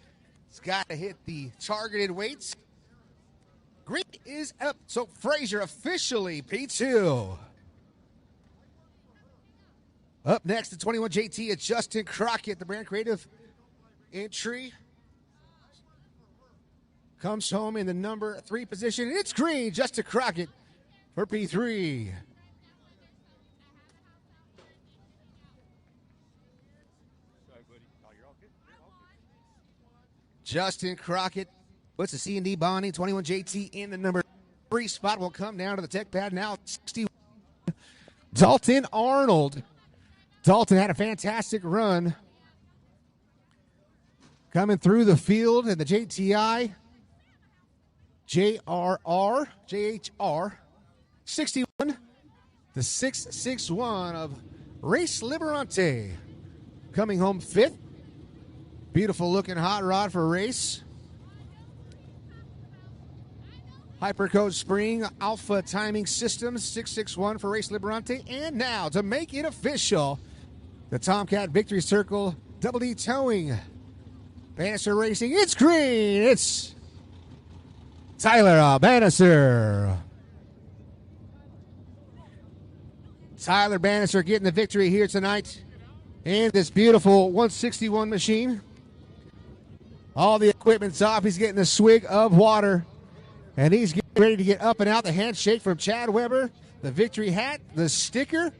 He's got to hit the targeted weights. Green is up, so Frazier officially P2. Up next, the 21 JT at Justin Crockett, the brand creative entry. Comes home in the number 3 position. It's green, Justin Crockett for P3. Justin Crockett puts a C&D bonding. 21 JT in the number 3 spot. Will come down to the tech pad now. 61. Dalton Arnold. Dalton had a fantastic run coming through the field in the JTI. JHR 61, the 661 of Race Liberante coming home 5th. Beautiful looking hot rod for Race. Hypercode Spring Alpha Timing Systems 661 for Race Liberante. And now to make it official, the Tomcat Victory Circle Double D Towing. Bannister Racing. It's green. It's Tyler Bannister. Tyler Bannister getting the victory here tonight in this beautiful 161 machine. All the equipment's off. He's getting a swig of water. And he's getting ready to get up and out. The handshake from Chad Weber. The victory hat. The sticker.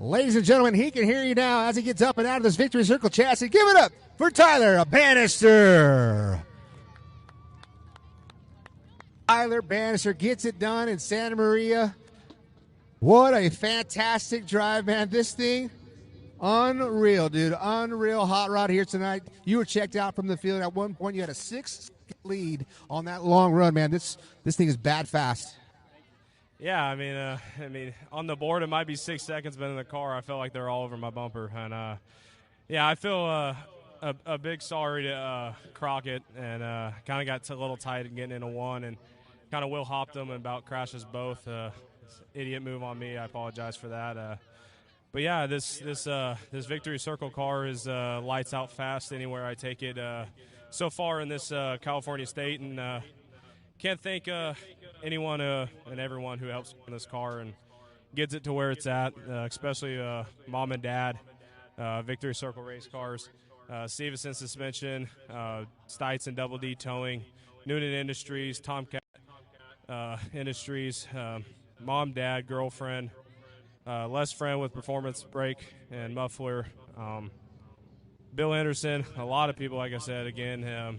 Ladies and gentlemen, he can hear you now as he gets up and out of this victory circle chassis. Give it up for Tyler Bannister. Tyler Bannister gets it done in Santa Maria. What a fantastic drive, man. This thing, unreal, dude. Unreal hot rod here tonight. You were checked out from the field. At one point, you had a 6 lead on that long run, man. This thing is bad fast. Yeah, I mean, on the board it might be 6 seconds, but in the car I felt like they're all over my bumper, and yeah, I feel a big sorry to Crockett, and kind of got a little tight and getting into one, and kind of Will hopped them and about crashes both. Idiot move on me. I apologize for that. But yeah, this victory circle car is lights out fast anywhere I take it. So far in this California state, and can't thank anyone and everyone who helps in this car and gets it to where it's at, especially mom and dad, Victory Circle race cars, Stevenson Suspension, Stites and Double D Towing, Noonan Industries, Tomcat Industries, mom, dad, girlfriend, Les Friend with Performance Brake and Muffler, Bill Anderson, a lot of people, like I said, again,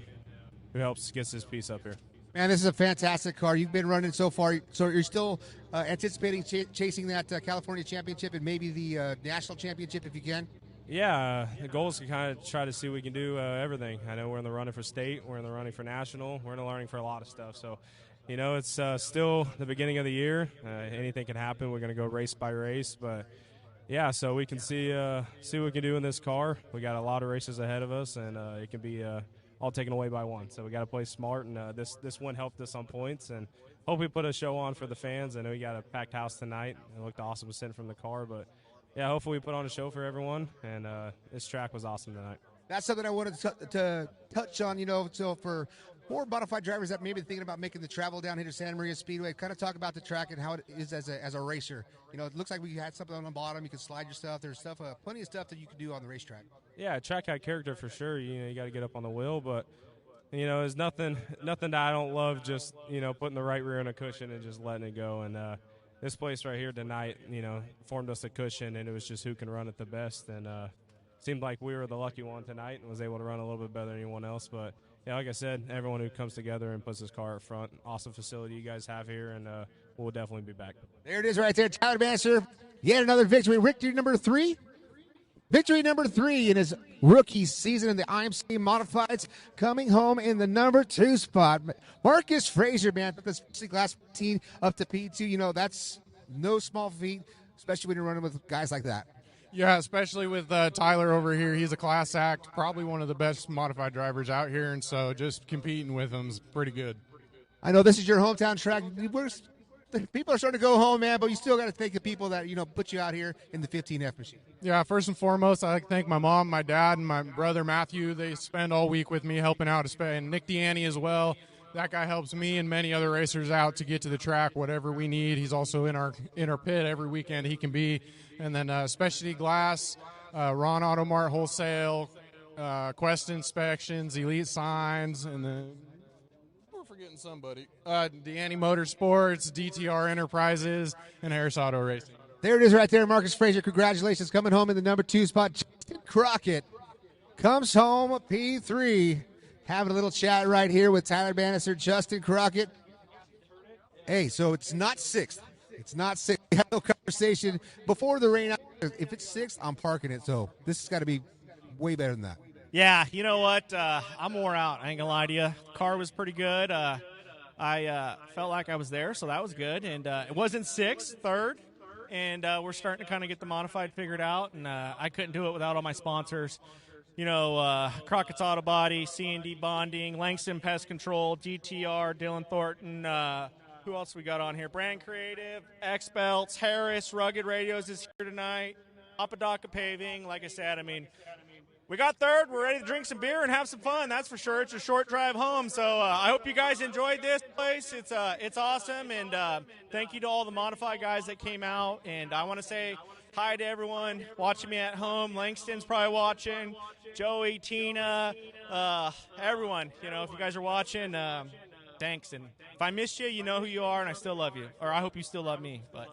who helps gets this piece up here. Man, this is a fantastic car. You've been running so far, so you're still anticipating chasing that California championship and maybe the national championship if you can? Yeah, the goal is to kind of try to see if we can do everything. I know we're in the running for state, we're in the running for national, we're in the running for a lot of stuff. So, you know, it's still the beginning of the year. Anything can happen. We're going to go race by race, but yeah, so we can see what we can do in this car. We got a lot of races ahead of us, and it can be all taken away by one. So we got to play smart, and this one helped us on points, and hope we put a show on for the fans. I know we got a packed house tonight. It looked awesome sitting from the car, but yeah, hopefully we put on a show for everyone, and this track was awesome tonight. That's something I wanted to touch on, you know, so for more modified drivers that may be thinking about making the travel down here to Santa Maria Speedway, kind of talk about the track and how it is as a racer. You know, it looks like we had something on the bottom. You can slide your stuff. There's stuff, plenty of stuff that you can do on the racetrack. Yeah, track had character for sure. You know, you got to get up on the wheel, but you know, there's nothing that I don't love. Just, you know, putting the right rear in a cushion and just letting it go. And this place right here tonight, you know, formed us a cushion, and it was just who can run it the best. And seemed like we were the lucky one tonight and was able to run a little bit better than anyone else. But yeah, like I said, everyone who comes together and puts this car up front, awesome facility you guys have here, and we'll definitely be back. There it is right there, Tyler Bannister. Yet another victory. Victory number 3. Victory number 3 in his rookie season in the IMCA Modifieds, coming home in the number 2 spot. Marcus Frazier, man, took this class 15 up to P2. You know, that's no small feat, especially when you're running with guys like that. Yeah, especially with Tyler over here. He's a class act, probably one of the best modified drivers out here, and so just competing with him is pretty good. I know this is your hometown track. People are starting to go home, man, but you still got to thank the people that, you know, put you out here in the 15F machine. Yeah, first and foremost, I'd like to thank my mom, my dad, and my brother Matthew. They spend all week with me helping out, and Nick Deaney as well. That guy helps me and many other racers out to get to the track, whatever we need. He's also in our pit every weekend he can be. And then Specialty Glass, Ron Automart Wholesale, Quest Inspections, Elite Signs, and then we're forgetting somebody. Deaney Motorsports, DTR Enterprises, and Harris Auto Racing. There it is right there, Marcus Frazier. Congratulations, coming home in the number 2 spot. Justin Crockett comes home P3. Having a little chat right here with Tyler Bannister, Justin Crockett. Hey, so it's not 6th. It's not 6th. We had no conversation before the rain. If it's 6th, I'm parking it. So this has got to be way better than that. Yeah, you know what? I'm wore out. I ain't going to lie to you. Car was pretty good. I felt like I was there, so that was good. And it wasn't 6th, 3rd. And we're starting to kind of get the modified figured out. And I couldn't do it without all my sponsors. You know, Crockett's Auto Body, C&D Bonding, Langston Pest Control, DTR, Dylan Thornton. Who else we got on here? Brand Creative, X Belts, Harris, Rugged Radios is here tonight. Apodaca Paving. Like I said, I mean, we got third. We're ready to drink some beer and have some fun. That's for sure. It's a short drive home, so I hope you guys enjoyed this place. It's awesome, and thank you to all the modified guys that came out. And I want to say hi to everyone watching me at home. Langston's probably watching. Joey, Tina, everyone. You know, if you guys are watching, thanks. And if I missed you, you know who you are, and I still love you, or I hope you still love me. But.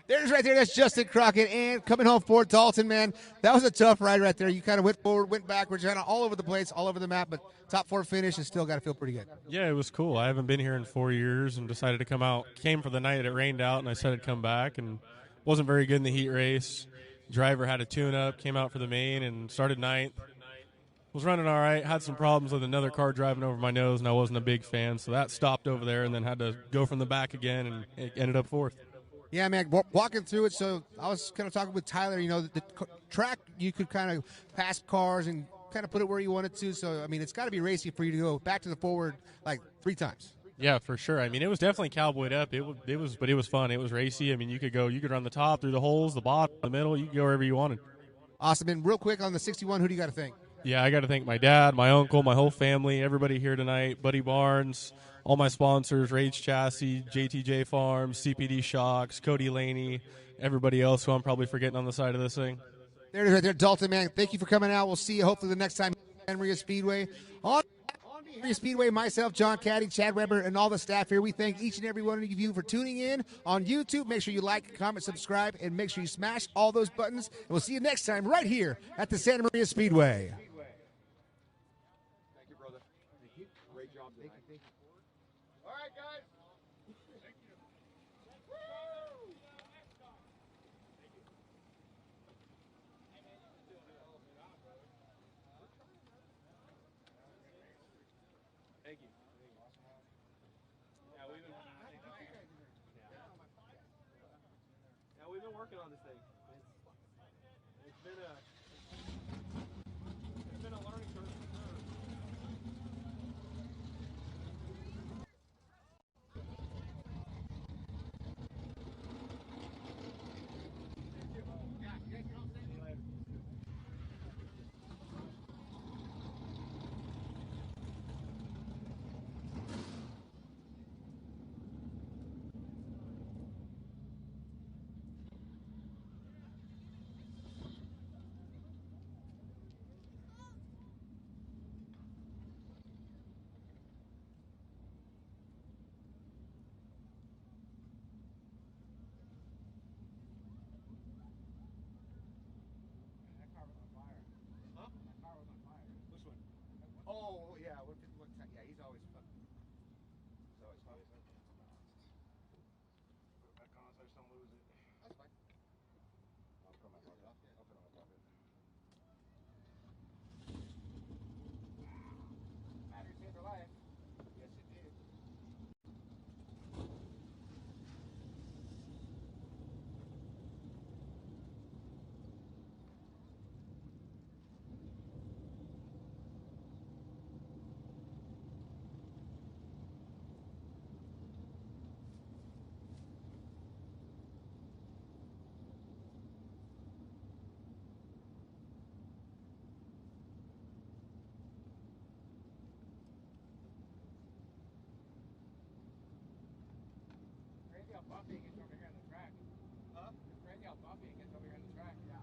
There's right there. That's Justin Crockett. And coming home for Dalton, man, that was a tough ride right there. You kind of went forward, went backwards, kind of all over the place, all over the map, but top 4 finish and still got to feel pretty good. Yeah, it was cool. I haven't been here in 4 years and decided to come out. Came for the night. It rained out, and I said I'd come back, and wasn't very good in the heat race. Driver had a tune-up, came out for the main, and started ninth. Was running all right. Had some problems with another car driving over my nose, and I wasn't a big fan, so that stopped over there, and then had to go from the back again, and it ended up fourth. Yeah, man, walking through it, so I was kind of talking with Tyler, you know, the track, you could kind of pass cars and kind of put it where you wanted to, so, I mean, it's got to be racy for you to go back to the forward like 3 times. Yeah, for sure. I mean, it was definitely cowboyed up. But it was fun. It was racy. I mean, you could run the top, through the holes, the bottom, the middle. You could go wherever you wanted. Awesome. And real quick on the 61, who do you got to thank? Yeah, I got to thank my dad, my uncle, my whole family, everybody here tonight, Buddy Barnes, all my sponsors, Rage Chassis, JTJ Farms, CPD Shocks, Cody Laney, everybody else who I'm probably forgetting on the side of this thing. There it is right there, Dalton, man. Thank you for coming out. We'll see you hopefully the next time at Maria Speedway. On Maria Speedway, myself, John Caddy, Chad Weber, and all the staff here, we thank each and every one of you for tuning in on YouTube. Make sure you like, comment, subscribe, and make sure you smash all those buttons. And we'll see you next time right here at the Santa Maria Speedway. We've been working on this thing. It's been a learning curve for sure. Oh, yeah. Yeah, he's always fun. He's always fun. Put it back on so I just don't lose it. That's fine. I'll put my pocket off. I'll put it on my pocket. Battery saved her life. Yes, it did. Crazy how bumpy it gets over here on the track. Huh? It's crazy how bumpy it gets over here on the track. Yeah.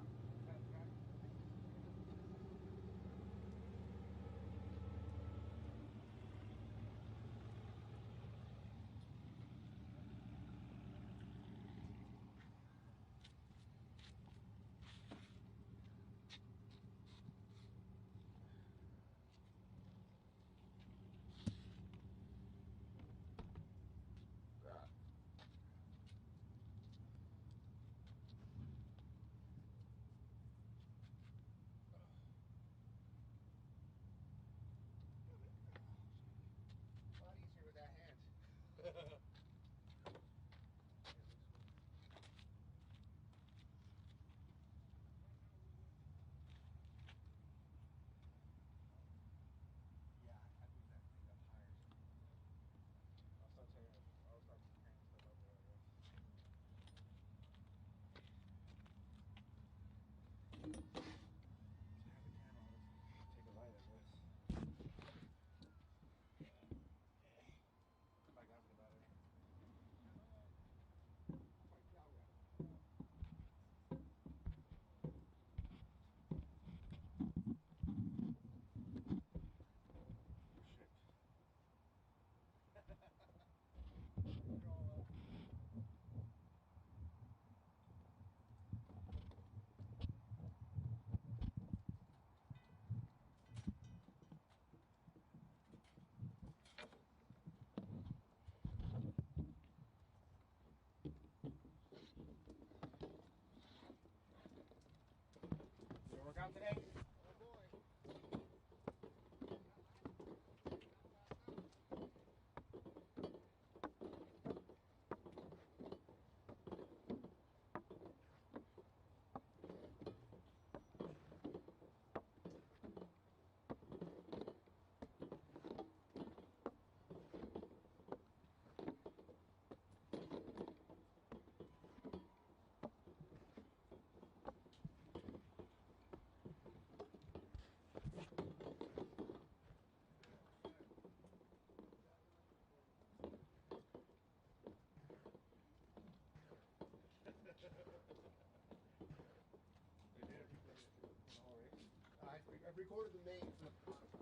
around today? I've recorded the main from the